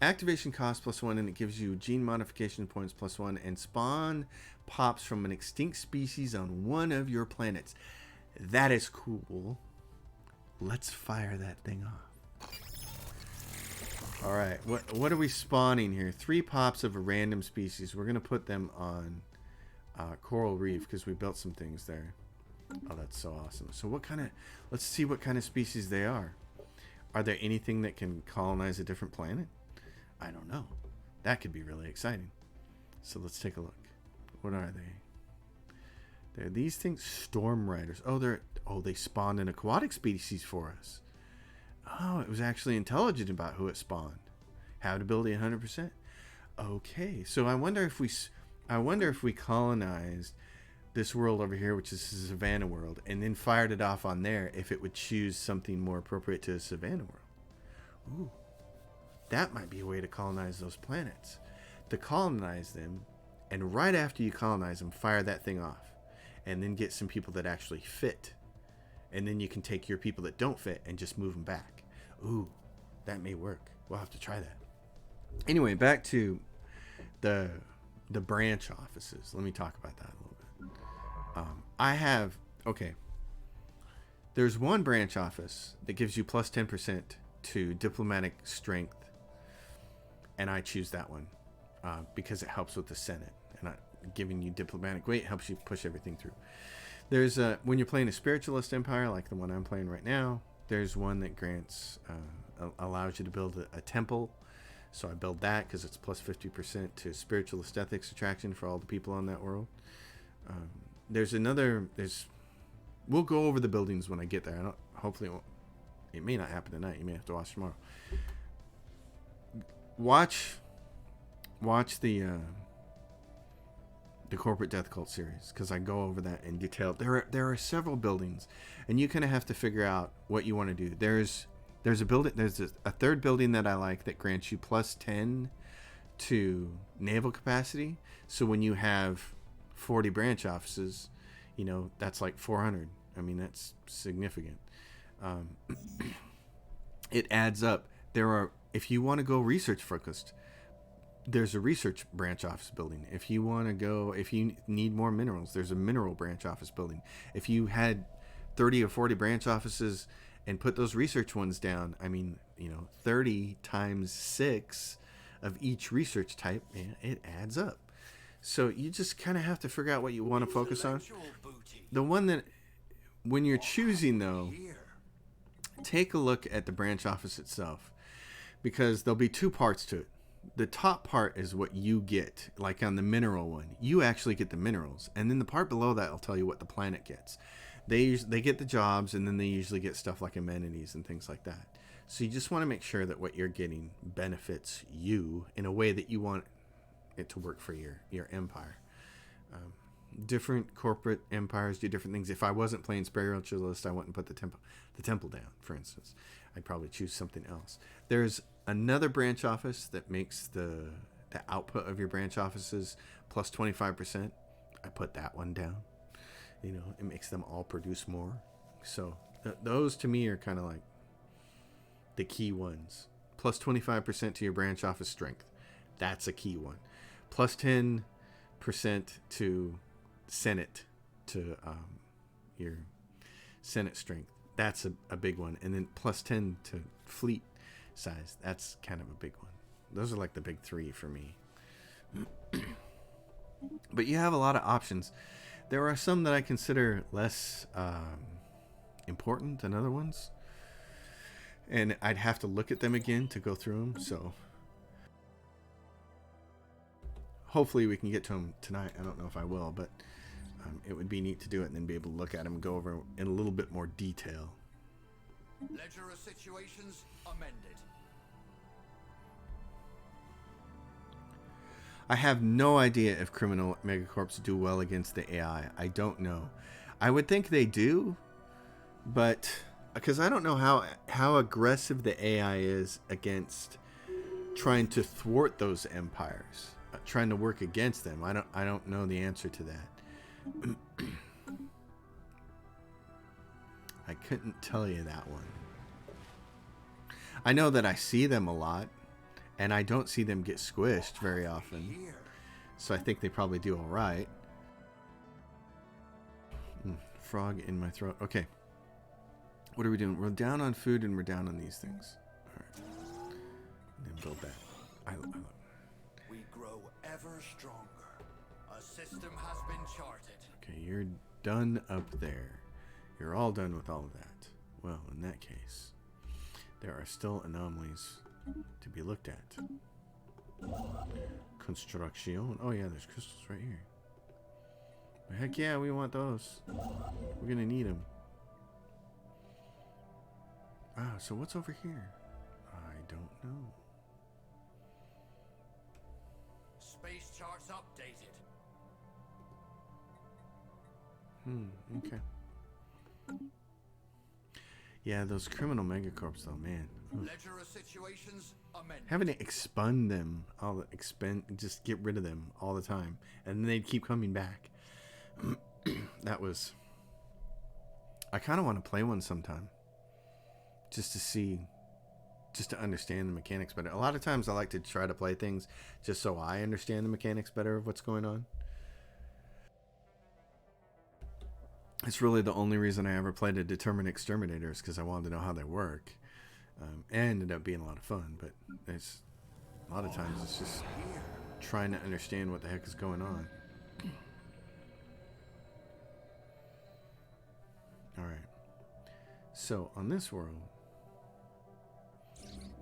activation cost +1, and it gives you gene modification points +1, and spawn pops from an extinct species on one of your planets. That is cool. Let's fire that thing off. Alright, what are we spawning here? 3 pops of a random species. We're going to put them on Coral Reef because we built some things there. Oh, that's so awesome. So what kind of... Let's see what kind of species they are. Are there anything that can colonize a different planet? I don't know. That could be really exciting. So let's take a look. What are they? They're these things. Storm Riders. Oh, they spawned an aquatic species for us. Oh, it was actually intelligent about who it spawned. How to build 100%. Okay, so I wonder if we colonized this world over here, which is the Savannah world, and then fired it off on there, if it would choose something more appropriate to the Savannah world. Ooh, that might be a way to colonize those planets. To colonize them, and right after you colonize them, fire that thing off, and then get some people that actually fit. And then you can take your people that don't fit and just move them back. Ooh, that may work. We'll have to try that. Anyway, back to the branch offices. Let me talk about that a little bit. There's one branch office that gives you plus 10% to diplomatic strength, and I choose that one because it helps with the Senate, and giving you diplomatic weight helps you push everything through. There's a, when you're playing a spiritualist empire like the one I'm playing right now, there's one that grants allows you to build a temple. So I build that because it's plus 50% to spiritualist ethics attraction for all the people on that world. There's another. We'll go over the buildings when I get there. I don't. Hopefully, it may not happen tonight. You may have to watch tomorrow. Watch the Corporate Death Cult series, because I go over that in detail. There are several buildings, and you kind of have to figure out what you want to do. There's a building. There's a third building that I like that grants you plus 10 to naval capacity. So when you have 40 branch offices, you know, that's like 400. I mean, that's significant. It adds up. If you want to go research focused, there's a research branch office building. If you need more minerals, there's a mineral branch office building. If you had 30 or 40 branch offices and put those research ones down, I mean, you know, 30 times 6 of each research type, man, it adds up. So you just kind of have to figure out what you want to focus on. The one that, when you're choosing though, take a look at the branch office itself, because there'll be two parts to it. The top part is what you get, like on the mineral one. You actually get the minerals, and then the part below that will tell you what the planet gets. They get the jobs, and then they usually get stuff like amenities and things like that. So you just want to make sure that what you're getting benefits you in a way that you want it to work for your empire. Different corporate empires do different things. If I wasn't playing spiritualist, I wouldn't put the temple down, for instance. I'd probably choose something else. There's another branch office that makes the output of your branch offices plus 25%. I put that one down. You know, it makes them all produce more. So those to me are kind of like the key ones. Plus 25% to your branch office strength. That's a key one. Plus 10% to Senate, to your Senate strength. That's a big one. And then plus 10 to fleet size. That's kind of a big one. Those are like the big three for me. But you have a lot of options. There are some that I consider less important than other ones, and I'd have to look at them again to go through them. So hopefully we can get to them tonight. I don't know if I will, but it would be neat to do it and then be able to look at them and go over in a little bit more detail. Ledger of situations amended. I have no idea if criminal megacorps do well against the AI. I don't know. I would think they do, but because I don't know how aggressive the AI is against trying to thwart those empires, trying to work against them. I don't know the answer to that. I couldn't tell you that one. I know that I see them a lot, and I don't see them get squished very often. So I think they probably do all right. Frog in my throat. Okay. What are we doing? We're down on food and we're down on these things. All right. And then build that. I love it. We grow ever stronger. A system has been charted. Okay, you're done up there. You're all done with all of that. Well, in that case, there are still anomalies to be looked at. Construction. Oh yeah, there's crystals right here. Heck yeah, we want those. We're gonna need them. Wow, so what's over here? I don't know. Space charts updated. Okay. Yeah, those criminal megacorps though, man. Ledger of situations amended. Having to expend them, just get rid of them all the time, and then they'd keep coming back. That was. I kind of want to play one sometime, just to see, just to understand the mechanics better. A lot of times I like to try to play things just so I understand the mechanics better of what's going on. It's really the only reason I ever played a Determined Exterminator, is because I wanted to know how they work. And ended up being a lot of fun, but it's a lot of times it's just trying to understand what the heck is going on. So on this world,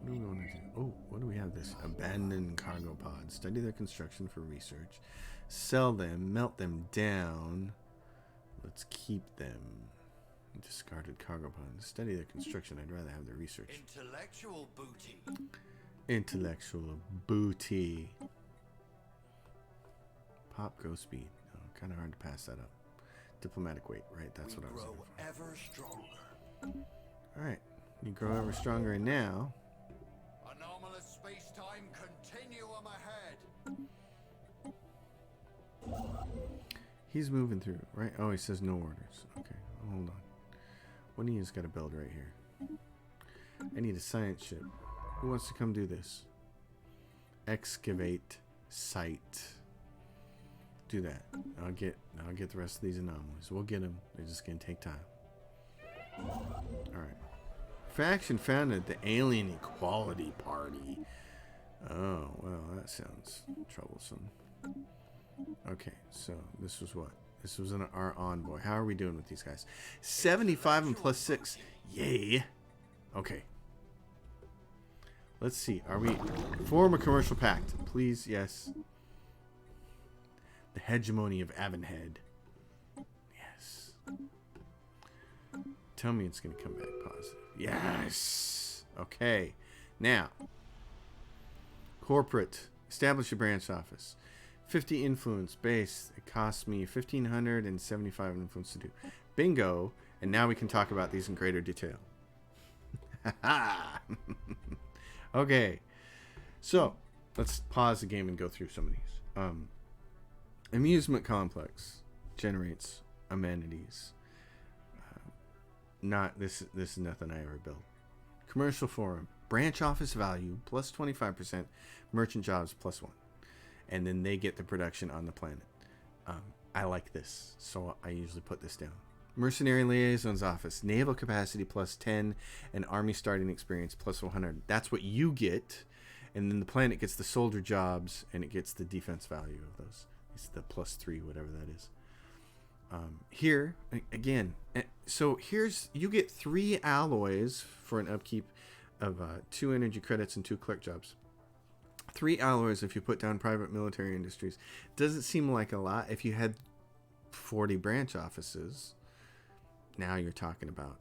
what do we want to do? Oh, what do we have? This abandoned cargo pods. Study their construction for research. Sell them. Melt them down. Let's keep them. Discarded cargo pods. Study their construction. I'd rather have their research. Intellectual booty. Intellectual booty. Pop, go speed. Oh, kind of hard to pass that up. Diplomatic weight, right? That's what I was looking for. Ever stronger. All right. You grow ever stronger, and now Anomalous space-time continuum ahead. he's moving through, right? Oh, he says no orders. Okay, hold on. What do you got to build right here? I need a science ship. Who wants to come do this? Excavate site. Do that. I'll get the rest of these anomalies. We'll get them. They're just gonna take time. All right. Faction founded the Alien Equality Party. Oh, well, that sounds troublesome. Okay, so this was what? This was our envoy. How are we doing with these guys? 75 and plus 6. Yay. Okay. Let's see. Are we... Form a commercial pact. Please, yes. The hegemony of Avonhead. Yes. Tell me it's going to come back positive. Yes. Okay. Now. Corporate. Establish a branch office. 50 influence base. It costs me 1,575 influence to do. Bingo. And now we can talk about these in greater detail. Okay. So, let's pause the game and go through some of these. Amusement complex generates amenities. This is nothing I ever built. Commercial forum. Branch office value plus 25%. Merchant jobs plus 1. And then they get the production on the planet. I like this, so I usually put this down. Mercenary liaisons office. Naval capacity plus 10 and army starting experience plus 100. That's what you get. And then the planet gets the soldier jobs and it gets the defense value of those. It's the plus 3, whatever that is. Here, again, so here's, you get 3 alloys for an upkeep of 2 energy credits and 2 clerk jobs. 3 alloys if you put down private military industries. Doesn't seem like a lot. If you had 40 branch offices, now you're talking about,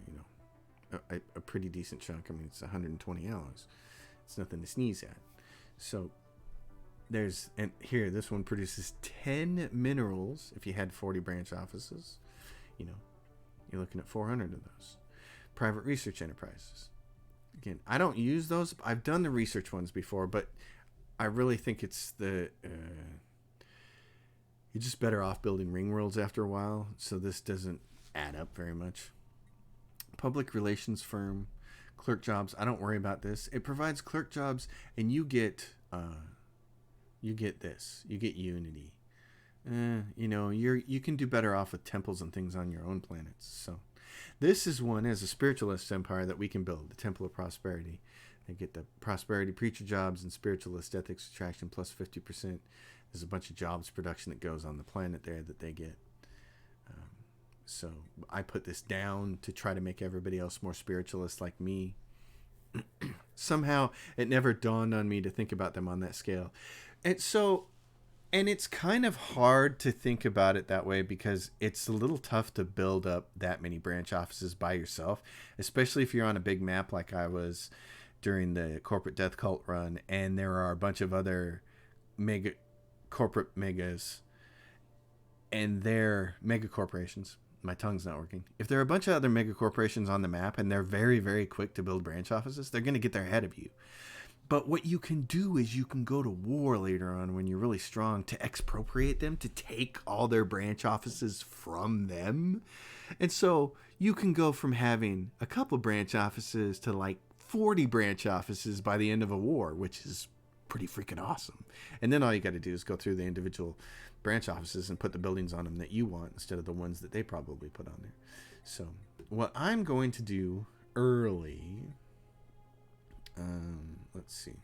you know, a pretty decent chunk. I mean, it's 120 alloys. It's nothing to sneeze at. So there's, and here, this one produces 10 minerals. If you had 40 branch offices, you know, you're looking at 400 of those. Private research enterprises. Again, I don't use those. I've done the research ones before, but I really think it's the, you're just better off building ring worlds after a while. So this doesn't add up very much. Public relations firm, clerk jobs. I don't worry about this. It provides clerk jobs, and you get this. You get unity. You know, you can do better off with temples and things on your own planets. So this is one as a spiritualist empire that we can build. The Temple of Prosperity. They get the prosperity preacher jobs and spiritualist ethics attraction plus 50%. There's a bunch of jobs production that goes on the planet there that they get. So I put this down to try to make everybody else more spiritualist like me. Somehow it never dawned on me to think about them on that scale. And so, and it's kind of hard to think about it that way because it's a little tough to build up that many branch offices by yourself, especially if you're on a big map like I was during the corporate death cult run, and there are a bunch of other corporate megas, and they're mega corporations. My tongue's not working. If there are a bunch of other mega corporations on the map and they're very, very quick to build branch offices, they're going to get there ahead of you. But what you can do is you can go to war later on when you're really strong to expropriate them, to take all their branch offices from them. And so you can go from having a couple branch offices to like 40 branch offices by the end of a war, which is pretty freaking awesome. And then all you got to do is go through the individual branch offices and put the buildings on them that you want instead of the ones that they probably put on there. So what I'm going to do early, let's see,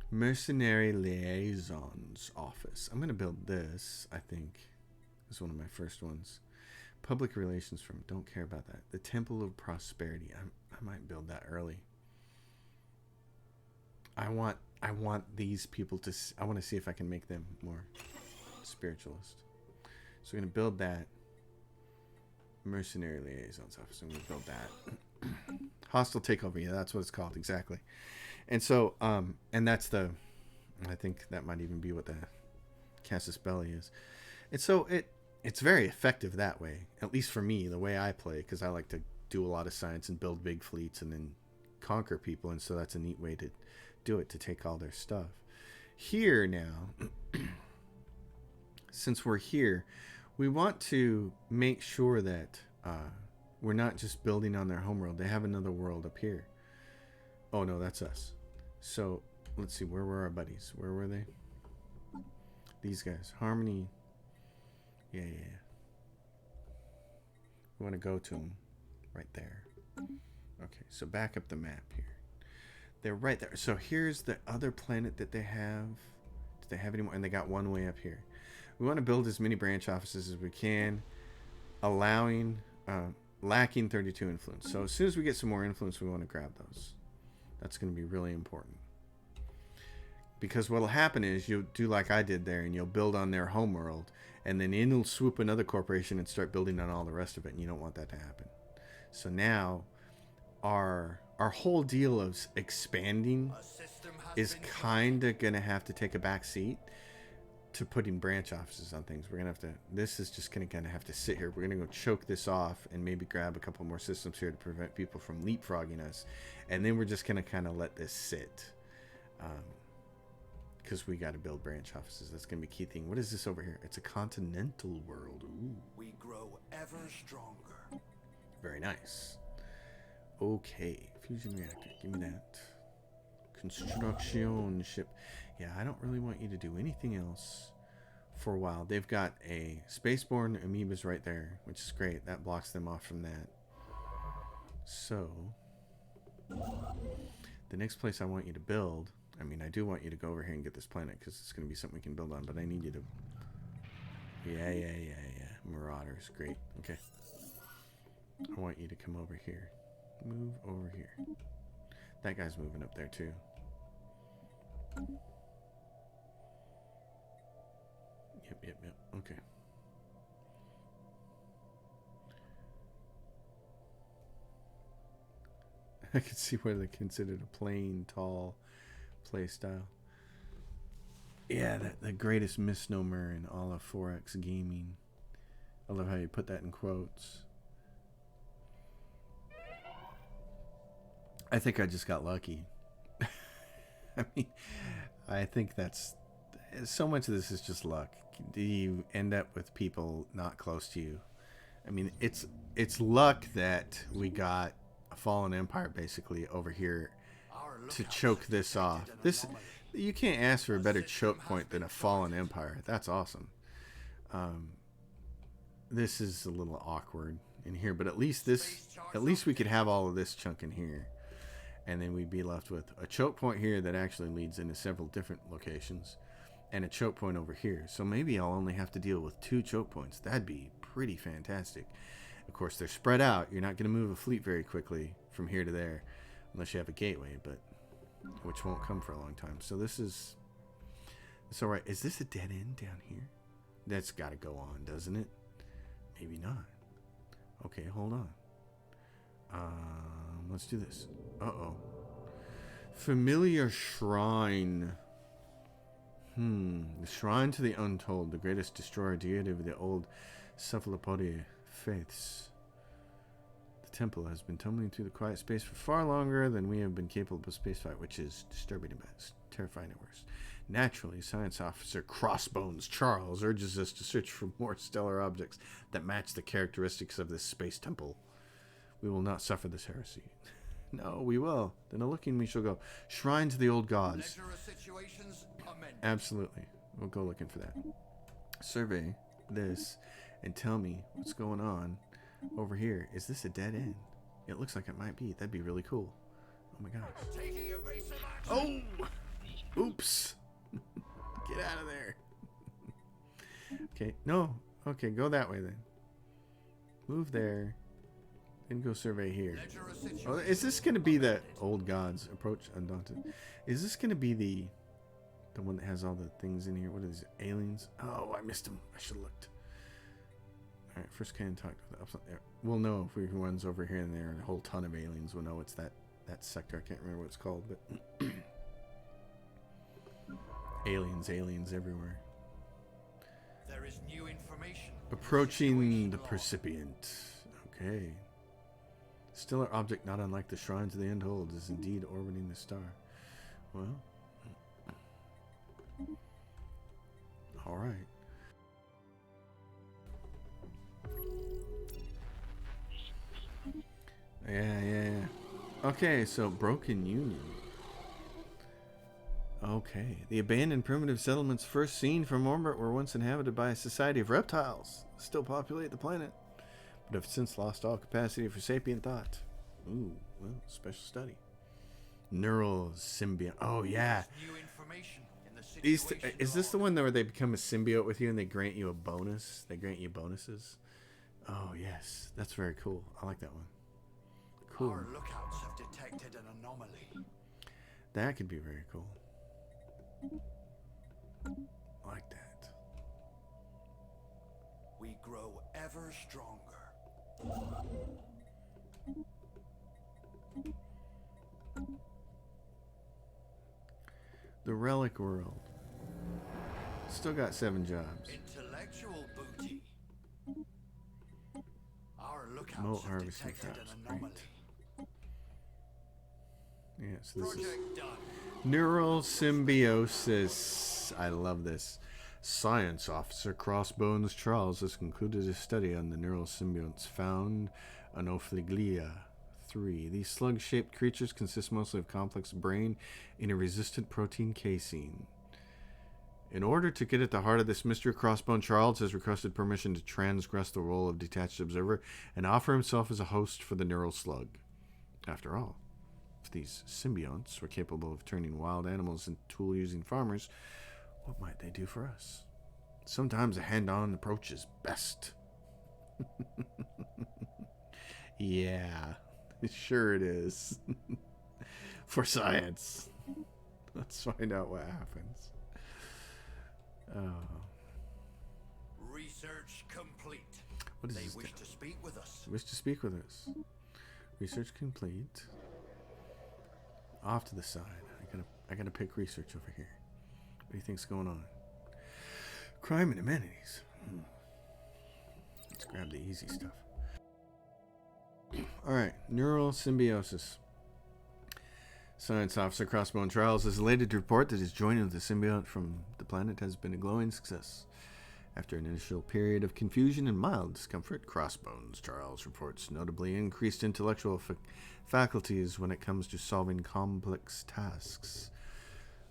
mercenary liaisons office. I'm going to build this. I think this is one of my first ones. Public relations firm. Don't care about that. The Temple of Prosperity. I might build that early. I want these people to. I want to see if I can make them more spiritualist. So we're gonna build that. Mercenary liaisons office. I'm gonna build that. Hostile takeover. Yeah, that's what it's called exactly. And so, and that's the. I think that might even be what the casus belli is. And so it's very effective that way. At least for me, the way I play, because I like to do a lot of science and build big fleets and then conquer people. And so that's a neat way to do it, to take all their stuff. Here now, since we're here, we want to make sure that we're not just building on their homeworld. They have another world up here. Oh no, that's us. So let's see, where were our buddies? Where were they? These guys. Harmony. Yeah. We want to go to them right there. Okay, so back up the map here. They're right there. So here's the other planet that they have. Do they have any more? And they got one way up here. We want to build as many branch offices as we can, lacking 32 influence. So as soon as we get some more influence, we want to grab those. That's going to be really important. Because what will happen is you'll do like I did there, and you'll build on their homeworld, and then it'll swoop another corporation and start building on all the rest of it, and you don't want that to happen. So now our whole deal of expanding is kind of going to have to take a back seat to putting branch offices on things. We're going to have to, this is just going to kind of have to sit here. We're going to go choke this off and maybe grab a couple more systems here to prevent people from leapfrogging us. And then we're just going to kind of let this sit. Because we got to build branch offices. That's going to be a key thing. What is this over here? It's a continental world. Ooh. We grow ever stronger. Very nice. Okay. Fusion reactor. Give me that. Construction ship. Yeah, I don't really want you to do anything else for a while. They've got a spaceborne amoebas right there, which is great. That blocks them off from that. So, the next place I want you to build, I mean, I do want you to go over here and get this planet because it's going to be something we can build on, but I need you to... Yeah. Marauders, great. Okay. I want you to come over here. Move over here. That guy's moving up there too. Yep. Okay. I can see why they're considered a plain, tall play style. Yeah, the greatest misnomer in all of 4X gaming. I love how you put that in quotes. I think I just got lucky. I mean, I think that's... So much of this is just luck. Do you end up with people not close to you? I mean, it's luck that we got a fallen empire basically over here to choke this off. This, you can't ask for a better choke point than a fallen empire. That's awesome. This is a little awkward in here, but at least we could have all of this chunk in here. And then we'd be left with a choke point here that actually leads into several different locations, and a choke point over here. So maybe I'll only have to deal with 2 choke points. That'd be pretty fantastic. Of course, they're spread out. You're not going to move a fleet very quickly from here to there unless you have a gateway, but which won't come for a long time. So this is... It's all right. Is this a dead end down here? That's got to go on, doesn't it? Maybe not. Okay, hold on. Let's do this. Uh-oh. Familiar shrine. The shrine to the untold, the greatest destroyer deity of the old cephalopodid faiths. The temple has been tumbling through the quiet space for far longer than we have been capable of spaceflight, which is disturbing at best, terrifying at worst. Naturally, Science Officer Crossbones Charles urges us to search for more stellar objects that match the characteristics of this space temple. We will not suffer this heresy. No, we will. Then a-looking we shall go. Shrine to the old gods. Absolutely. We'll go looking for that. Survey this and tell me what's going on over here. Is this a dead end? It looks like it might be. That'd be really cool. Oh my gosh. Oh! Oops. Get out of there. Okay. No. Okay, go that way then. Move there. And go survey here. Ledger a Oh, situation. is this going to be the old gods approach undaunted? Is this going to be the one that has all the things in here? What are these aliens? Oh, I missed them. I should have looked. All right, first can talk to the upside there. We'll know if we runs over here and there. A whole ton of aliens. We'll know it's that sector. I can't remember what it's called, but aliens everywhere. There is new information. Approaching the percipient. Okay. Stellar object not unlike the shrines of the end holds is indeed orbiting the star. Well. Alright. Yeah. Okay, so Broken Union. Okay. The abandoned primitive settlements first seen from orbit were once inhabited by a society of reptiles that still populate the planet, but have since lost all capacity for sapient thought. Ooh, well, special study. Neural symbiont. Oh, yeah. New information in the Is situation this the one where they become a symbiote with you and they grant you a bonus? They grant you bonuses? Oh, yes. That's very cool. I like that one. Cool. Our lookouts have detected an anomaly. That could be very cool. I like that. We grow ever stronger. The Relic World. Still got 7 jobs. Intellectual booty. Our lookouts Moat have harvesting detected traps. an anomaly. Yeah, so this is Project done. neural symbiosis. I love this. Science officer Crossbones Charles has concluded his study on the neural symbionts found on Ophliglia 3. These slug-shaped creatures consist mostly of complex brain in a resistant protein casein. In order to get at the heart of this mystery, Crossbone Charles has requested permission to transgress the role of detached observer and offer himself as a host for the neural slug. After all, if these symbionts were capable of turning wild animals into tool-using farmers, what might they do for us? Sometimes a hand-on approach is best. Yeah, sure it is. For science. Let's find out what happens. Oh. Research complete. What is They this? wish to speak with us. Wish to speak with us. Research complete. Off to the side. I gotta pick research over here. What do you think's going on? Crime and amenities. Let's grab the easy stuff. Alright, neural symbiosis. Science officer Crossbone Charles is elated to report that his joining with the symbiote from the planet has been a glowing success. After an initial period of confusion and mild discomfort, Crossbones Charles reports notably increased intellectual faculties when it comes to solving complex tasks,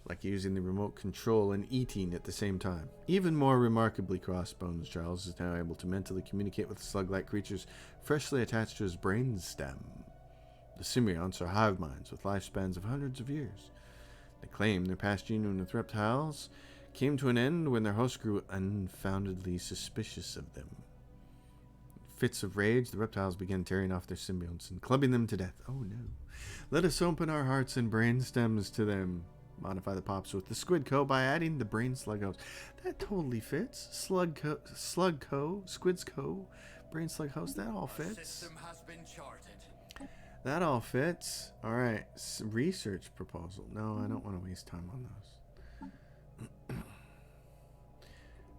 like using the remote control and eating at the same time. Even more remarkably, Crossbones Charles is now able to mentally communicate with slug-like creatures freshly attached to his brain stem. The symbionts are hive minds with lifespans of hundreds of years. They claim their past union with reptiles came to an end when their host grew unfoundedly suspicious of them. In fits of rage, the reptiles began tearing off their symbionts and clubbing them to death. Oh no. Let us open our hearts and brain stems to them. Modify the pops with the Squid Co by adding the brain slug host. That totally fits. Slug Co, Squids Co, brain slug host. That all The fits. system has been charted. That all fits. All right. Research proposal. No, I don't want to waste time on those.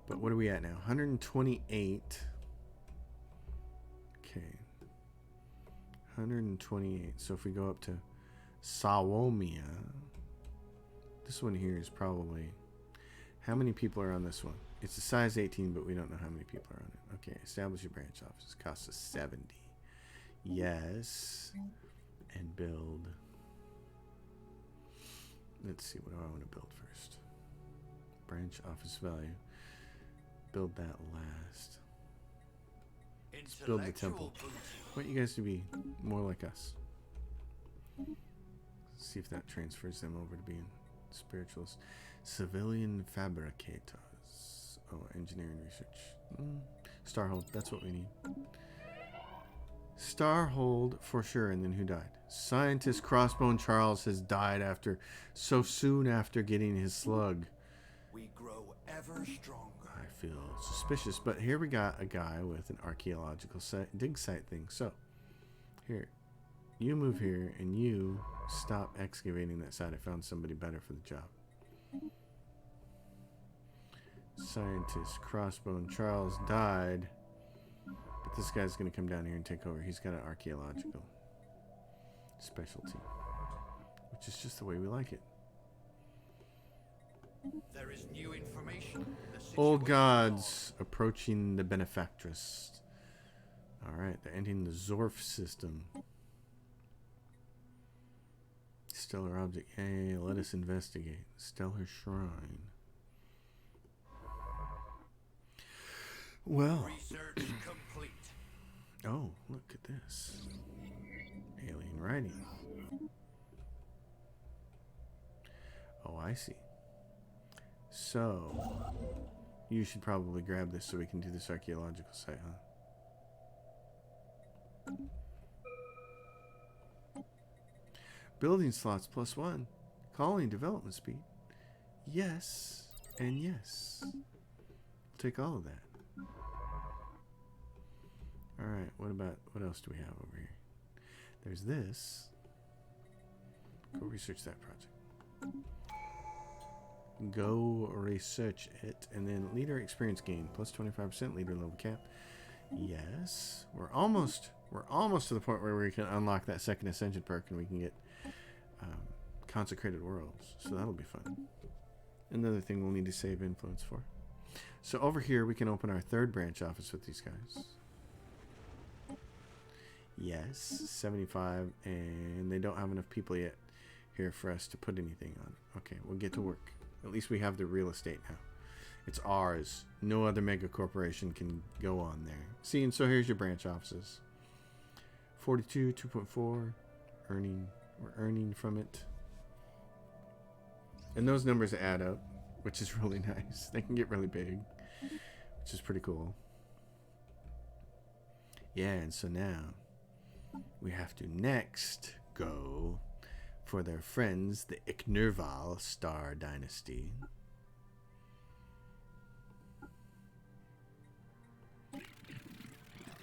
But what are we at now? 128. Okay. 128. So if we go up to Sawomia, this one here is probably... How many people are on this one? It's a size 18, but we don't know how many people are on it. Okay, establish your branch office. Costs us 70. Yes. And build. Let's see, what do I want to build first? Branch office value. Build that last. Let's build the temple. Intellectual booty. I want you guys to be more like us. See if that transfers them over to being spiritualists. Civilian fabricators. Oh, engineering research. Starhold, that's what we need. Starhold for sure, and then who died? Scientist Crossbone Charles has died so soon after getting his slug. We grow ever stronger. I feel suspicious, but here we got a guy with an archaeological dig site thing. So, here, you move here and you stop excavating that site. I found somebody better for the job. Scientist Crossbone Charles died, but this guy's going to come down here and take over. He's got an archaeological specialty, which is just the way we like it. There is new information. Old gods approaching the benefactress. Alright, they're ending the Zorf system. Stellar object. Hey, let us investigate. Stellar shrine. Well. Research complete. Oh, look at this. Alien writing. Oh, I see. So, you should probably grab this so we can do this archaeological site, huh? Building slots +1. Colony development speed. Yes, and yes. We'll take all of that. Alright, what else do we have over here? There's this. Go research that project. Go research it. And then leader experience gain. Plus 25% leader level cap. Yes. We're almost to the point where we can unlock that second Ascension perk and we can get Consecrated Worlds. So that'll be fun. Another thing we'll need to save influence for. So over here we can open our third branch office with these guys. Yes, 75, and they don't have enough people yet here for us to put anything on it. Okay, we'll get to work. At least we have the real estate now. It's ours. No other mega corporation can go on there. See, and so here's your branch offices. 42, 2.4, earning. We're earning from it. And those numbers add up, which is really nice. They can get really big, which is pretty cool. Yeah, and so now we have to next go for their friends, the Naval Star Dynasty.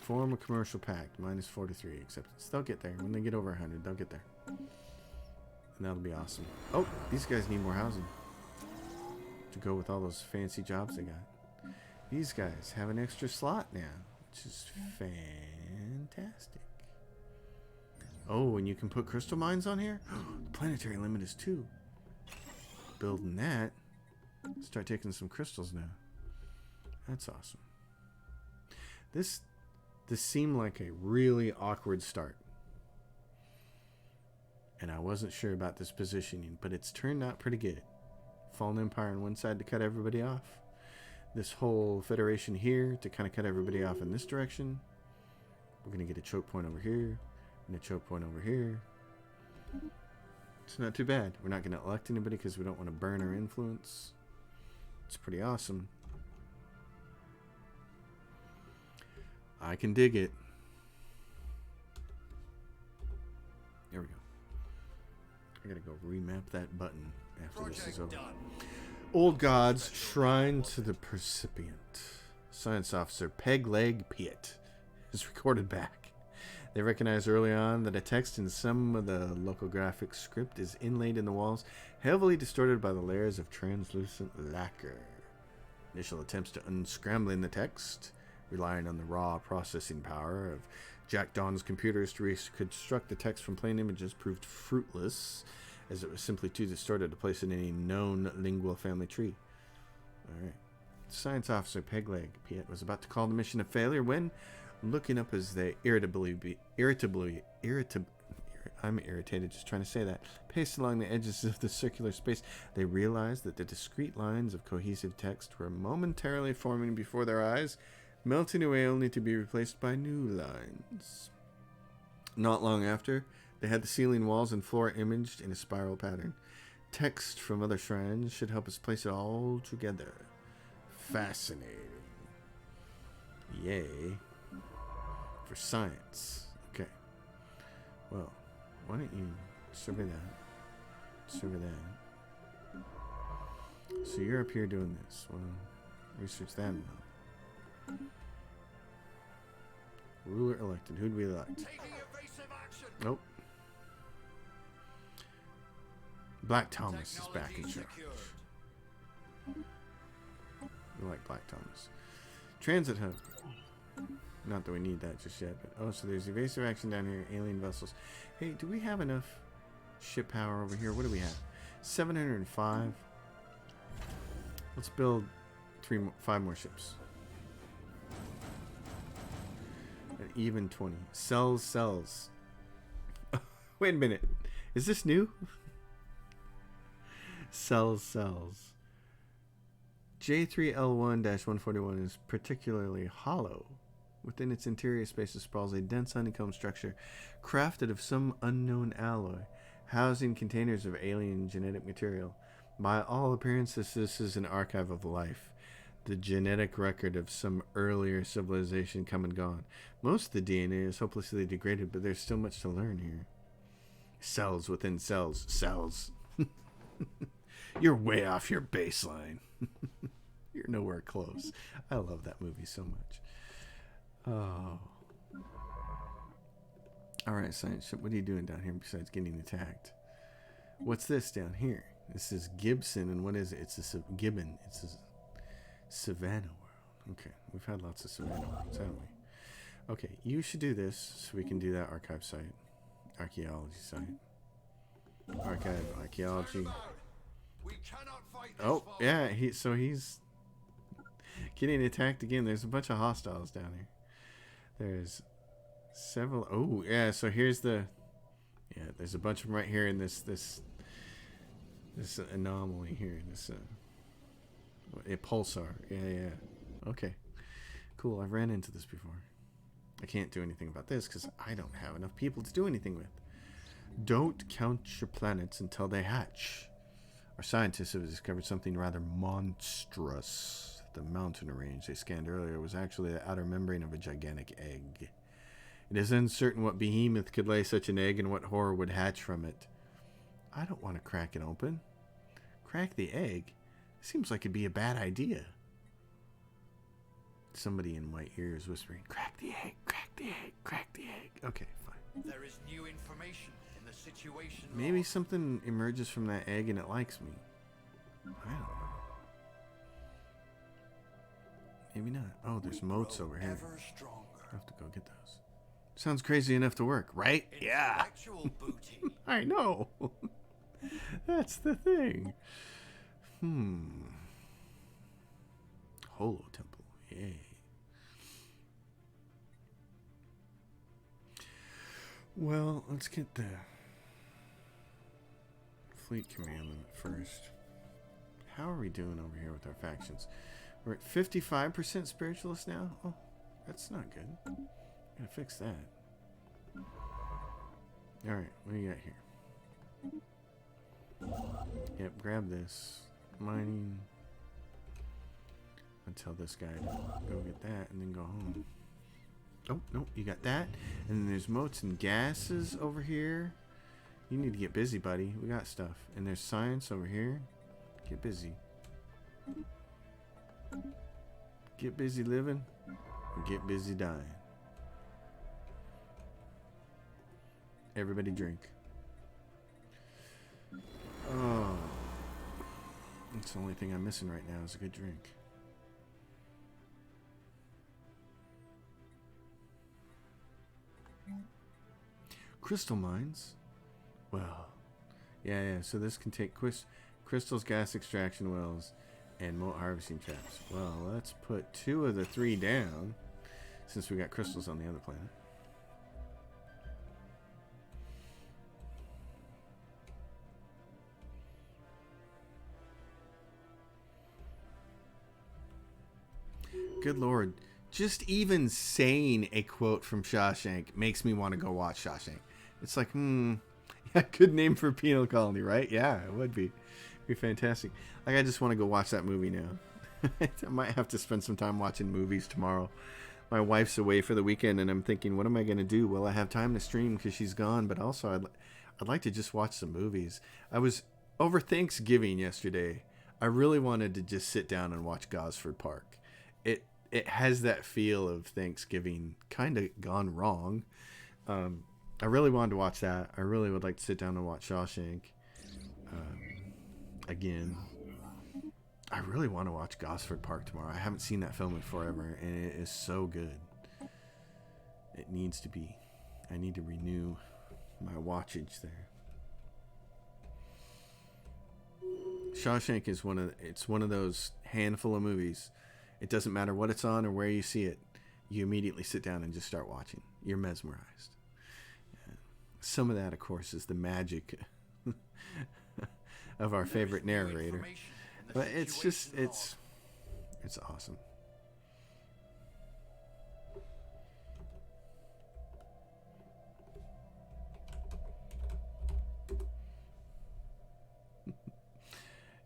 Form a commercial pact, -43 acceptance. They'll get there. When they get over 100, they'll get there. And that'll be awesome. Oh, these guys need more housing to go with all those fancy jobs they got. These guys have an extra slot now, which is fantastic. Oh, and you can put crystal mines on here? The planetary limit is 2. Building that. Start taking some crystals now. That's awesome. This seemed like a really awkward start. And I wasn't sure about this positioning, but it's turned out pretty good. Fallen Empire on one side to cut everybody off. This whole Federation here to kind of cut everybody off in this direction. We're going to get a choke point over here. And a choke point over here. It's not too bad. We're not going to elect anybody because we don't want to burn our influence. It's pretty awesome. I can dig it. There we go. I gotta go remap that button after this is over. Old Gods, Shrine to the Percipient. Science Officer Peg Leg Piet is recorded back. They recognized early on that a text in some of the locographic script is inlaid in the walls, heavily distorted by the layers of translucent lacquer. Initial attempts to unscrambling the text, relying on the raw processing power of Jack Dawn's computers to reconstruct the text from plain images, proved fruitless, as it was simply too distorted to place in any known lingual family tree. Alright. Science Officer Pegleg Piet was about to call the mission a failure when, looking up as they I'm irritated just trying to say that, paced along the edges of the circular space, they realized that the discrete lines of cohesive text were momentarily forming before their eyes, melting away only to be replaced by new lines. Not long after, they had the ceiling, walls, and floor imaged in a spiral pattern. Text from other shrines should help us place it all together. Fascinating. Yay. For science. Well, why don't you survey that? Survey that. So you're up here doing this. Well, research that enough. Ruler elected. Who'd we elect? Nope. Black Thomas is back in charge. We like Black Thomas. Transit hub. Not that we need that just yet, but oh, so there's evasive action down here. Alien vessels. Hey, do we have enough ship power over here? What do we have? 705. Let's build 5 more ships. An even 20. Cells. Wait a minute. Is this new? Cells. J3L1-141 is particularly hollow. Within its interior spaces sprawls a dense honeycomb structure crafted of some unknown alloy, housing containers of alien genetic material. By all appearances, this is an archive of life, the genetic record of some earlier civilization come and gone. Most of the DNA is hopelessly degraded, but there's still much to learn here. Cells within cells. You're way off your baseline. You're nowhere close. I love that movie so much. Oh. Alright, science ship. What are you doing down here besides getting attacked? What's this down here? This is Gibson, and what is it? It's a Gibbon. It's a Savannah world. Okay, we've had lots of Savannah worlds, haven't we? Okay, you should do this so we can do that archive site. Archaeology site. Archaeology. Oh, yeah, he's getting attacked again. There's a bunch of hostiles down here. There's several. Oh, yeah, so here's the. Yeah, there's a bunch of them right here in this anomaly here. This a pulsar. Yeah. Okay, cool. I've ran into this before. I can't do anything about this because I don't have enough people to do anything with. Don't count your planets until they hatch. Our scientists have discovered something rather monstrous. The mountain range they scanned earlier was actually the outer membrane of a gigantic egg. It is uncertain what behemoth could lay such an egg and what horror would hatch from it. I don't want to crack it open. Crack the egg? Seems like it'd be a bad idea. Somebody in my ear is whispering, crack the egg, crack the egg, crack the egg. Okay, fine. There is new information in the situation. Maybe something emerges from that egg and it likes me. I don't know. Maybe not. Oh, there's moats over here. I have to go get those. Sounds crazy enough to work, right? Yeah. I know. That's the thing. Holo Temple. Yay. Well, let's get the fleet command first. How are we doing over here with our factions? We're at 55% spiritualist now? Oh, that's not good. Gotta fix that. Alright, what do you got here? Yep, grab this. Mining. I'll tell this guy to go get that and then go home. Oh, no, you got that. And then there's moats and gases over here. You need to get busy, buddy. We got stuff. And there's science over here. Get busy. Get busy living or get busy dying. Everybody drink. Oh. That's the only thing I'm missing right now is a good drink. Crystal mines? Well, yeah, so this can take crystals, gas extraction wells, and moat harvesting traps. Well, let's put 2 of the 3 down, since we got crystals on the other planet. Good Lord. Just even saying a quote from Shawshank makes me want to go watch Shawshank. It's like, yeah, good name for penal colony, right? Yeah, it would be. It'd be fantastic. Like, I just want to go watch that movie now. I might have to spend some time watching movies tomorrow. my wife's away for the weekend, and I'm thinking, what am I going to do? Well, I have time to stream because she's gone, but also I'd like to just watch some movies. I was over Thanksgiving yesterday. I really wanted to just sit down and watch Gosford Park. It has that feel of Thanksgiving kind of gone wrong. I really wanted to watch that. I really would like to sit down and watch Shawshank again. I really want to watch Gosford Park tomorrow. I haven't seen that film in forever, and it is so good. It needs to be. I need to renew my watchage there. Shawshank is one of those handful of movies. It doesn't matter what it's on or where you see it. You immediately sit down and just start watching. You're mesmerized. Some of that, of course, is the magic of our favorite narrator. But it's just, it's awesome.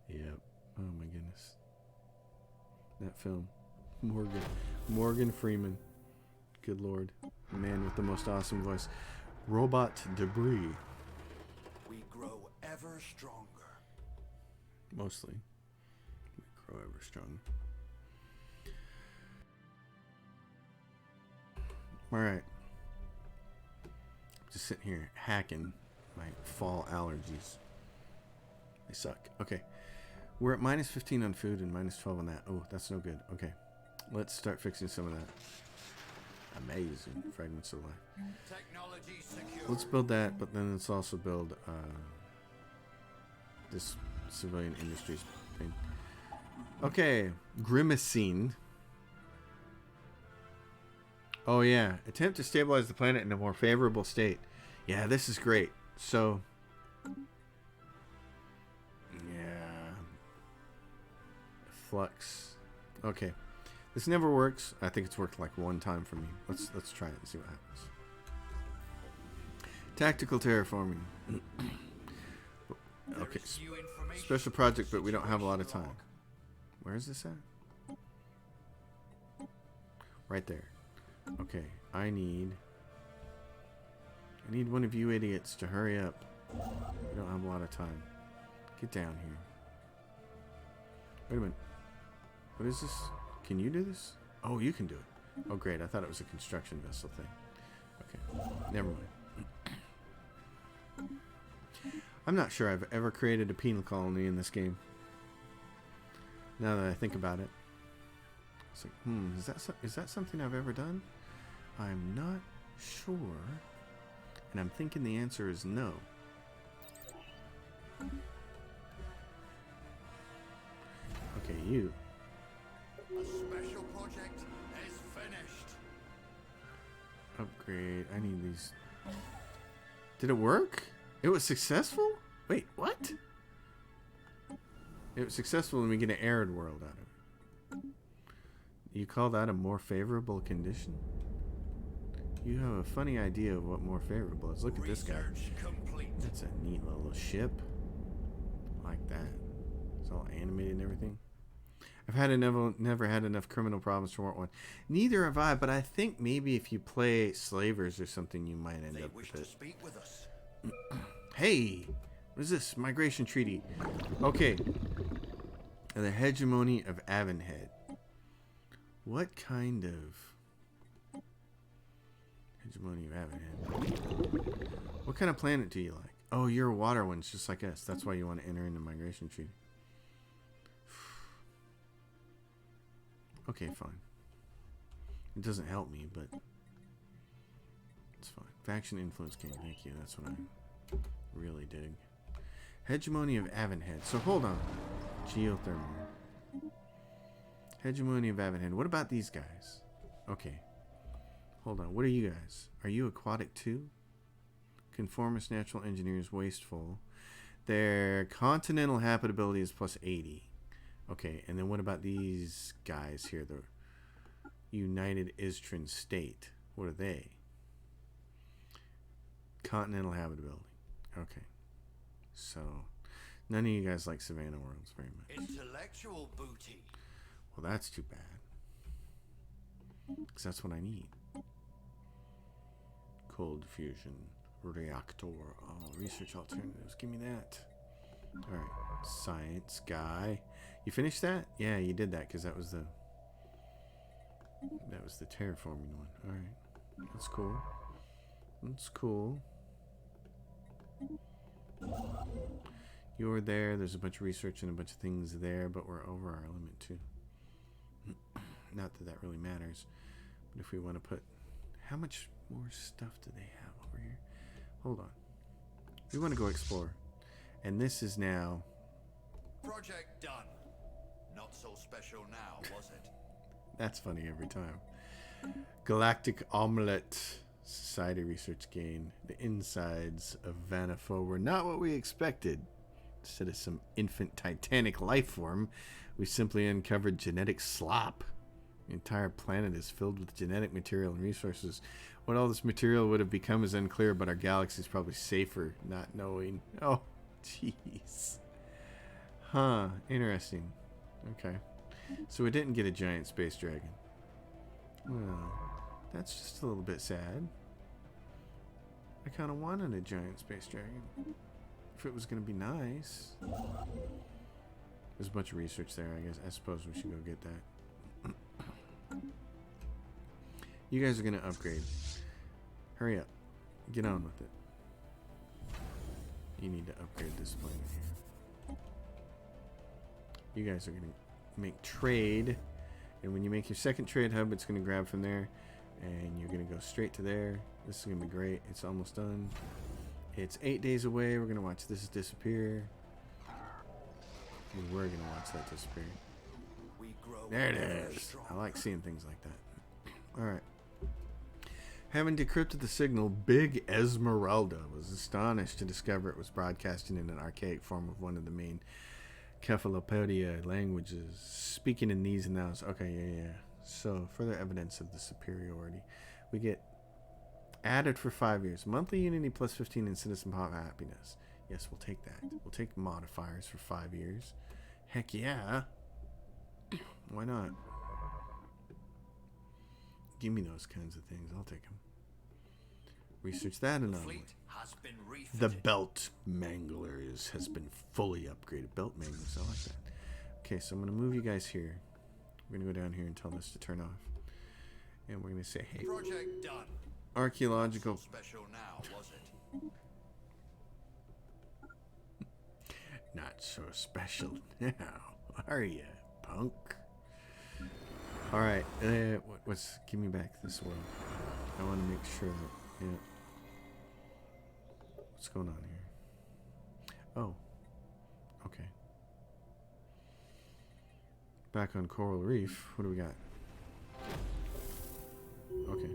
Yep. Oh my goodness. That film. Morgan Freeman. Good Lord. The man with the most awesome voice. Robot Debris. We grow ever stronger. Mostly. We grow ever stronger. Alright. Just sitting here hacking my fall allergies. They suck. Okay. We're at minus 15 on food and minus 12 on that. Oh, that's no good. Okay. Let's start fixing some of that. Amazing. Fragments of life. Technology secure. Let's build that, but then let's also build this civilian industries thing. Okay. Grimacine. Oh, yeah. Attempt to stabilize the planet in a more favorable state. Yeah, this is great. So... Flux. Okay. This never works. I think it's worked like one time for me. Let's try it and see what happens. Tactical terraforming. Okay. Special project, but we don't have a lot of time. Where is this at? Right there. Okay. I need one of you idiots to hurry up. We don't have a lot of time. Get down here. Wait a minute. What is this? Can you do this? Oh, you can do it. Oh, great. I thought it was a construction vessel thing. Okay. Never mind. I'm not sure I've ever created a penal colony in this game. Now that I think about it. It's like, is that something I've ever done? I'm not sure. And I'm thinking the answer is no. Okay, you. A special project is finished. Upgrade. I need these. Did it work? It was successful? Wait, what? It was successful and we get an arid world out of it. You call that a more favorable condition? You have a funny idea of what more favorable is. Look at this guy. Complete. That's a neat little ship. Like that. It's all animated and everything. I've never had enough criminal problems to warrant one. Neither have I, but I think maybe if you play Slavers or something, you might end up with it. To speak with us. Hey, what is this? Migration treaty. Okay. The hegemony of Avonhead. What kind of hegemony of Avonhead? What kind of planet do you like? Oh, you're a water one, just like us. That's why you want to enter into migration treaty. Okay, fine. It doesn't help me, but it's fine. Faction influence game, thank you. That's what I really dig. Hegemony of Avonhead. So hold on. Geothermal. Hegemony of Avonhead. What about these guys? Okay. Hold on. What are you guys? Are you aquatic too? Conformist natural engineers, wasteful. Their continental habitability is plus 80. Okay, and then what about these guys here? The United Istran State. What are they? Continental habitability. Okay. So, none of you guys like Savannah Worlds very much. Intellectual booty. Well, that's too bad. Because that's what I need. Cold fusion reactor. Oh, research alternatives. Give me that. Alright. Science guy. You finished that? Yeah, you did that because that was the terraforming one. Alright. That's cool. That's cool. You were there. There's a bunch of research and a bunch of things there, but we're over our limit too. Not that that really matters. But if we want to put... How much more stuff do they have over here? Hold on. We want to go explore. And this is now... Project done. Not so special now, was it? That's funny every time. Galactic Omelette. Society research gain. The insides of Vanifo were not what we expected. Instead of some infant titanic life form, we simply uncovered genetic slop. The entire planet is filled with genetic material and resources. What all this material would have become is unclear, but our galaxy is probably safer not knowing. Oh, jeez. Huh, interesting. Okay. So we didn't get a giant space dragon. Well, that's just a little bit sad. I kind of wanted a giant space dragon. If it was going to be nice. There's a bunch of research there, I guess. I suppose we should go get that. You guys are going to upgrade. Hurry up. Get on with it. You need to upgrade this planet here. You guys are going to make trade. And when you make your second trade hub, it's going to grab from there. And you're going to go straight to there. This is going to be great. It's almost done. It's 8 days away. We're going to watch this disappear. We're going to watch that disappear. There it is. I like seeing things like that. Alright. Having decrypted the signal, Big Esmeralda was astonished to discover it was broadcasting in an archaic form of one of the main Cephalopodia languages, speaking in these and thous. Okay, yeah. So, further evidence of the superiority. We get added for 5 years. Monthly Unity plus 15 in Citizen Pop Happiness. Yes, we'll take that. We'll take modifiers for 5 years. Heck yeah. Why not? Give me those kinds of things. I'll take them. Research that anomaly. The Belt Manglers has been fully upgraded. Belt Manglers, I like that. Okay, so I'm going to move you guys here. We're going to go down here and tell this to turn off. And we're going to say, hey, Project done. archaeological... So special now, was it? Not so special now, are you, punk? Alright, give me back this world. I want to make sure that, yeah. What's going on here? Oh, okay. Back on Coral Reef, what do we got? Okay.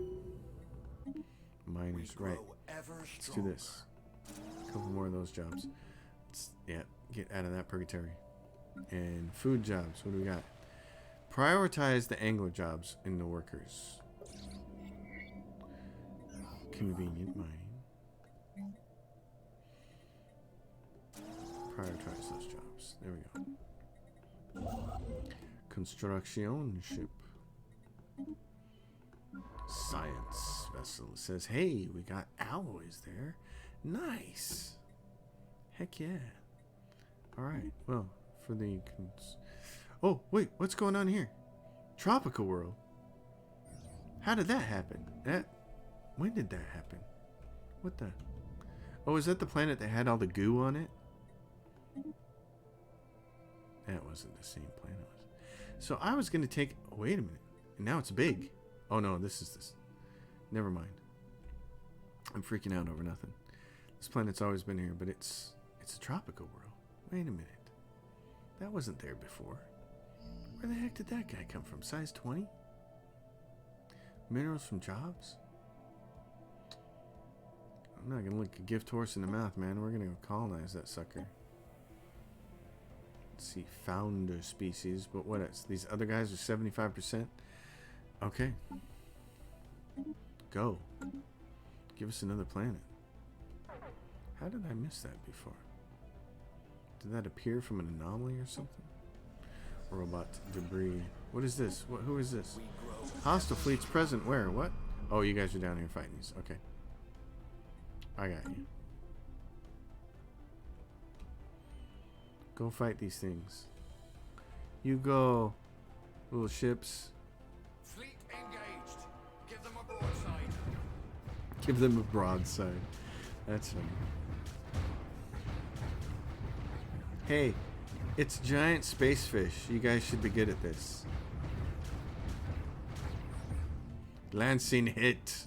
Miners, right. Let's do this. A couple more of those jobs. Yeah, get out of that purgatory. And food jobs, what do we got? Prioritize the angler jobs in the workers. Convenient mining. Prioritize those jobs. There we go. Construction ship. Science vessel says, hey, we got alloys there. Nice. Heck yeah. Alright, well, for the... Oh, wait, what's going on here? Tropical world. How did that happen? When did that happen? What the... Oh, is that the planet that had all the goo on it? That wasn't the same planet. So I was going to take... Oh, wait a minute. And now it's big. Oh, no, this is this. Never mind. I'm freaking out over nothing. This planet's always been here, but it's a tropical world. Wait a minute. That wasn't there before. Where the heck did that guy come from? Size 20? Minerals from jobs? I'm not going to look a gift horse in the mouth, man. We're going to go colonize that sucker. Let's see. Founder species. But what else? These other guys are 75%? Okay. Go. Give us another planet. How did I miss that before? Did that appear from an anomaly or something? Robot debris. What is this? Who is this? Hostile fleets present. Where? What? Oh, you guys are down here fighting these. Okay. I got you. Go fight these things. You go, little ships. Fleet engaged. Give them a broadside. Give them a broadside. That's funny. Hey, it's giant space fish. You guys should be good at this. Lancing hit.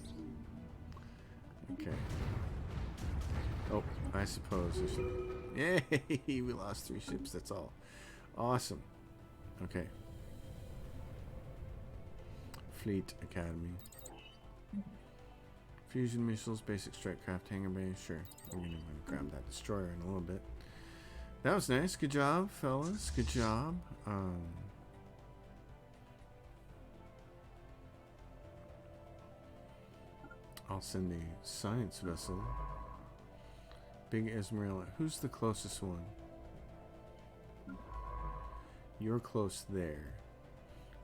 Okay. Oh, I suppose I should. Yay! We lost 3 ships. That's all. Awesome. Okay. Fleet Academy. Fusion missiles, basic strike craft, hangar bay. Sure. We're gonna grab that destroyer in a little bit. That was nice. Good job, fellas. Good job. I'll send the science vessel. Big Esmeralda. Who's the closest one? You're close there.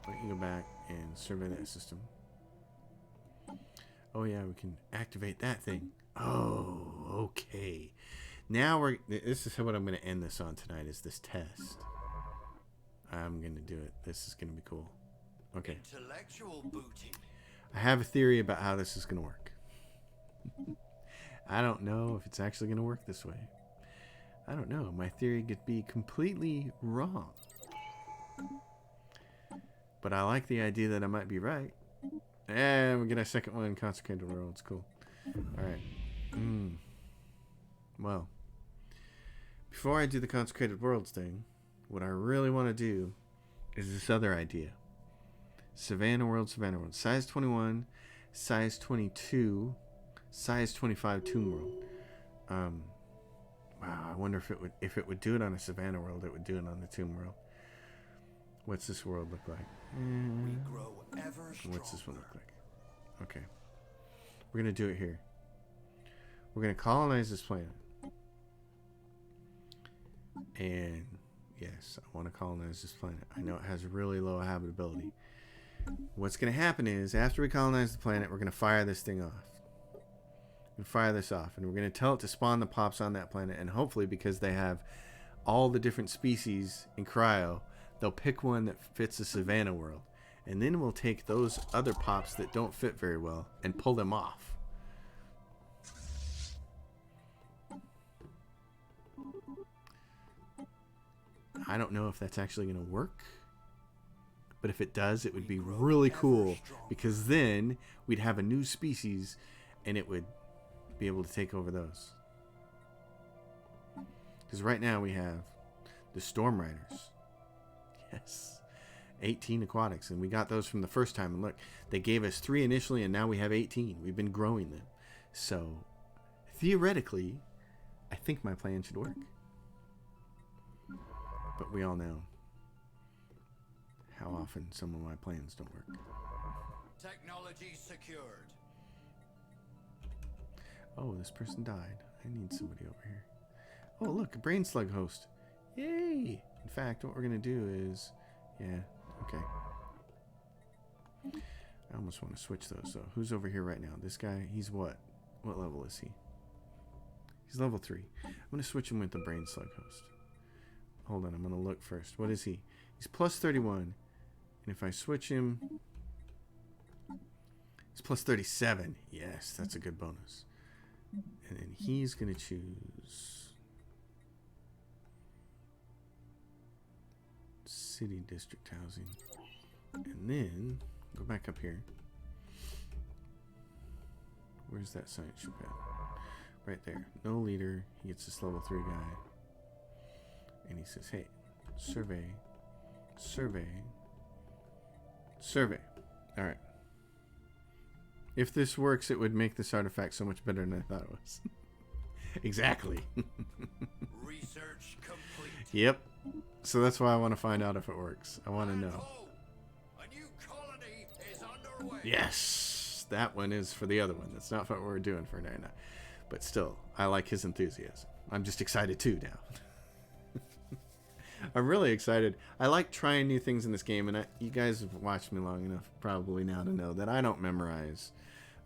Why don't you go back and survey that system? Oh yeah, we can activate that thing. Oh, okay. Now this is what I'm going to end this on tonight, is this test. I'm going to do it. This is going to be cool. Okay. Intellectual booty. I have a theory about how this is going to work. I don't know if it's actually going to work this way. I don't know. My theory could be completely wrong. But I like the idea that I might be right. And we get our second one, Consecrated Worlds. Cool. Alright. Well. Before I do the Consecrated Worlds thing, what I really want to do is this other idea. Savannah World. Size 21, size 22, size 25 Tomb World. Wow, I wonder if it would do it on a Savannah World, it would do it on the Tomb World. What's this world look like? We grow ever stronger. What's this one look like? Okay. We're going to do it here. We're going to colonize this planet. And yes, I want to colonize this planet. I know it has really low habitability. What's going to happen is, after we colonize the planet, we're going to fire this thing off. We're going to fire this off, and we're going to tell it to spawn the pops on that planet. And hopefully, because they have all the different species in cryo, they'll pick one that fits the Savannah world. And then we'll take those other pops that don't fit very well and pull them off. I don't know if that's actually going to work. But if it does, it would be really cool. Because then we'd have a new species and it would be able to take over those. Because right now we have the Storm Riders. Yes. 18 aquatics. And we got those from the first time. And look, they gave us 3 initially and now we have 18. We've been growing them. So, theoretically, I think my plan should work. But we all know how often some of my plans don't work. Technology secured. Oh, this person died. I need somebody over here. Oh, look, a brain slug host. Yay! In fact, what we're going to do is... Yeah, okay. I almost want to switch those, though. Who's over here right now? This guy, he's what? What level is he? He's level 3. I'm going to switch him with the brain slug host. Hold on, I'm going to look first. What is he? He's plus 31. And if I switch him... He's plus 37. Yes, that's a good bonus. And then he's going to choose... City District Housing. And then, go back up here. Where's that science ship at? Right there. No leader. He gets this level 3 guy. And he says, hey, survey, survey, survey. Alright. If this works, it would make this artifact so much better than I thought it was. Exactly. Research complete. Yep. So that's why I want to find out if it works. I want to know. A new colony is underway. Yes! That one is for the other one. That's not what we're doing for right now. But still, I like his enthusiasm. I'm just excited too now. I'm really excited. I like trying new things in this game, and you guys have watched me long enough probably now to know that I don't memorize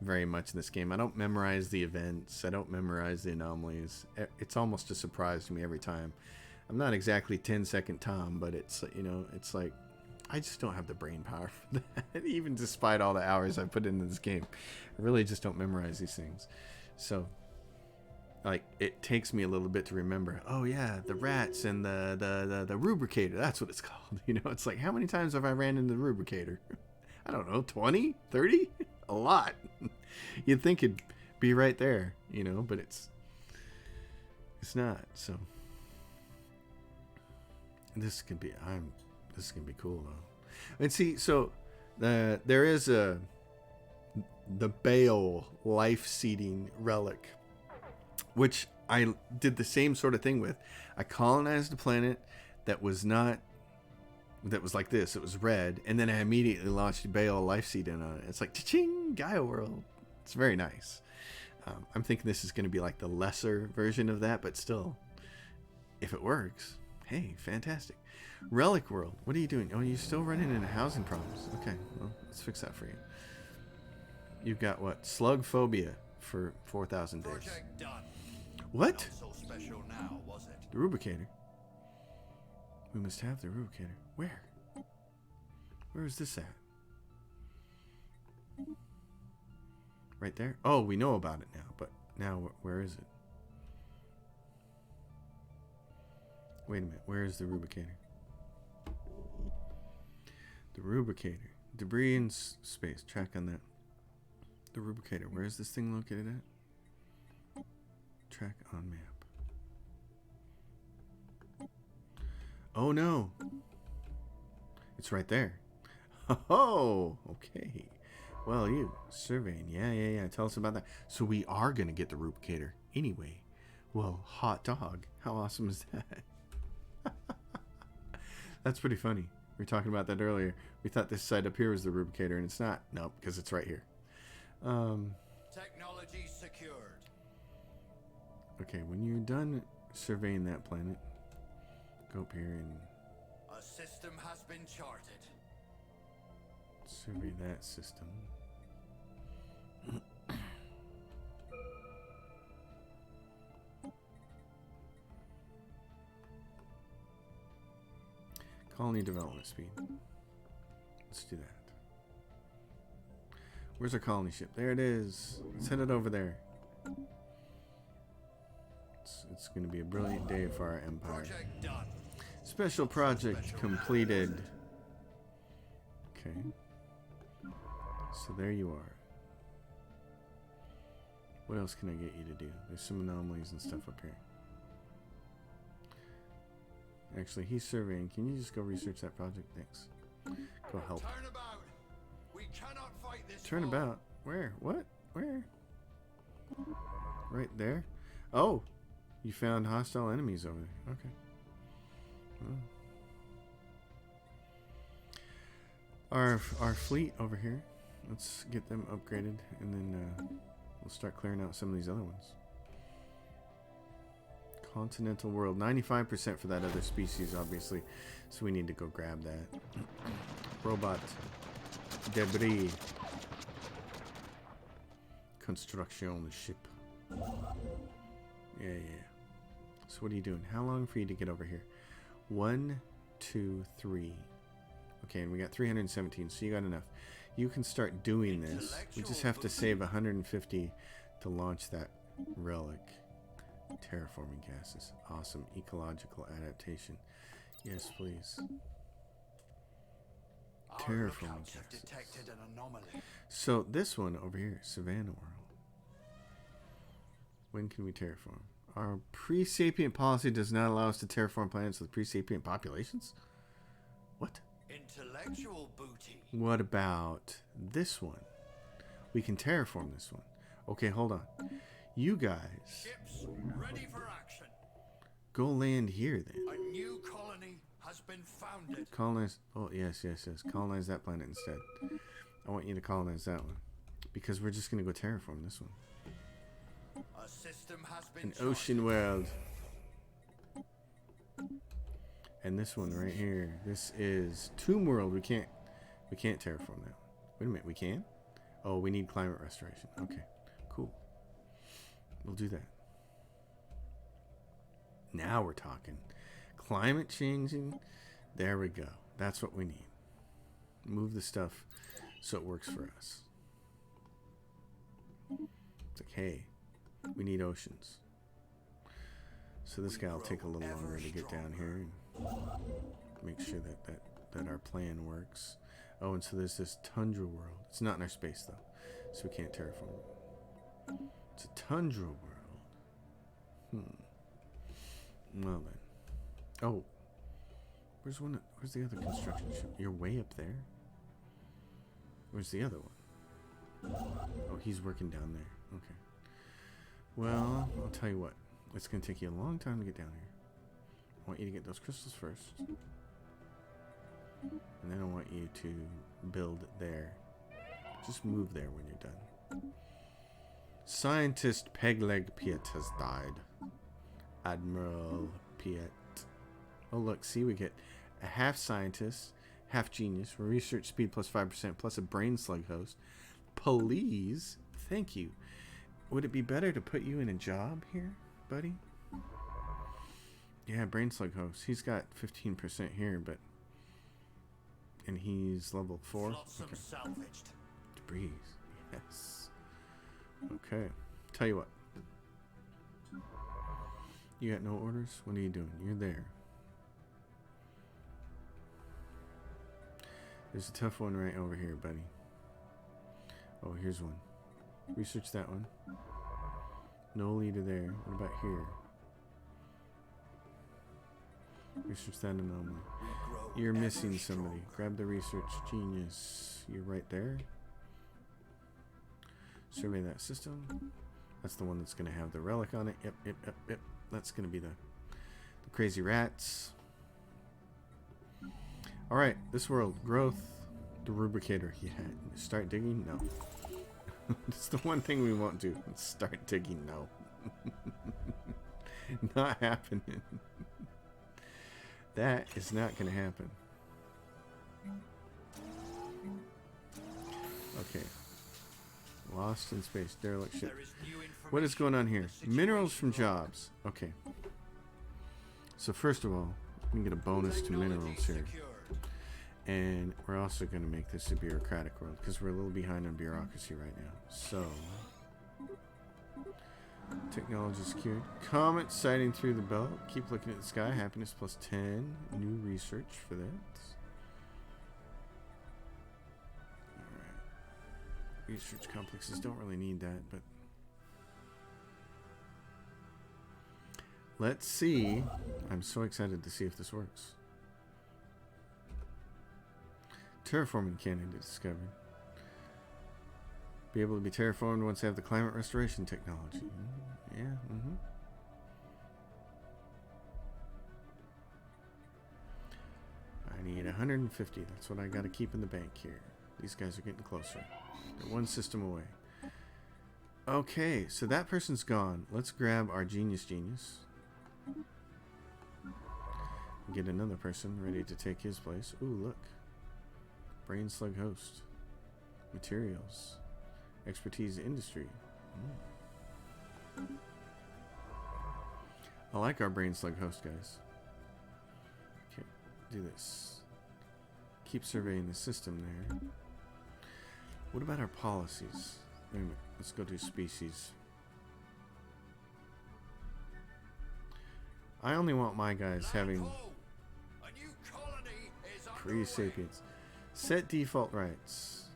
very much in this game. I don't memorize the events. I don't memorize the anomalies. It's almost a surprise to me every time. I'm not exactly 10-second Tom, but it's, you know, it's like I just don't have the brain power for that. Even despite all the hours I put into this game, I really just don't memorize these things. So, like, it takes me a little bit to remember. Oh yeah, the rats and the rubricator. That's what it's called. You know, it's like, how many times have I ran into the rubricator? I don't know, 20, 30, a lot. You'd think it'd be right there, you know, but it's not. So this could be cool though. And see, so there is the Bale life seeding relic, which I did the same sort of thing with. I colonized a planet that was like this. It was red, and then I immediately launched Bale life seed in on it. It's like cha-ching, Gaia world. It's very nice. I'm thinking this is going to be like the lesser version of that, but still, if it works, hey, fantastic. Relic world, what are you doing? Oh, you're still running into housing problems. Okay, well, let's fix that for you. You've got what? Slug phobia for 4,000 days. Project done. What? Not so special now, was it? The rubricator. We must have the rubricator. Where? Where is this at? Right there? Oh, we know about it now, but now where is it? Wait a minute. Where is the rubricator? The rubricator. Debris in space. Track on that. The rubricator. Where is this thing located at? Track on map. Oh no. It's right there. Oh, okay. Well, you surveying. Yeah. Tell us about that. So we are going to get the rubricator anyway. Well, hot dog. How awesome is that? That's pretty funny. We were talking about that earlier. We thought this side up here was the rubricator, and it's not. Nope, because it's right here. Technology secured. Okay, when you're done surveying that planet, go up here and A system has been charted. survey that system. Colony development speed. Let's do that. Where's our colony ship? There it is. Let's head it over there. It's going to be a brilliant day for our empire. Project done. Special project completed. Okay. So there you are. What else can I get you to do? There's some anomalies and stuff up here. Actually, he's surveying. Can you just go research that project? Thanks. Go help. Turnabout. We cannot fight this. Turnabout? Where? What? Where? Right there? Oh! You found hostile enemies over there. Okay. Well. Our fleet over here. Let's get them upgraded, and then we'll start clearing out some of these other ones. Continental world. 95% for that other species, obviously. So we need to go grab that. Robot. Debris. Construction ship. Yeah. So what are you doing? How long for you to get over here? 1, 2, 3. Okay, and we got 317, so you got enough. You can start doing this. We just have to save 150 to launch that relic. Terraforming gases. Awesome. Ecological adaptation. Yes, please. Terraforming gases. Detected an anomaly. So this one over here, Savannah World. When can we terraform? Our pre-sapient policy does not allow us to terraform planets with pre-sapient populations? What? Intellectual booty. What about this one? We can terraform this one. Okay, hold on. You guys Ships ready for action. go land here then. A new colony has been founded. Colonize. Oh, yes. Colonize that planet instead. I want you to colonize that one. Because we're just going to go terraform this one. A system has been An charted. ocean world. And this one right here, this is Tomb World. We can't terraform that. Wait a minute, we can? Oh, we need climate restoration. Okay, cool. We'll do that. Now we're talking. Climate changing. There we go. That's what we need. Move the stuff so it works for us. It's like, hey, we need oceans. So this guy will take a little longer to get down here and make sure that our plan works. Oh, and so there's this tundra world. It's not in our space, though, so we can't terraform it. It's a tundra world. Well, then. Oh. Where's the other construction ship? You're way up there? Where's the other one? Oh, he's working down there. Okay. Well, I'll tell you what. It's going to take you a long time to get down here. I want you to get those crystals first. And then I want you to build there. Just move there when you're done. Scientist Pegleg Piet has died. Admiral Piet. Oh, look. See, we get a half scientist, half genius, research speed plus 5%, plus a brain slug host. Please. Thank you. Would it be better to put you in a job here, buddy? Yeah, brain slug host. He's got 15% here, but... And he's level 4? Okay. Debris. Yes. Okay. Tell you what. You got no orders? What are you doing? You're there. There's a tough one right over here, buddy. Oh, here's one. Research that one. No leader there. What about here? Research that anomaly. You're missing somebody. Grab the research genius. You're right there. Survey that system. That's the one that's going to have the relic on it. Yep. That's going to be the crazy rats. Alright, this world. Growth. The rubricator. Yeah. Start digging? No. It's the one thing we won't do. Start digging? No. Not happening. That is not going to happen. Okay. Lost in space. Derelict ship. What is going on here? Minerals from jobs. Okay. So first of all, we can get a bonus to minerals here. And we're also going to make this a bureaucratic world because we're a little behind on bureaucracy right now. So, technology secured. Comet sighting through the belt. Keep looking at the sky. Happiness plus 10. New research for that. Alright. Research complexes don't really need that, but let's see. I'm so excited to see if this works. Terraforming candidate discovered. Be able to be terraformed once they have the climate restoration technology. Yeah, I need 150. That's what I got to keep in the bank here. These guys are getting closer. They're one system away. Okay, so that person's gone. Let's grab our genius. Get another person ready to take his place. Ooh, look. Brain slug host. Materials. Expertise industry. I like our brain slug host, guys. Okay, do this. Keep surveying the system there. What about our policies? Wait a minute. Let's go to species. I only want my guys having pre-sapiens. Set default rights.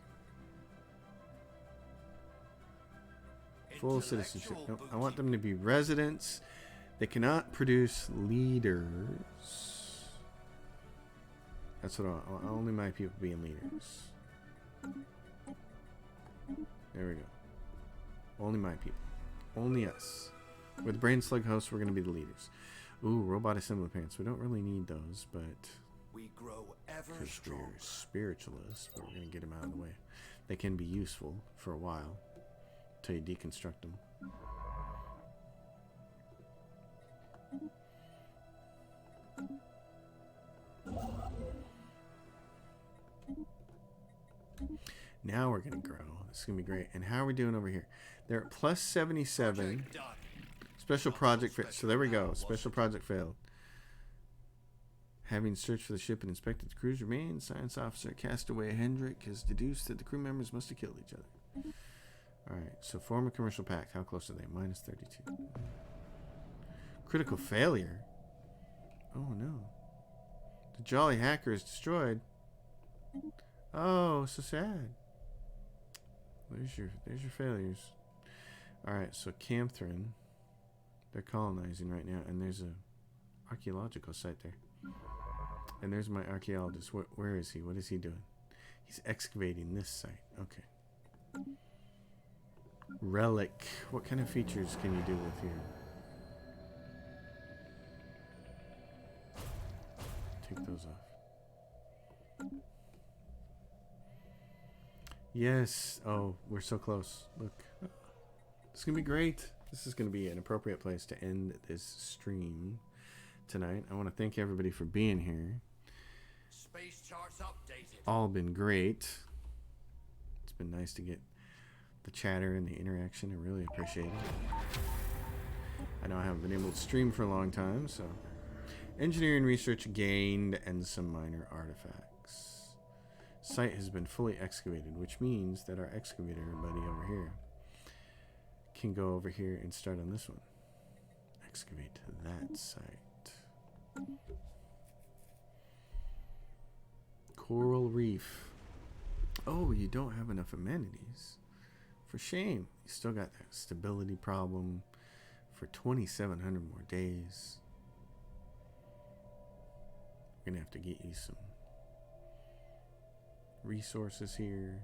Full citizenship. Nope. I want them to be residents. They cannot produce leaders. That's what I want. Only my people being leaders. There we go. Only my people. Only us. With brain slug hosts, we're going to be the leaders. Ooh, robot assembly pants. We don't really need those, but we grow ever because we're stronger. spiritualists, but we're going to get them out of the way. They can be useful for a while until you deconstruct them. Now we're going to grow. This is going to be great. And how are we doing over here? They're at plus 77. Special project failed. So there we go. Special project failed. Having searched for the ship and inspected the crew's remains, science officer Castaway Hendrick has deduced that the crew members must have killed each other. Alright, so form a commercial pact. How close are they? Minus 32. Critical failure? Oh no. The Jolly Hacker is destroyed. Oh, so sad. There's your failures. Alright, so Camthrin. They're colonizing right now, and there's a archaeological site there. And there's my archaeologist. Where is he? What is he doing? He's excavating this site. Okay. Relic. What kind of features can you do with here? Take those off. Yes. Oh, we're so close. Look. It's going to be great. This is going to be an appropriate place to end this stream tonight. I want to thank everybody for being here. Space charts updated. All been great. It's been nice to get the chatter and the interaction. I really appreciate it. I know I haven't been able to stream for a long time, so engineering research gained and some minor artifacts. Site has been fully excavated, which means that our excavator buddy over here can go over here and start on this one. Excavate that site. Coral reef. Oh, you don't have enough amenities. For shame. You still got that stability problem for 2,700 more days. We're gonna have to get you some resources here.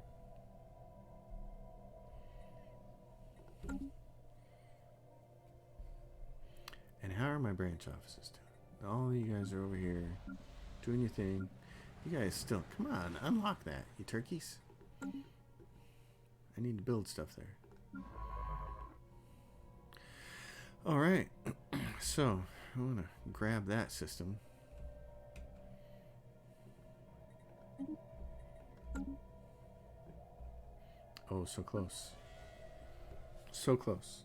And how are my branch offices doing? All of you guys are over here doing your thing. You guys still, come on, unlock that, you turkeys. I need to build stuff there. Alright, so I want to grab that system. Oh, so close. So close.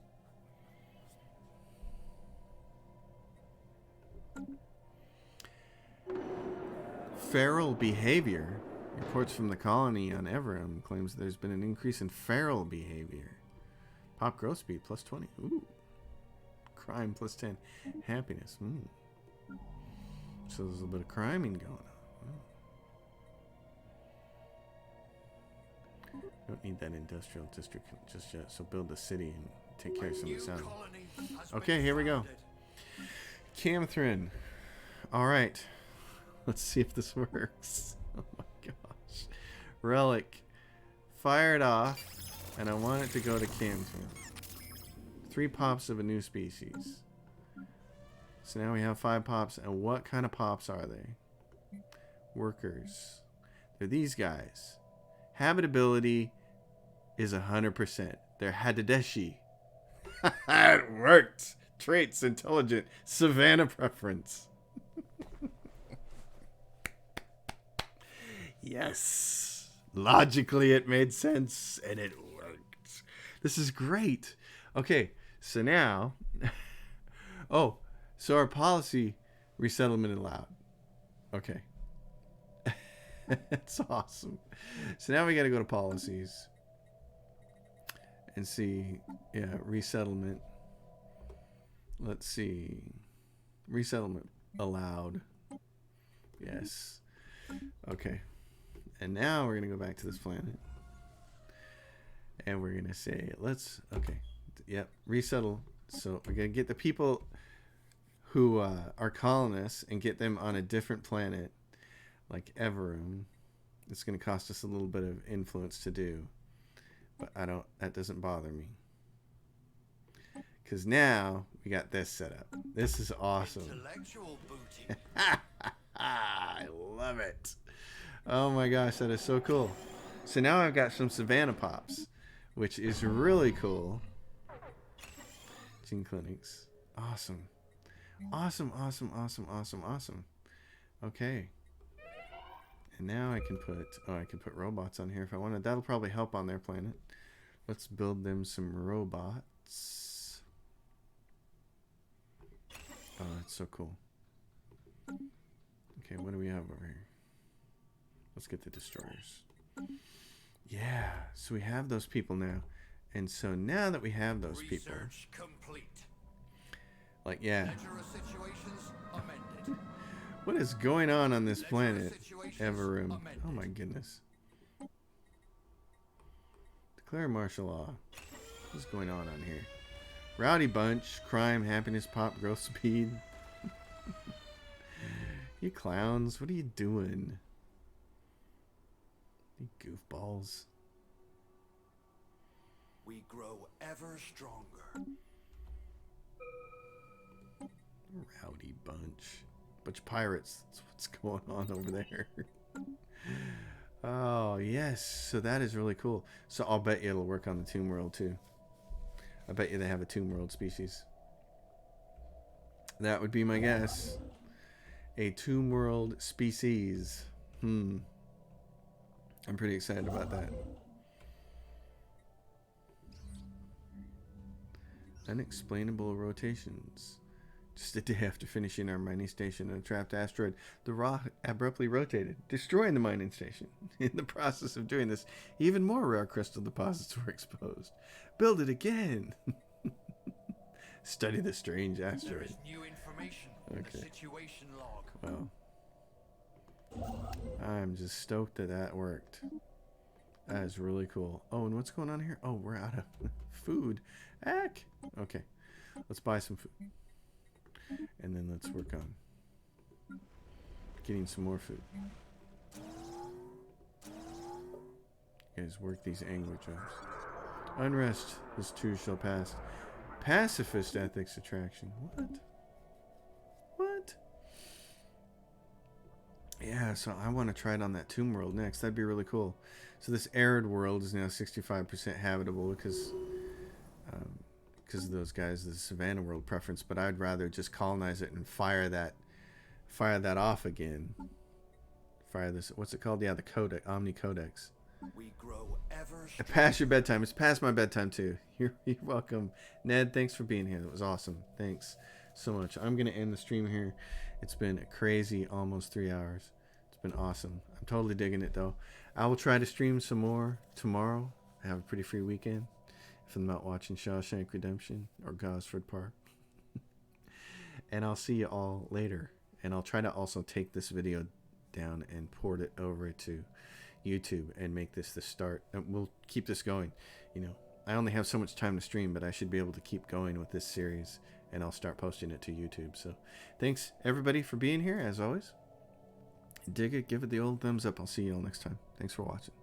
Feral behavior. Reports from the colony on Everum claims there's been an increase in feral behavior. Pop growth speed plus 20. Ooh. Crime plus 10. Happiness. So there's a little bit of criming going on. Don't need that industrial district just yet, so build the city and take care of some of this out. Okay, here we go. Camthrin. Alright. Let's see if this works. Oh my gosh. Relic. Fire it off. And I want it to go to Camthrin. 3 pops of a new species. So now we have 5 pops. And what kind of pops are they? Workers. They're these guys. Habitability is 100%. They're Hadadeshi. It worked. Traits, intelligent, savannah preference. Yes. Logically it made sense and it worked. This is great. Okay, so now oh, so our policy resettlement allowed. Okay. That's awesome. So now we got to go to policies and see, yeah, resettlement. Let's see. Resettlement allowed. Yes. Okay. And now we're going to go back to this planet. And we're going to say, let's, okay. Yep, resettle. So we're going to get the people who are colonists and get them on a different planet. Like Everum. It's going to cost us a little bit of influence to do. But that doesn't bother me. Because now we got this set up. This is awesome. Intellectual booty. I love it. Oh my gosh, that is so cool. So now I've got some Savannah Pops, which is really cool. Gene clinics. Awesome. Awesome, awesome, awesome, awesome, awesome. Okay. And now I can put, oh, I can put robots on here if I wanted. That'll probably help on their planet. Let's build them some robots. Oh, that's so cool. Okay, what do we have over here? Let's get the destroyers. Yeah, so we have those people now. And so now that we have those people, complete. like, yeah. Ledger of situations amended. What is going on this Ledger of planet? situations Everroom. amended. Oh my goodness. Declare martial law. What's going on here? Rowdy bunch. Crime, happiness, pop, growth speed. You clowns. What are you doing? You goofballs. We grow ever stronger. Rowdy bunch. Bunch of pirates. That's what's going on over there. Oh, yes. So that is really cool. So I'll bet you it'll work on the Tomb World too. I bet you they have a Tomb World species. That would be my guess. A Tomb World species. I'm pretty excited about that. Unexplainable rotations. Just a day after finishing our mining station on a trapped asteroid, the rock abruptly rotated, destroying the mining station. In the process of doing this, even more rare crystal deposits were exposed. Build it again. Study the strange There asteroid. is new information in the situation log. Well, I'm just stoked that that worked. That is really cool. Oh, and what's going on here? Oh, we're out of food. Heck. Okay, let's buy some food. And then let's work on getting some more food. You guys work these angler jobs. Unrest, this too shall pass. Pacifist ethics attraction. What? Yeah, so I want to try it on that Tomb World next. That'd be really cool. So this arid world is now 65% habitable because of those guys, the Savannah world preference. But I'd rather just colonize it and fire that off again. Fire this. What's it called? Yeah, the Codex, Omni Codex. We grow ever stronger. Past your bedtime. It's past my bedtime too. You're welcome, Ned. Thanks for being here. That was awesome. Thanks so much. I'm gonna end the stream here. It's been a crazy almost 3 hours. It's been awesome. I'm totally digging it though. I will try to stream some more tomorrow. I have a pretty free weekend if I'm not watching Shawshank Redemption or Gosford Park. And I'll see you all later. And I'll try to also take this video down and port it over to YouTube and make this the start. And we'll keep this going. You know, I only have so much time to stream, but I should be able to keep going with this series, and I'll start posting it to YouTube. So thanks everybody for being here as always. Dig it, give it the old thumbs up. I'll see you all next time. Thanks for watching.